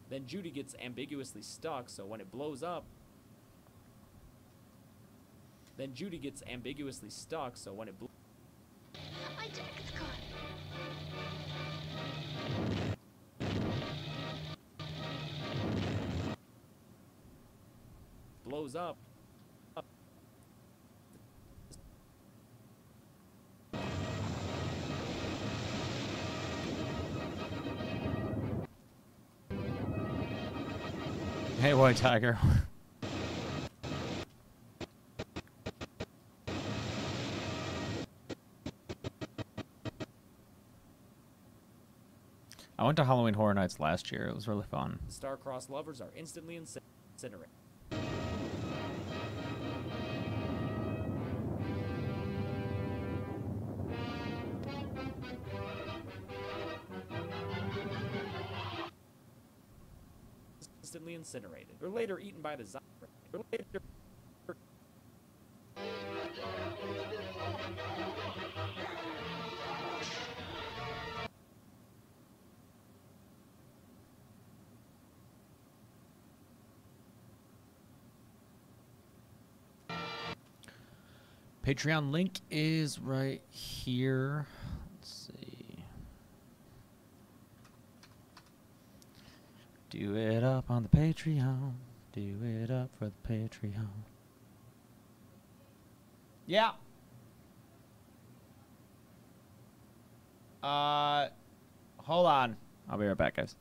Then Judy gets ambiguously stuck, so when it blows up, My jacket's caught. blows up. Hey, White Tiger. I went to Halloween Horror Nights last year. It was really fun. The star-crossed lovers are instantly incinerated. incinerated. They're later eaten by the zombies. Patreon link is right here. Let's see. Do it up on the Patreon. Do it up for the Patreon. Yeah. Hold on. I'll be right back, guys.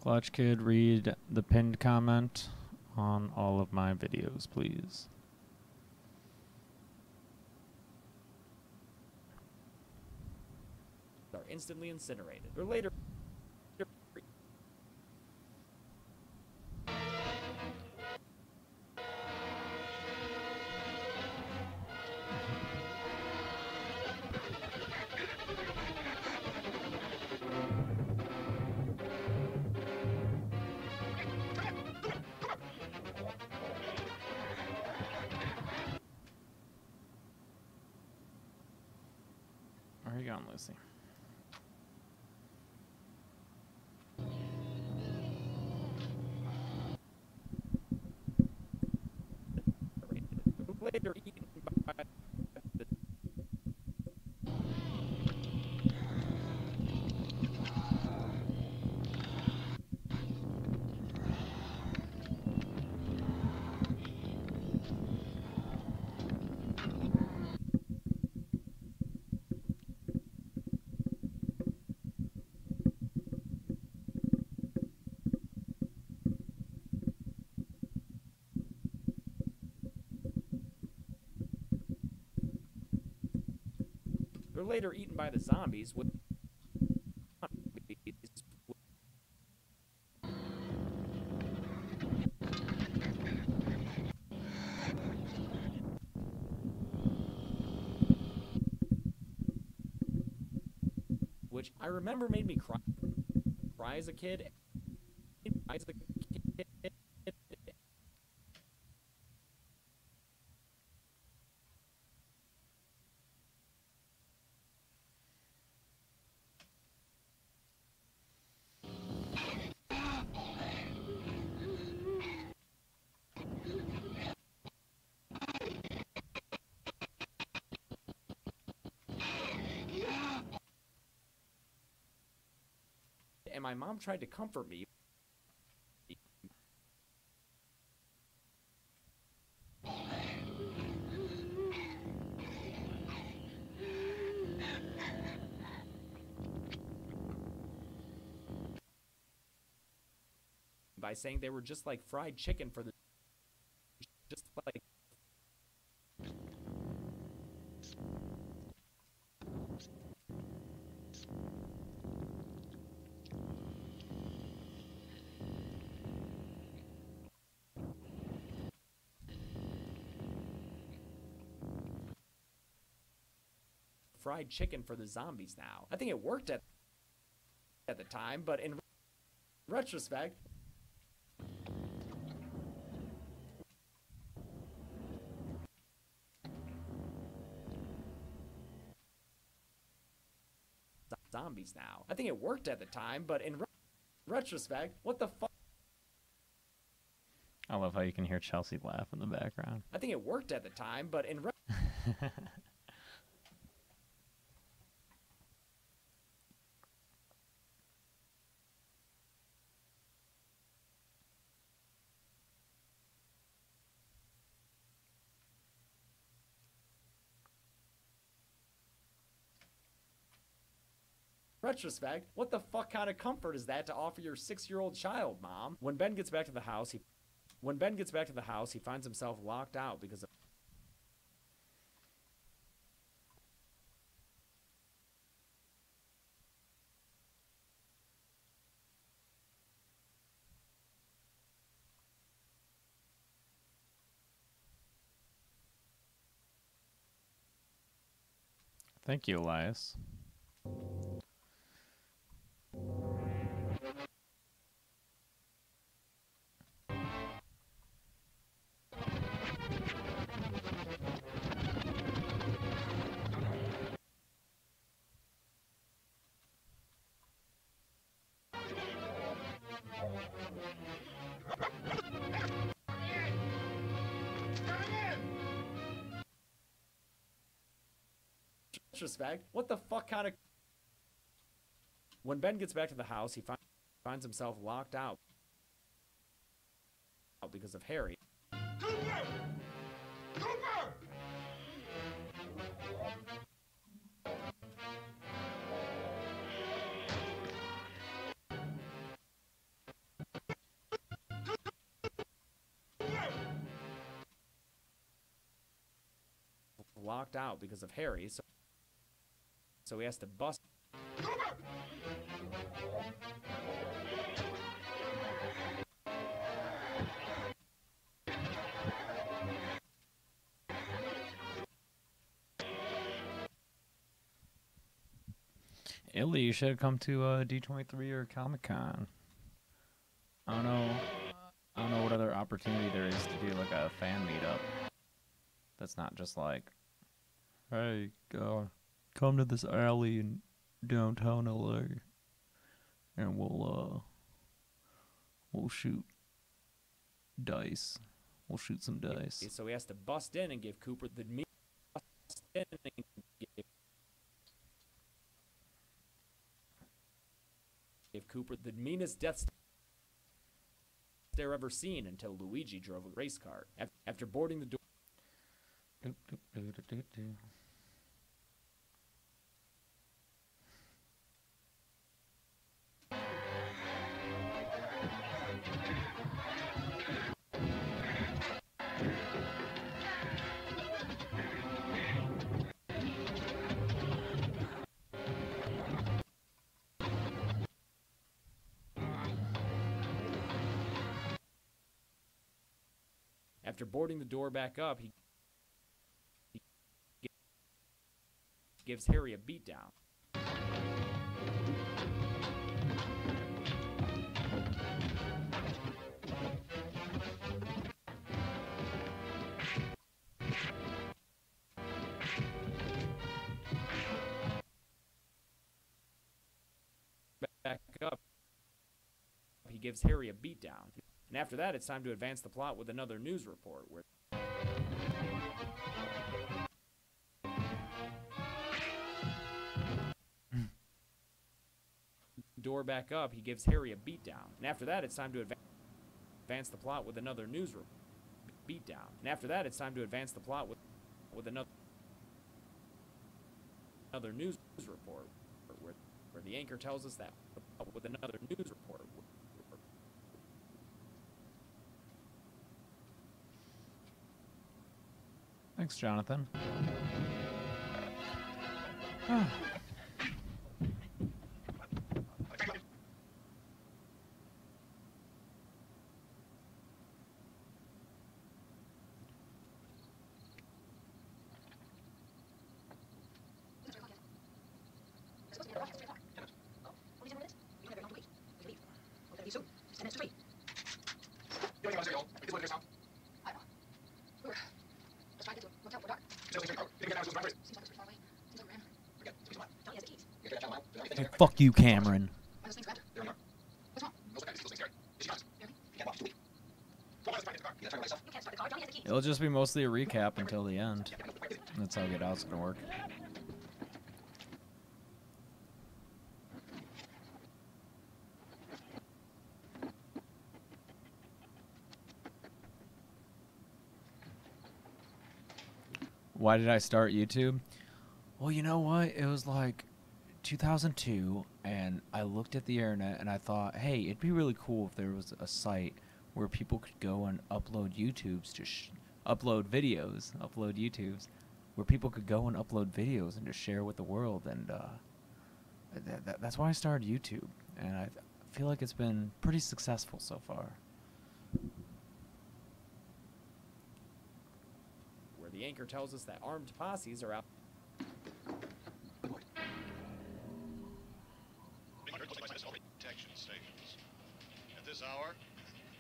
Clutch Kid, read the pinned comment on all of my videos, please. Are instantly incinerated. They're later. Where are you going, Lucy? Later eaten by the They're later eaten by the zombies with which I remember made me cry as a kid. And my mom tried to comfort me. By saying they were just like fried chicken for the just like fried chicken for the zombies now. I think it worked at the time, but in retrospect, zombies now. I think it worked at the time, but in retrospect, what the fuck? I love how you can hear Chelsea laugh in the background. I think it worked at the time, but in retrospect, what the fuck kind of comfort is that to offer your 6-year-old child, Mom? When Ben gets back to the house, he finds himself locked out because of Thank you, Elias. retrospect, what the fuck kind of... When Ben gets back to the house, he finds himself locked out because of Harry. Locked out because of Harry, so he has to bust. Illy, you should have come to D23 or Comic-Con. I don't know what other opportunity there is to do like a fan meetup. That's not just like, hey, come to this alley in downtown LA, and we'll shoot dice. We'll shoot some dice. So he has to bust in and give Cooper the meanest death stare ever seen until Luigi drove a race car. After boarding the door. After boarding the door back up, he gives Harry a beatdown. Back up, he gives Harry a beatdown. And after that, it's time to advance the plot with another news report where door back up, he gives Harry a beatdown. And after that, it's time to advance the plot with another news beatdown. And after that, it's time to advance the plot with another news report where the anchor tells us that with another news report. Thanks, Jonathan. Hey, fuck you, Cameron. Those things grabbed her. There we are. What's wrong? Those things scary. Is she honest? You can't walk. It's too weak. Well, let's try to get the car. You can't start the car. Johnny has the key. It'll just be mostly a recap until the end. That's how Get Out's gonna work. Why did I start YouTube? Well, you know what? It was like 2002, and I looked at the internet and I thought, hey, it'd be really cool if there was a site where people could go and upload YouTubes to upload YouTubes, where people could go and upload videos and just share with the world. And that's why I started YouTube, and I feel like it's been pretty successful so far. Where the anchor tells us that armed posses are out. Detection stations. At this hour,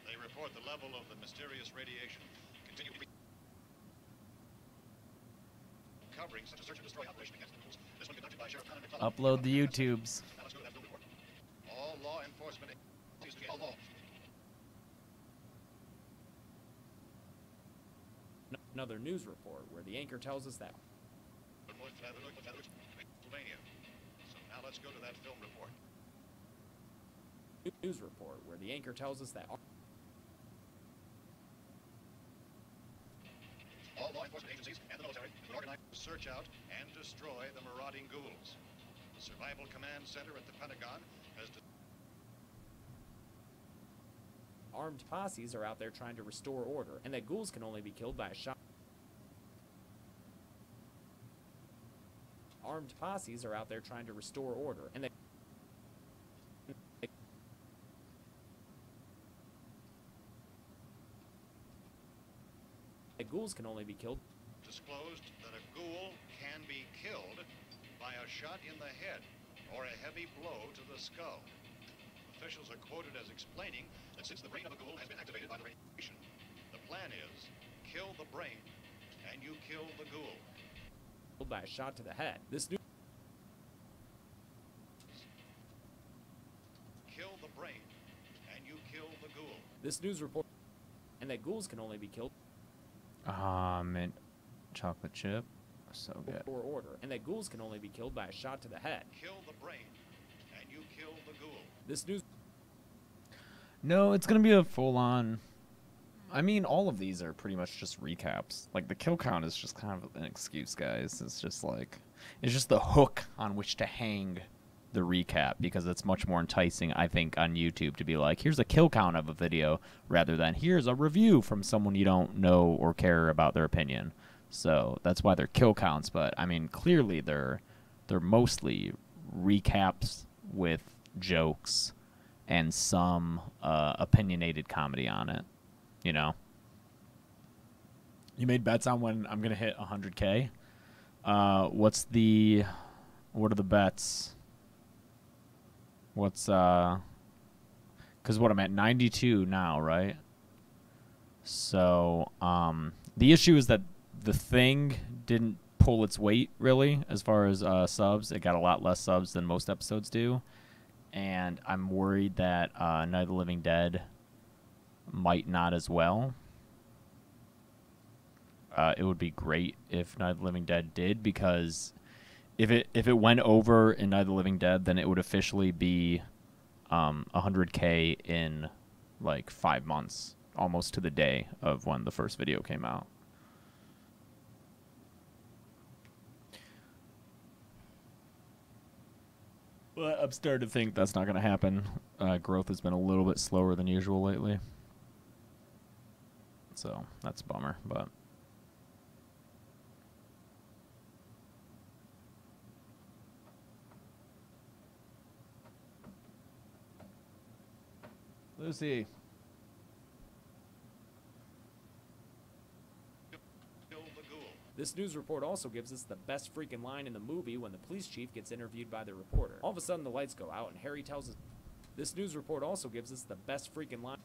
they report the level of the mysterious radiation continue to be covering such a search and destroy operation against the ghouls. This one conducted by Sheriff Conn and Upload the YouTubes. Now let's go to that film report. All law enforcement agencies to all law. Another news report where the anchor tells us that. Pennsylvania. So now let's go to that film report. News report where the anchor tells us that. All law enforcement agencies and the military will organize to search out and destroy the marauding ghouls. The Survival Command Center at the Pentagon has Armed posses are out there trying to restore order, and that ghouls can only be killed by a shot. Armed posses are out there trying to restore order, and the ghouls can only be killed. disclosed that a ghoul can be killed by a shot in the head or a heavy blow to the skull. Officials are quoted as explaining that since the brain of a ghoul has been activated by the radiation, the plan is kill the brain and you kill the ghoul. Killed by a shot to the head. This new Kill the brain and you kill the ghoul. This news report, and that ghouls can only be killed. Mint chocolate chip. So good. Or order, and that ghouls can only be killed by a shot to the head. Kill the brain and you kill the ghoul. This news. No, it's gonna be a full-on. I mean, all of these are pretty much just recaps. Like the kill count is just kind of an excuse, guys. It's just like, it's just the hook on which to hang the recap, because it's much more enticing, I think, on YouTube to be like, here's a kill count of a video rather than here's a review from someone you don't know or care about their opinion. So that's why they're kill counts. But I mean, clearly they're mostly recaps with jokes and some opinionated comedy on it. You know, you made bets on when I'm gonna hit 100K. What are the bets? What's because what I'm at 92 now, right? So the issue is that the thing didn't pull its weight really as far as subs. It got a lot less subs than most episodes do, and I'm worried that Night of the Living Dead might not as well. It would be great if Night of the Living Dead did, because if it went over in Night of the Living Dead, then it would officially be 100K in like 5 months, almost to the day of when the first video came out. But I'm starting to think that's not going to happen. Growth has been a little bit slower than usual lately. So that's a bummer, but Lucy. This news report also gives us the best freaking line in the movie when the police chief gets interviewed by the reporter. All of a sudden the lights go out and Harry tells us. This news report also gives us the best freaking line.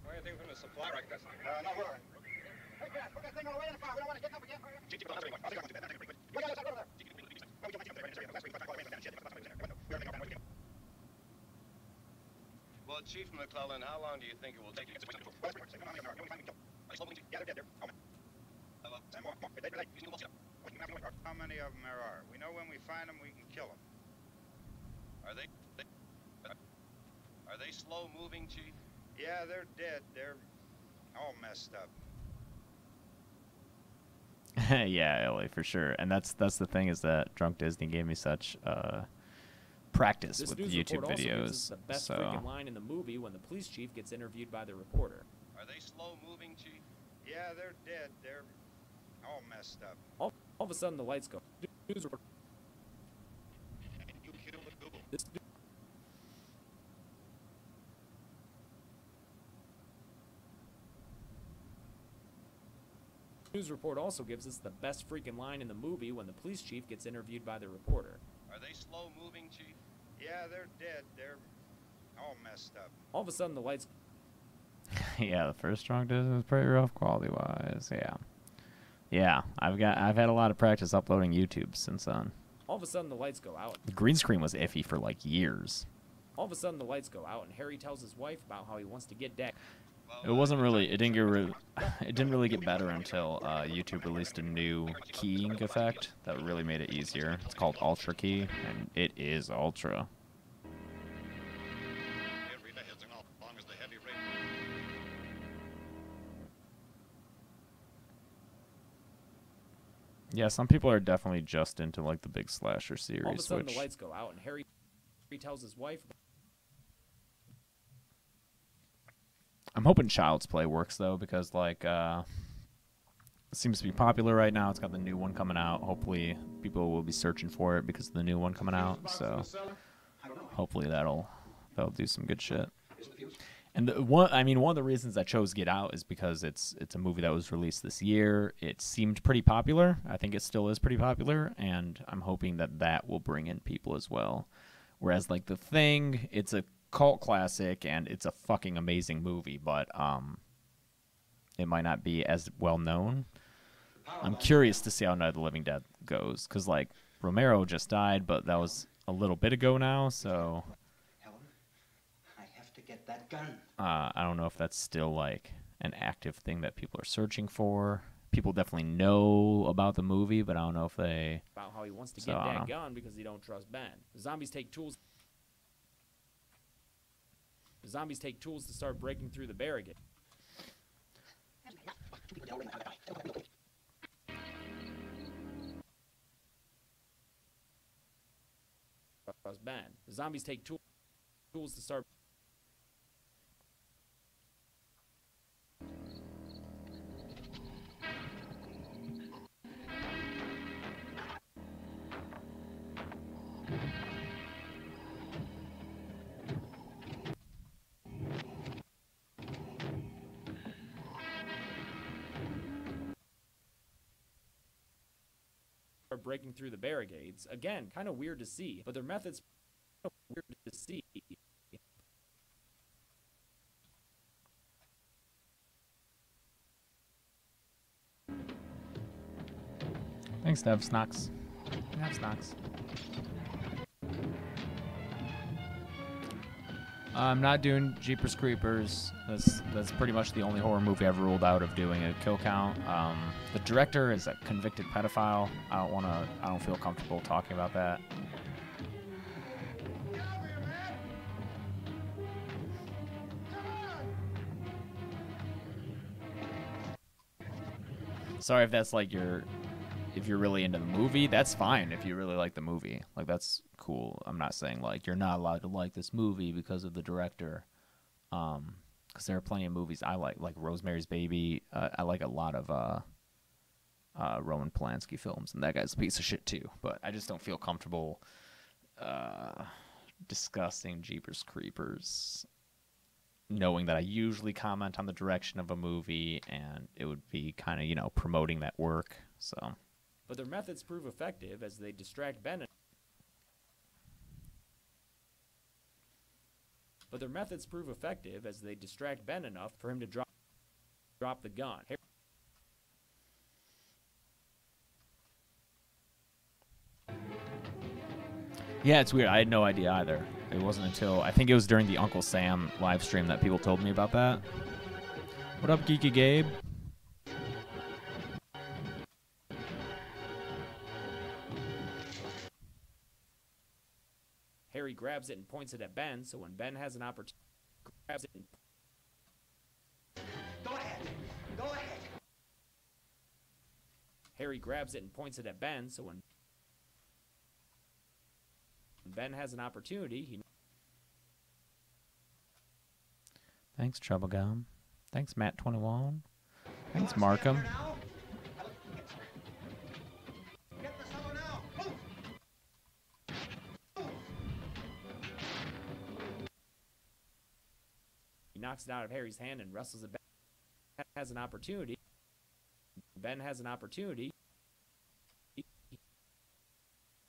What do you think from the supply like this? No, we're all right. Hey, Chris, put that thing all the way in the car. We don't want to get up again. I think I'm going to do that. Go to there. Well, Chief McClellan, how long do you think it will take to get to How many of them there are? We know when we find them, we can kill them. Are they slow moving, Chief? Yeah, they're dead. They're all messed up. Yeah, Ellie, for sure. And that's the thing, is that Drunk Disney gave me such practice This with news YouTube report also gives us videos. the best So freaking line in the movie when the police chief gets interviewed by the reporter. Are they slow moving, Chief? Yeah, they're dead. They're all messed up. All of a sudden, the lights go. News report. You killed the Google. This news report also gives us the best freaking line in the movie when the police chief gets interviewed by the reporter. Are they slow moving, Chief? Yeah, they're dead. They're all messed up. All of a sudden, the lights. yeah, the first Drunk Disney was pretty rough quality wise. Yeah, I've had a lot of practice uploading YouTube since then. All of a sudden, the lights go out. The green screen was iffy for like years. All of a sudden, the lights go out, and Harry tells his wife about how he wants to get dead. It wasn't really. It didn't really get better until YouTube released a new keying effect that really made it easier. It's called Ultra Key, and it is ultra. Yeah, some people are definitely just into like the big slasher series. All of a sudden, which the lights go out, and Harry tells his wife. I'm hoping Child's Play works though, because like it seems to be popular right now. It's got the new one coming out. Hopefully people will be searching for it because of the new one coming out. So hopefully that'll do some good shit. And one of the reasons I chose Get Out is because it's a movie that was released this year. It seemed pretty popular. I think it still is pretty popular, and I'm hoping that will bring in people as well. Whereas like The Thing, it's a cult classic and it's a fucking amazing movie, but it might not be as well known. I'm curious to see how Night of the Living Dead goes, because like Romero just died, but that was a little bit ago now, so Helen, I have to get that gun. I don't know if that's still like an active thing that people are searching for. People definitely know about the movie, but I don't know if they About how he wants to get that gun because he don't trust Ben. The zombies take tools. The zombies take tools to start breaking through the barricade. Trust Ben. The zombies take tools to start. Breaking through the barricades. Again, kind of weird to see, but their methods weird to see. Thanks, Dev Snox. Dev Snox. I'm not doing Jeepers Creepers. That's pretty much the only horror movie I've ruled out of doing a kill count. The director is a convicted pedophile. I don't feel comfortable talking about that. Sorry if that's like if you're really into the movie, that's fine if you really like the movie. Like, that's cool. I'm not saying, like, you're not allowed to like this movie because of the director. Because there are plenty of movies I like Rosemary's Baby. I like a lot of Roman Polanski films, and that guy's a piece of shit too. But I just don't feel comfortable discussing Jeepers Creepers, knowing that I usually comment on the direction of a movie, and it would be kind of, promoting that work, so... But their methods prove effective as they distract Ben. But their methods prove effective as they distract Ben enough for him to drop the gun. Yeah, it's weird. I had no idea either. It wasn't until I think it was during the Uncle Sam live stream that people told me about that. What up, Geeky Gabe? Harry grabs it and points it at Ben, so when Ben has an opportunity, grabs it and Go ahead. Go ahead. Harry grabs it and points it at Ben, so when Ben has an opportunity, he... Thanks, Troublegum. Thanks, Matt21. Thanks, Markham. Get the cellar now. Move. He knocks it out of Harry's hand and wrestles it back. Has an opportunity. Ben has an opportunity. He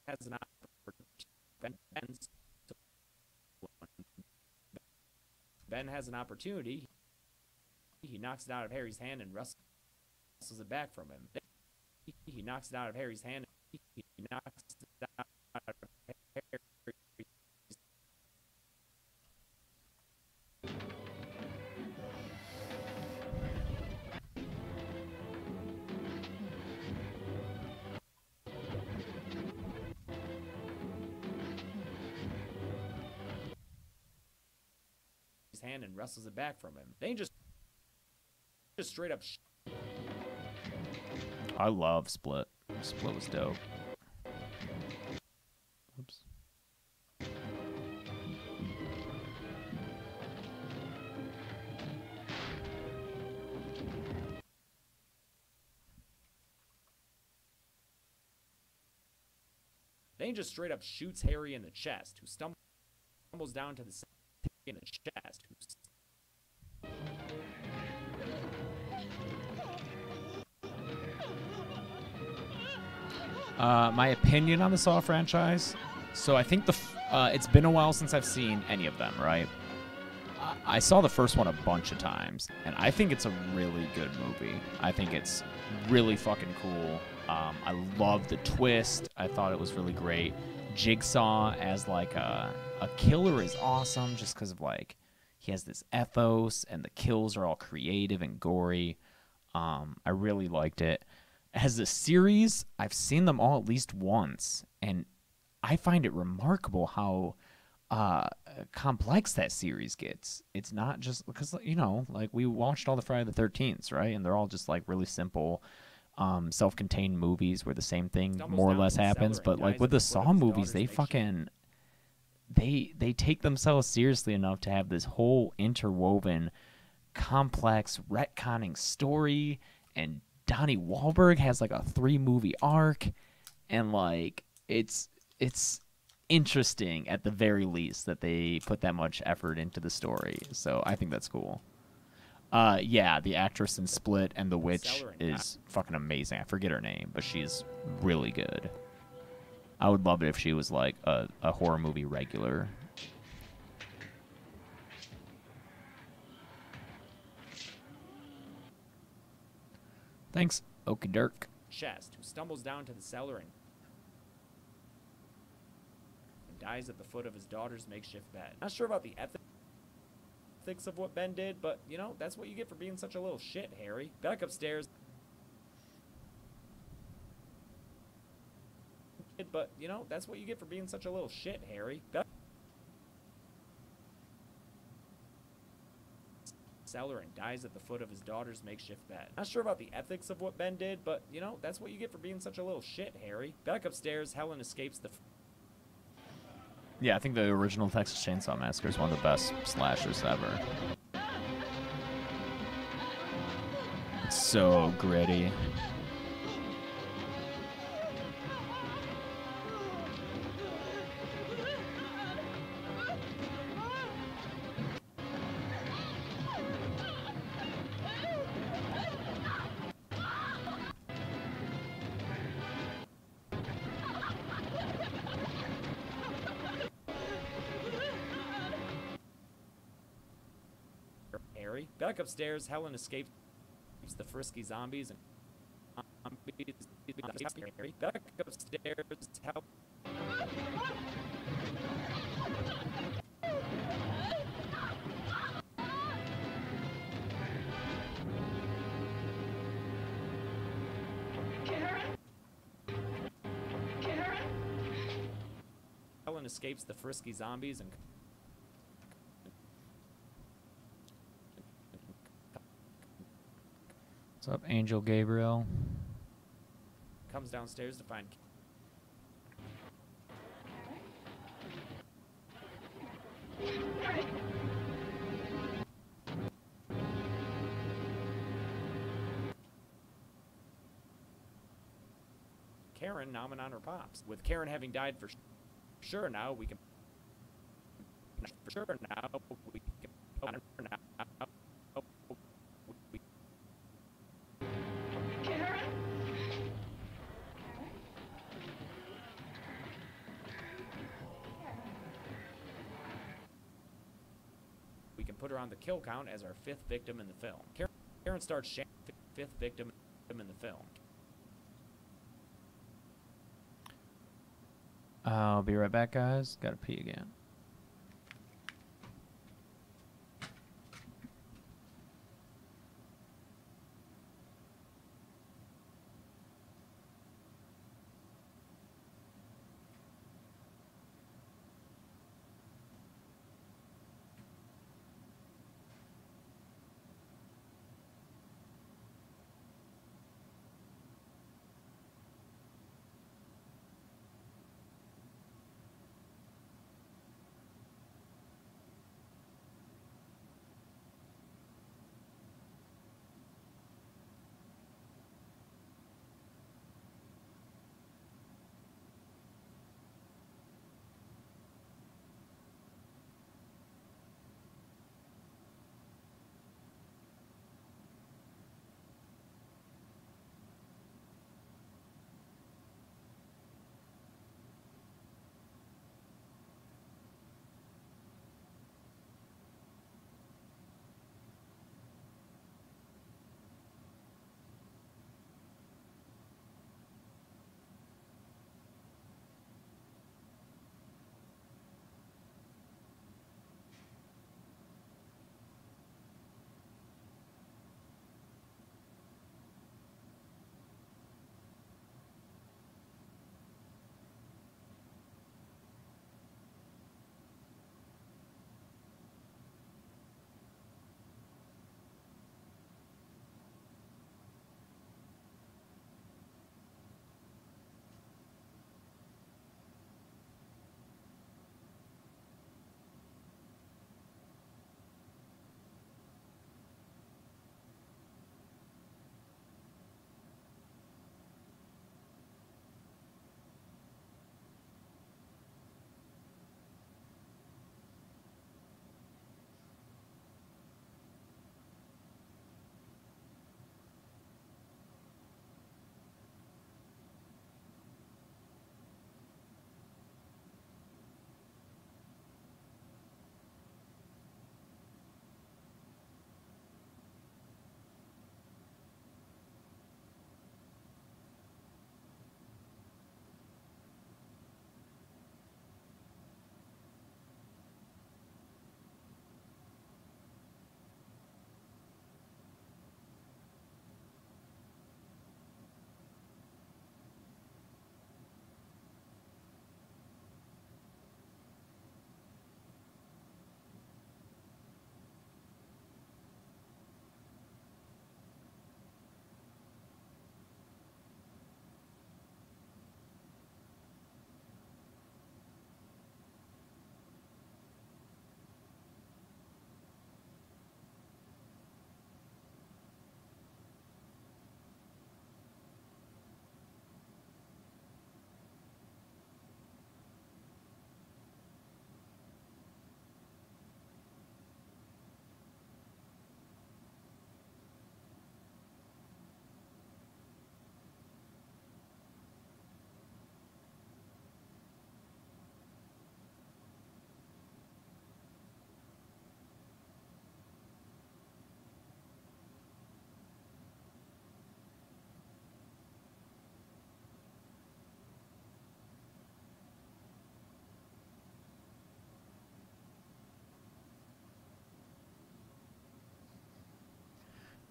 has an opportunity. Ben has an opportunity. He knocks it out of Harry's hand and wrestles it back from him. He knocks it out of Harry's hand. He knocks it out of Harry's hand and wrestles it back from him. They just straight up. I love Split. Split was dope. Oops. Dane just straight up shoots Harry in the chest, who stumbles down to the in the chest. My opinion on the Saw franchise. So I think it's been a while since I've seen any of them, right? I saw the first one a bunch of times, and I think it's a really good movie. I think it's really fucking cool. I love the twist. I thought it was really great. Jigsaw as like a killer is awesome just because of like he has this ethos and the kills are all creative and gory. I really liked it. As a series, I've seen them all at least once, and I find it remarkable how complex that series gets. It's not just because, you know, like we watched all the Friday the 13th, right? And they're all just like really simple, self-contained movies where the same thing more or less happens. But like with the Saw movies, they fucking they take themselves seriously enough to have this whole interwoven, complex retconning story, and Donnie Wahlberg has like a 3-movie arc, and like it's interesting at the very least that they put that much effort into the story. So I think that's cool. Yeah, the actress in Split and The Witch is fucking amazing. I forget her name, but she's really good. I would love it if she was like a horror movie regular. Thanks, Okie Dirk. Chest, who stumbles down to the cellar and dies at the foot of his daughter's makeshift bed. Not sure about the ethics of what Ben did, but, you know, that's what you get for being such a little shit, Harry. Back upstairs. But, you know, that's what you get for being such a little shit, Harry. Cellar and dies at the foot of his daughter's makeshift bed. Not sure about the ethics of what Ben did, but, you know, that's what you get for being such a little shit, Harry. Back upstairs, Helen escapes the... Yeah, I think the original Texas Chainsaw Massacre is one of the best slashers ever. It's so gritty. Back upstairs, Helen escapes the frisky zombies and Back upstairs, Helen Karen escapes the frisky zombies and What's up, Angel Gabriel? comes downstairs to find Karen nomming on her pops. With Karen having died for sure now, we can for sure now we can we can put her on the kill count as our 5th victim in the film. Karen starts sharing 5th victim in the film. I'll be right back, guys. Gotta pee again.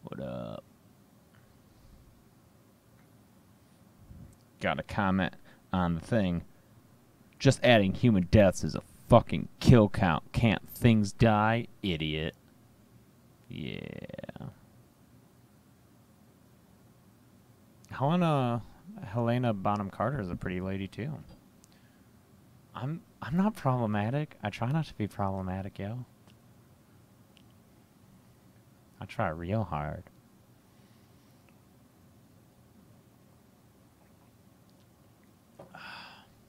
What up? Got a comment on the thing. Just adding human deaths is a fucking kill count. Can't things die, idiot? Yeah. Helena Bonham Carter is a pretty lady too. I'm not problematic. I try not to be problematic, yo. I try real hard.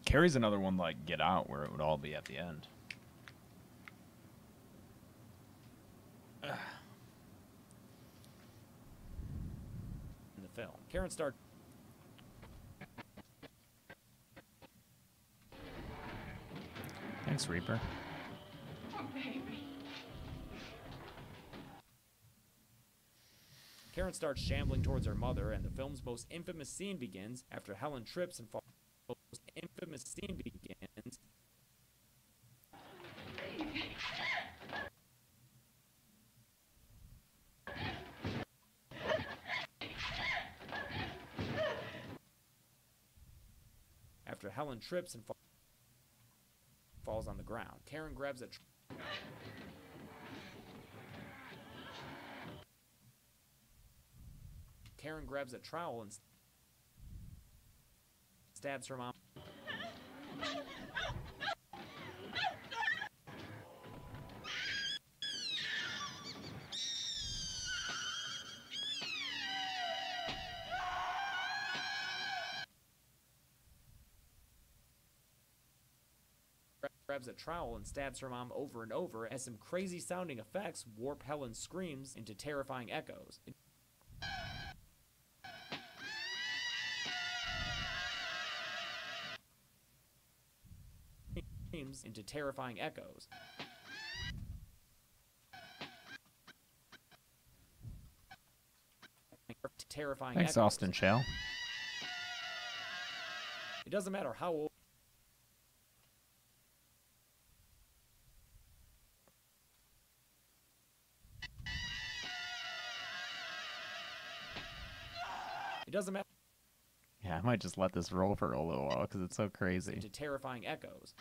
Carrie's another one like Get Out, where it would all be at the end. In the film, Karen starred. Thanks, Reaper. Oh, baby. Karen starts shambling towards her mother, and the film's most infamous scene begins after Helen trips and falls. Most infamous scene begins. After Helen trips and falls on the ground, Karen grabs a. Karen grabs a trowel and stabs her mom. Grabs a trowel and stabs her mom over and over as some crazy sounding effects warp Helen's screams into terrifying echoes. Into terrifying echoes. Terrifying Thanks, echoes. Austin Shell. It doesn't matter how old. It doesn't matter. Yeah, I might just let this roll for a little while because it's so crazy. Into terrifying echoes.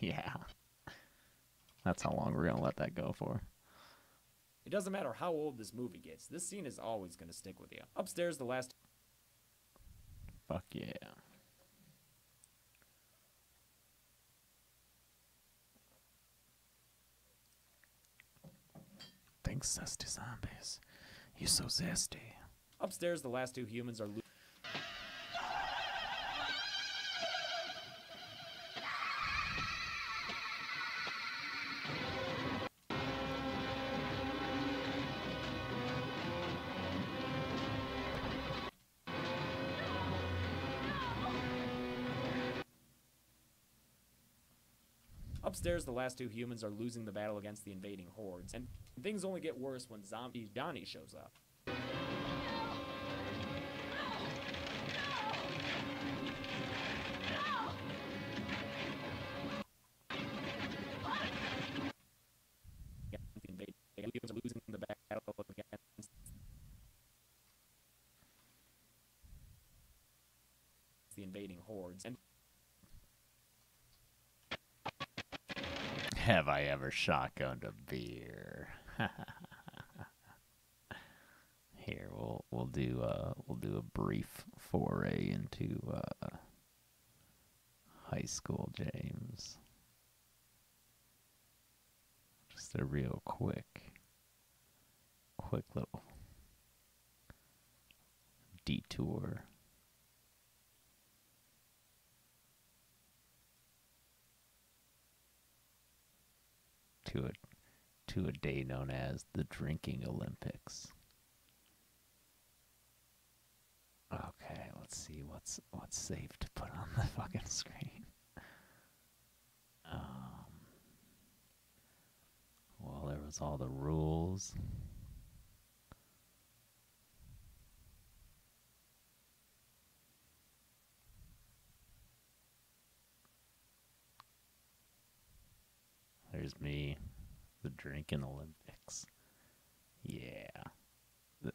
Yeah. That's how long we're going to let that go for. It doesn't matter how old this movie gets. This scene is always going to stick with you. Upstairs, the last. Fuck yeah. Thanks, zesty zombies. You so zesty. Upstairs, the last two humans are. Upstairs, the last two humans are losing the battle against the invading hordes, and things only get worse when zombie Johnny shows up. The invading humans are losing the battle against the invading hordes, and Have I ever shotgunned a beer? Here, we'll do a brief foray into high school, James. Just a real quick little detour. To a day known as the Drinking Olympics. Okay, let's see what's safe to put on the fucking screen. Well, there was all the rules. There's me, the Drinking Olympics. Yeah.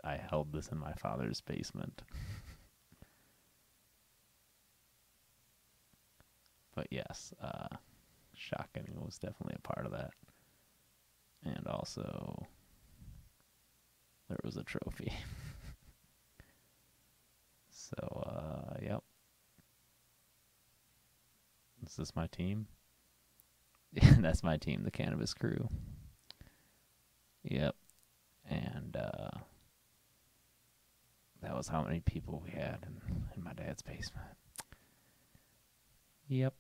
I held this in my father's basement. But yes, shotgunning was definitely a part of that. And also, there was a trophy. So, yep. Is this my team? Yeah, that's my team, the Cannabis Crew. Yep. And, that was how many people we had in my dad's basement. Yep.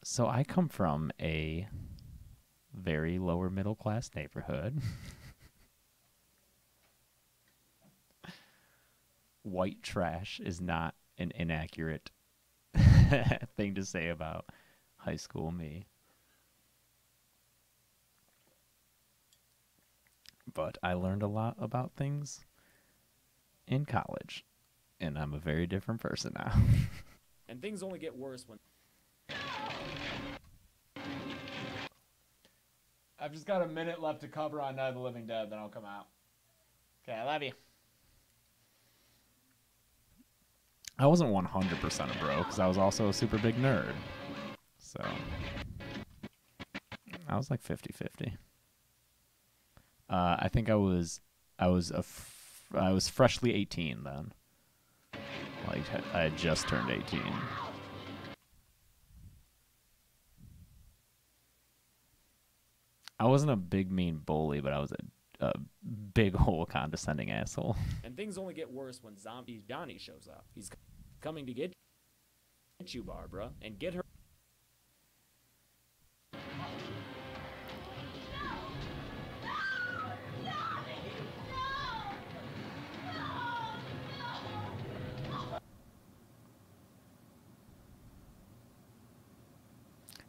So I come from a very lower middle class neighborhood. White trash is not an inaccurate thing to say about high school me. But I learned a lot about things in college, and I'm a very different person now. And things only get worse when... I've just got a minute left to cover on Night of the Living Dead, then I'll come out. Okay, I love you. I wasn't 100% a bro, because I was also a super big nerd. So, I was like 50-50. I think I was freshly 18 then. Like, I had just turned 18. I wasn't a big mean bully, but I was a big old condescending asshole. And things only get worse when Zombie Johnny shows up. He's coming to get you, Barbara, and get her...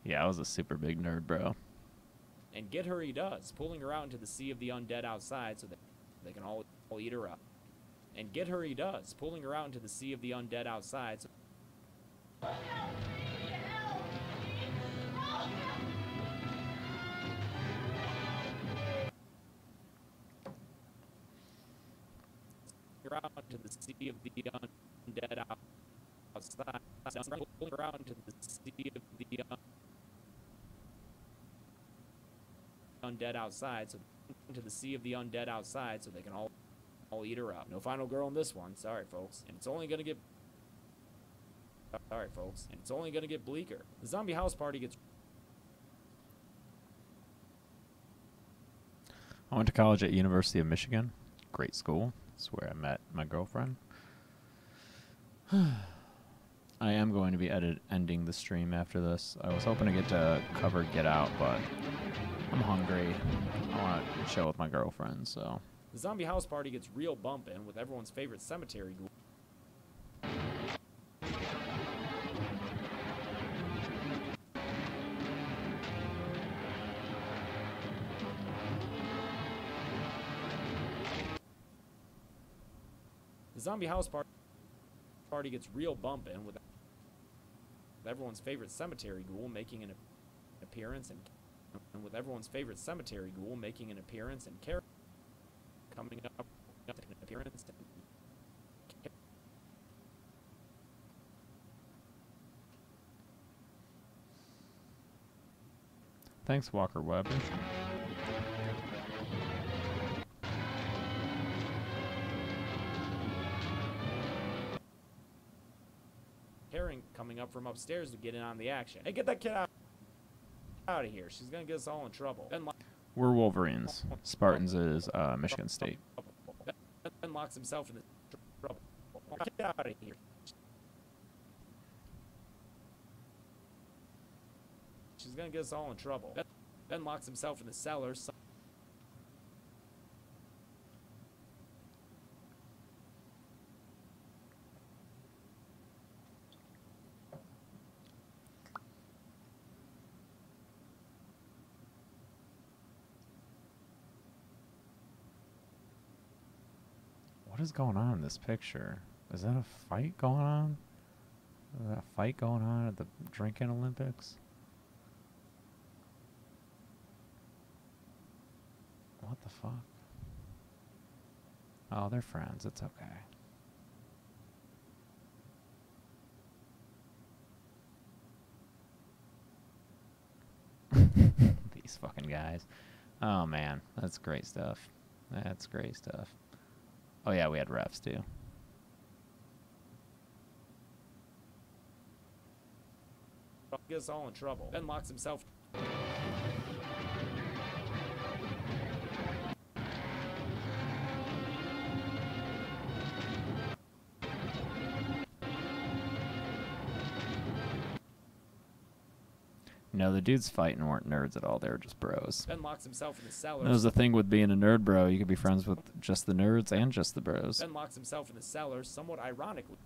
Yeah, I was a super big nerd, bro. And get her he does, pulling her out into the sea of the undead outside so that they can all eat her up. And get her he does, pulling her out into the sea of the undead outside so... her out into the sea of the undead outside, pulling her out into the sea of the undead outside, so into the sea of the undead outside, so they can all eat her up. No final girl in this one. Sorry, folks. And it's only gonna get... Sorry, folks. And it's only gonna get bleaker. The zombie house party gets... I went to college at University of Michigan. Great school. That's where I met my girlfriend. I am going to be ending the stream after this. I was hoping to get to cover Get Out, but I'm hungry. I want to chill with my girlfriend, so... The zombie house party gets real bumpin' with everyone's favorite cemetery ghoul. The zombie house party gets real bumpin' with everyone's favorite cemetery ghoul making an appearance and with everyone's favorite cemetery ghoul making an appearance and coming up an appearance and Thanks, Walker Weber. Herring coming up from upstairs to get in on the action. Hey, get that kid out of here. She's gonna get us all in trouble. We're Wolverines. Spartans is Michigan State. Ben locks himself in the trouble. Get out of here. She's gonna get us all in trouble. Ben locks himself in the cellar. What is going on in this picture? Is that a fight going on? Is that a fight going on at the drinking Olympics? what the fuck? Oh, they're friends. It's okay. These fucking guys. Oh, man. That's great stuff. That's great stuff. Oh, yeah, we had refs, too. Gets all in trouble. Ben locks himself. No, the dudes fighting weren't nerds at all. They were just bros. Ben locks himself in the cellar. That was the thing with being a nerd bro. You could be friends with just the nerds and just the bros. Ben locks himself in the cellar, somewhat ironically.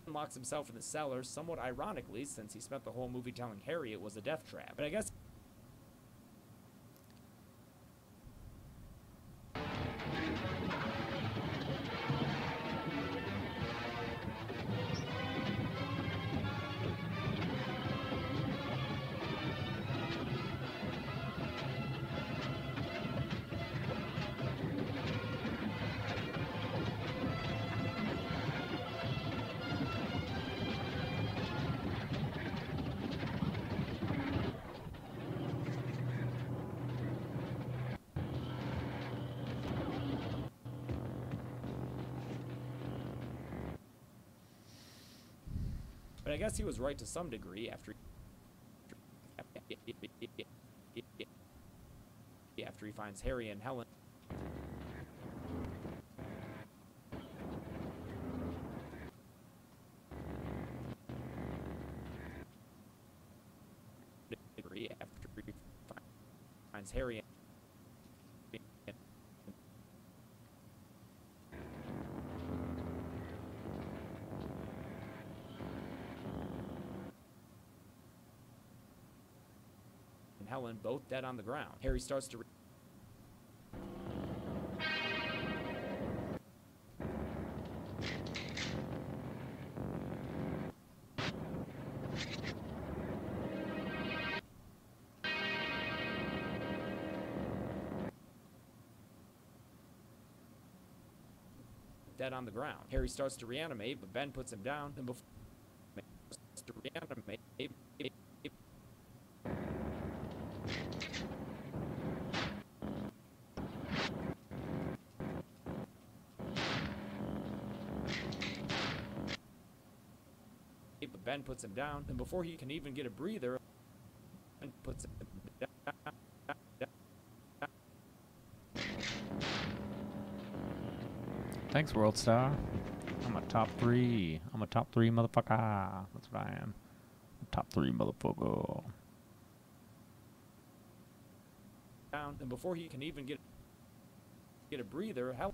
Locks himself in the cellar, somewhat ironically, since he spent the whole movie telling Harry it was a death trap. But I guess he was right to some degree after he finds Harry and Helen. After he finds Harry. Helen both dead on the ground. Harry starts to dead on the ground. Harry starts to reanimate, but Ben puts him down, and before to reanimate, but Ben puts him down, and before he can even get a breather, Ben puts him down. Thanks, World Star. I'm a top 3. I'm a top 3 motherfucker. That's what I am. A top 3 motherfucker. Down, and before he can even get a breather, help.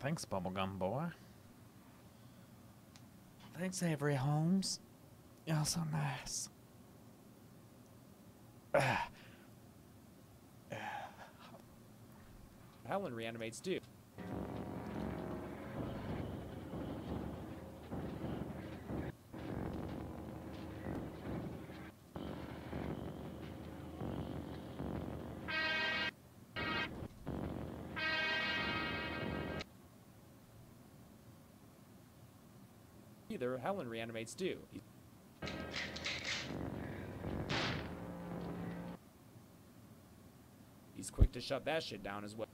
Thanks, Bubblegum Boy. Thanks, Avery Holmes. You're so nice. Helen reanimates too. Either Helen reanimates too. He's quick to shut that shit down as well.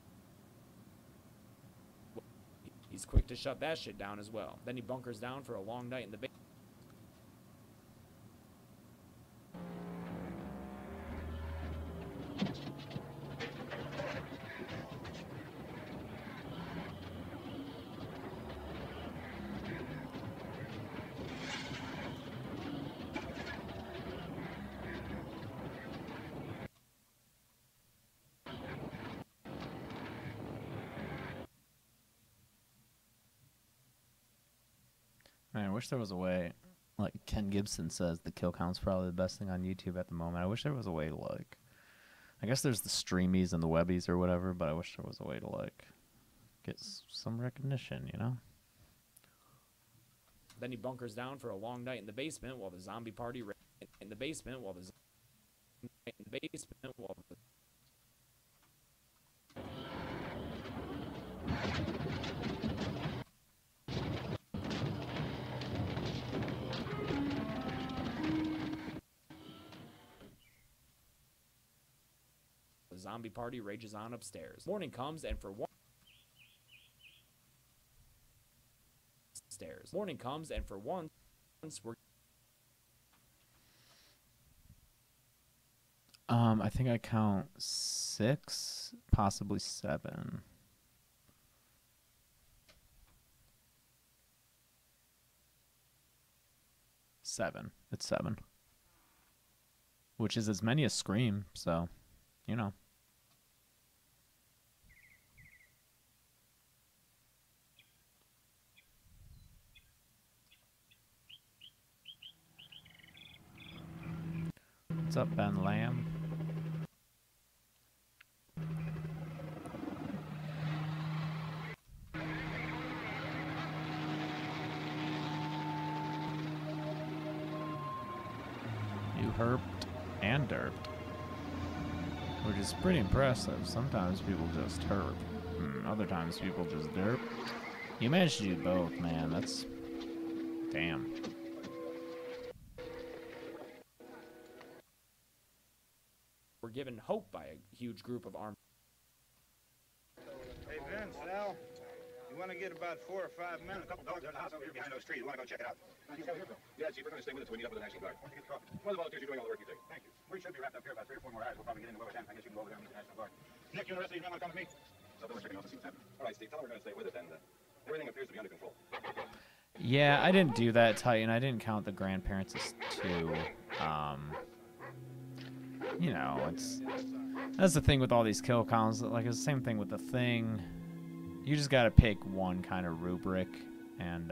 He's quick to shut that shit down as well. Then he bunkers down for a long night in the basement. Man, I wish there was a way Like Ken Gibson says, the kill count's probably the best thing on YouTube at the moment. I wish there was a way to, like, I guess there's the streamies and the webbies or whatever, but I wish there was a way to, like, get some recognition, you know? Then he bunkers down for a long night in the basement while the zombie party in the basement while the zombie party rages on upstairs. Morning comes, and for once we're I think I count 6, possibly 7. It's 7. Which is as many as Scream, so, you know. What's up, Ben Lamb? You herped and derped. Which is pretty impressive. Sometimes people just herp. Other times people just derp. You managed to do both, man. That's... damn. We're given hope by a huge group of armed. Hey, Vince, Al, you want to get about 4 or 5 men? A couple dogs in the house over here behind those trees. You want to go check it out? Yeah, Chief, we're going to stay with it until we meet up with the National Guard. One of the volunteers, you're doing all the work, you take. Thank you. We should be wrapped up here about 3 or 4 more hours. We'll probably get into Weber Town. I guess you can go over there and meet the National Guard. Nick, you and the rest of you men want to come with me? So we're checking out to see what's happening. All right, Steve, tell them we're going to stay with it, and everything appears to be under control. Yeah, I didn't do that, Titan. I didn't count the grandparents as 2. You know, that's the thing with all these kill counts. Like, it's the same thing with the Thing. You just gotta pick one kind of rubric and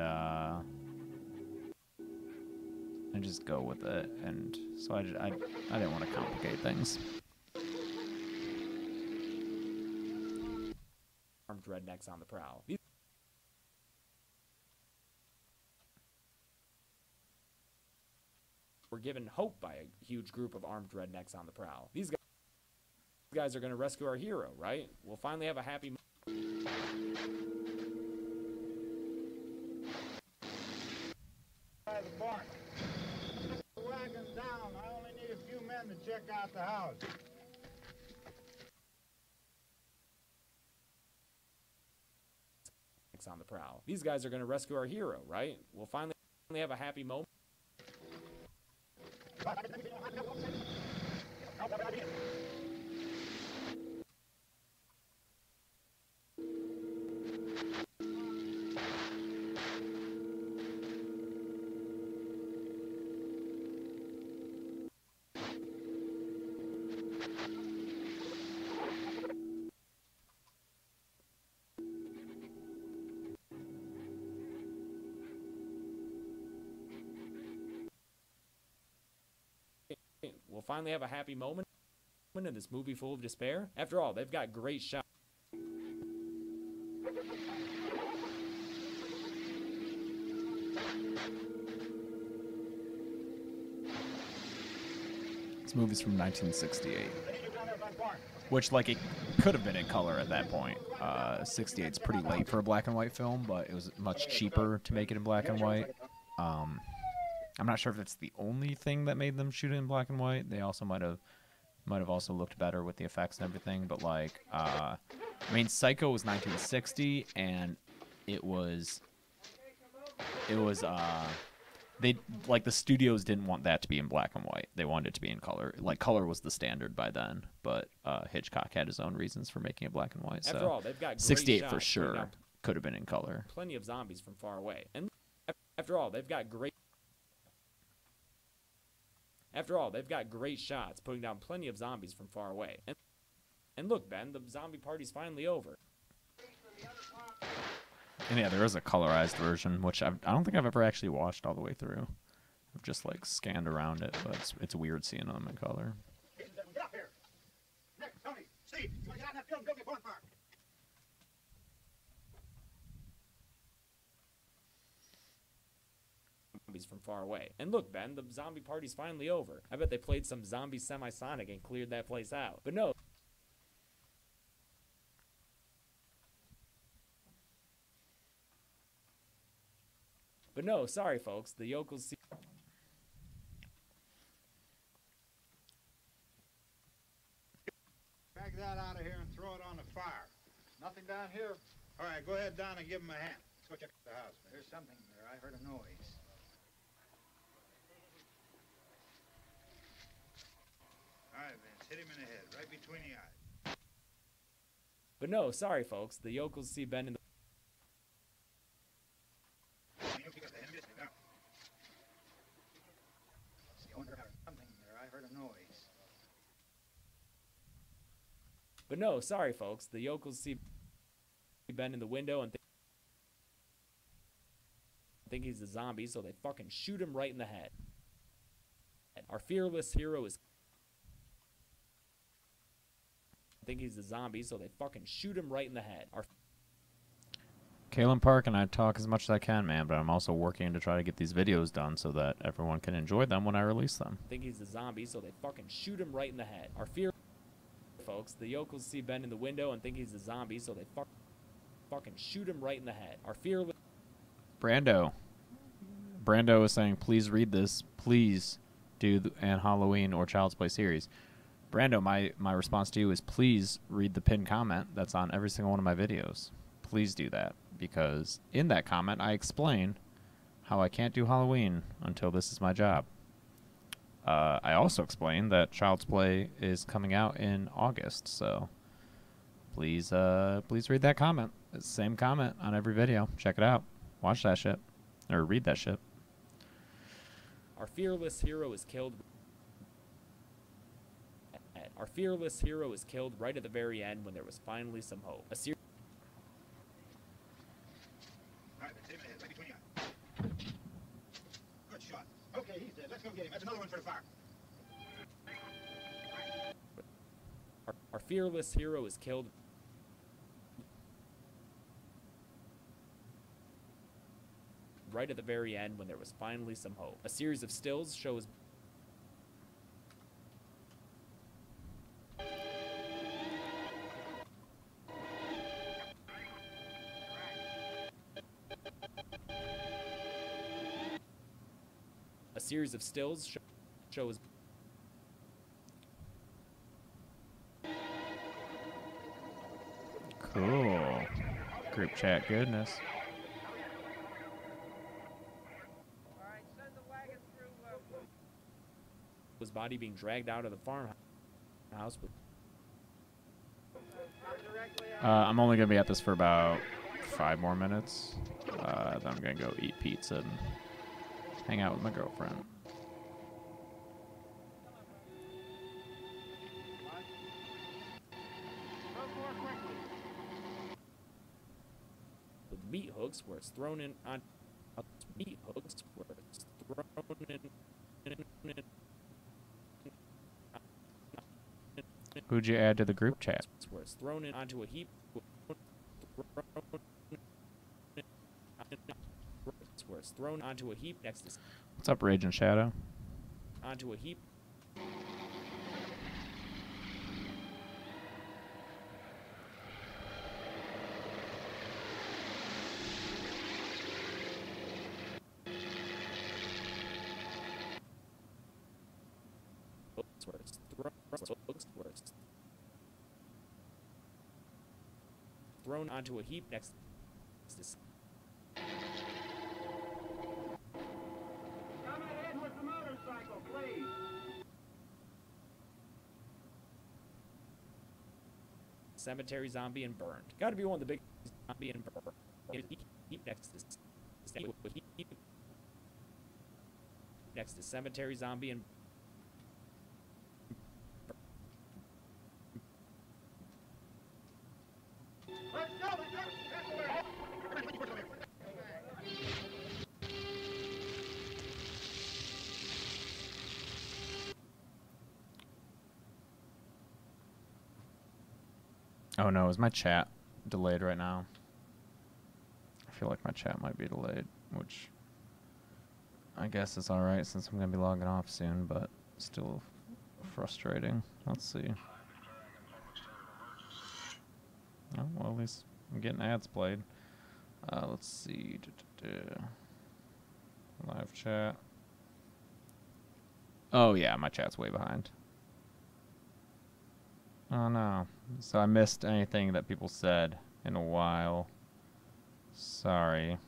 just go with it. And so I didn't want to complicate things. Armed rednecks on the prowl. We're given hope by a huge group of armed rednecks on the prowl. These guys are going to rescue our hero, right? We'll finally have a happy By the barn. The wagon's down. I only need a few men to check out the house. on the prowl. These guys are going to rescue our hero, right? We'll finally have a happy moment. We'll finally have a happy moment in this movie full of despair. After all, they've got great shots. This movie's from 1968. Which, like, it could have been in color at that point. 68's pretty late for a black and white film, but it was much cheaper to make it in black and white. I'm not sure if it's the only thing that made them shoot it in black and white. They also might have also looked better with the effects and everything. But like, I mean, Psycho was 1960, and it was they like the studios didn't want that to be in black and white. They wanted it to be in color. Like color was the standard by then, but Hitchcock had his own reasons for making it black and white. After so all, they've got great 68 shots for sure could have been in color. Plenty of zombies from far away, and after all, they've got great. After all, they've got great shots, putting down plenty of zombies from far away. And look, Ben, the zombie party's finally over. And yeah, there is a colorized version, which I don't think I've ever actually watched all the way through. I've just like scanned around it, but it's weird seeing them in color. Get up here. Nick, Tony, Steve, you want to get out in that field and go get bonfire? Zombies from far away. And look, Ben, the zombie party's finally over. I bet they played some zombie semisonic and cleared that place out. But no. But no, sorry folks, the yokels see Drag that out of here and throw it on the fire. Nothing down here. All right, go ahead down and give him a hand. Let's go check the house. There's something there. I heard a noise. All right, Vince, hit him in the head, right between the eyes. But no, sorry folks, the yokels see Ben in the You pick up the hand, no. See, I wonder if there's something there. I heard a noise. But no, sorry folks, the yokels see Ben in the window and think he's a zombie, so they fucking shoot him right in the head. Our fearless hero is think he's a zombie, so they fucking shoot him right in the head. Kalen Park and I talk as much as I can, man, but I'm also working to try to get these videos done so that everyone can enjoy them when I release them. Think he's a zombie, so they fucking shoot him right in the head. Our fear, folks, the yokels see Ben in the window and think he's a zombie, so they fucking shoot him right in the head. Our fearless Brando is saying, please read this. Please do an Halloween or Child's Play series. Brando, my response to you is please read the pinned comment that's on every single one of my videos. Please do that, because in that comment I explain how I can't do Halloween until this is my job. I also explain that Child's Play is coming out in August, so please read that comment. It's the same comment on every video. Check it out. Watch that shit. Or read that shit. Our fearless hero is killed. Our fearless hero is killed right at the very end when there was finally some hope. A series. All right, hit him in the head, right between the eyes. Good shot. Okay, he's dead. Let's go get him. That's another one for the fire. Our fearless hero is killed right at the very end when there was finally some hope. A series of stills shows shows Cool. Group chat goodness. his body being dragged out of the farmhouse with I'm only going to be at this for about 5 more minutes. Then I'm going to go eat pizza and hang out with my girlfriend. with meat hooks where it's thrown in on meat hooks where it's thrown in. Who'd you add to the group chat? Where it's thrown in onto a heap. Where it's thrown onto a heap next to. What's up, Rage and Shadow? Onto a heap. Where it's thrown onto a heap next to. Come ahead with the motorcycle, please. Cemetery zombie and burned. Got to be one of the big zombie and burned. Heap next to cemetery zombie and. Let's go, let's go. That's the way. Oh no, is my chat delayed right now? I feel like my chat might be delayed, which I guess is alright since I'm going to be logging off soon, but still frustrating. Let's see. Oh, well, at least I'm getting ads played. Let's see. Live chat. Oh, yeah, my chat's way behind. Oh, no. So I missed anything that people said in a while. Sorry.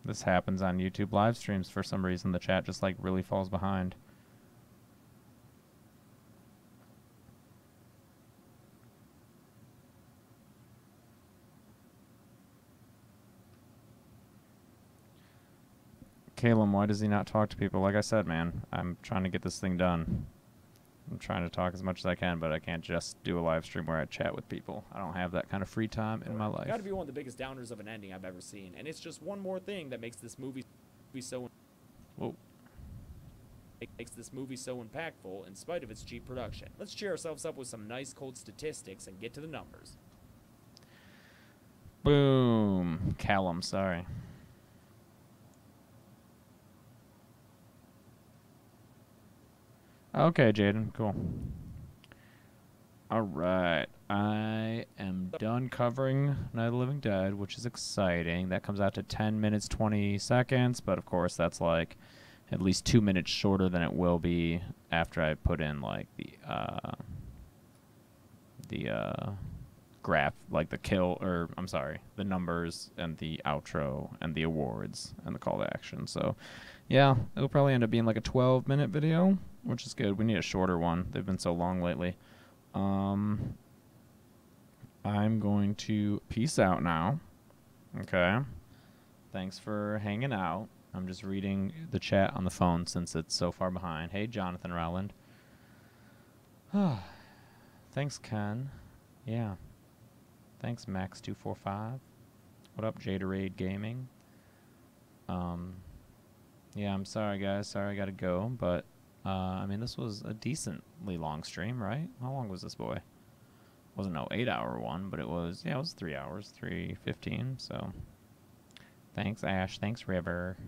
This happens on YouTube live streams for some reason. The chat just, like, really falls behind. Caleb, why does he not talk to people? Like I said, man, I'm trying to get this thing done. I'm trying to talk as much as I can, but I can't just do a live stream where I chat with people. I don't have that kind of free time in my life. Got to be one of the biggest downers of an ending I've ever seen, and it's just one more thing that makes this movie so. Whoa. Makes this movie so impactful in spite of its cheap production. Let's cheer ourselves up with some nice cold statistics and get to the numbers. Boom. Callum, sorry. Okay, Jaden, cool. Alright, I am done covering Night of the Living Dead, which is exciting. That comes out to 10 minutes, 20 seconds, but of course that's like at least 2 minutes shorter than it will be after I put in like the graph, like the kill, or I'm sorry, the numbers and the outro and the awards and the call to action. So yeah, it'll probably end up being like a 12-minute video, which is good. We need a shorter one. They've been so long lately. I'm going to peace out now. Okay. Thanks for hanging out. I'm just reading the chat on the phone since it's so far behind. Hey, Jonathan Rowland. Thanks, Ken. Yeah. Thanks, Max245. What up, Jaderade Gaming? Yeah, I'm sorry, guys. Sorry I gotta go, but I mean, this was a decently long stream, right? How long was this boy? Wasn't no 8-hour one, but it was, yeah, it was 3 hours, 3:15. So, thanks, Ash. Thanks, River.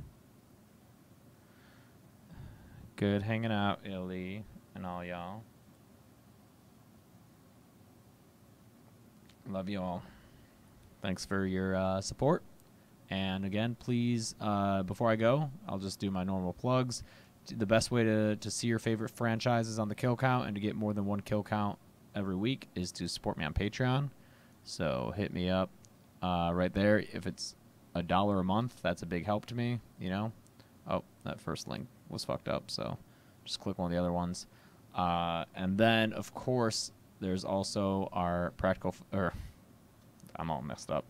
Good hanging out, Illy, and all y'all. Love you all. Thanks for your support. And again, please, before I go, I'll just do my normal plugs. The best way to see your favorite franchises on the kill count and to get more than one kill count every week is to support me on Patreon. So hit me up right there. If it's $1 a month, that's a big help to me, you know. Oh, that first link was fucked up, so just click one of the other ones. And then, of course, there's also our I'm all messed up.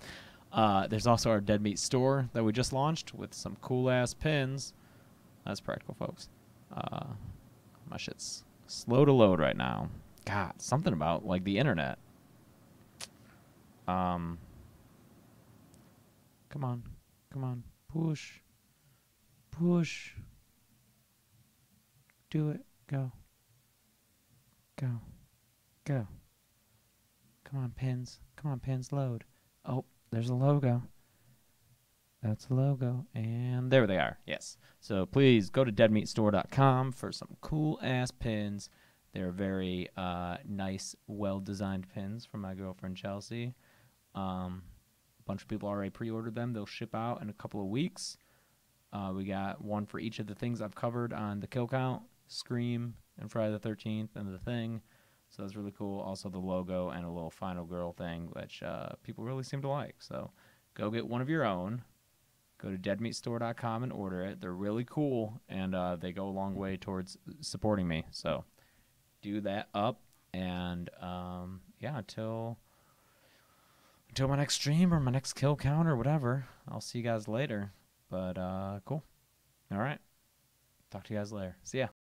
There's also our Dead Meat store that we just launched with some cool-ass pins. That's practical, folks. My shit's slow to load right now. God, something about, like, the internet. Come on. Come on. Push. Push. Do it. Go. Go. Go. Come on, pins. Come on, pins, load. Oh, there's a logo. That's a logo. And there they are. Yes. So please go to deadmeatstore.com for some cool-ass pins. They're very nice, well-designed pins from my girlfriend, Chelsea. A bunch of people already pre-ordered them. They'll ship out in a couple of weeks. We got one for each of the things I've covered on the kill count, Scream, and Friday the 13th, and The Thing. So that's really cool. Also the logo and a little Final Girl thing, which people really seem to like. So go get one of your own. Go to deadmeatstore.com and order it. They're really cool, and they go a long way towards supporting me. So do that up. And, yeah, until my next stream or my next kill count or whatever, I'll see you guys later. But, cool. All right. Talk to you guys later. See ya.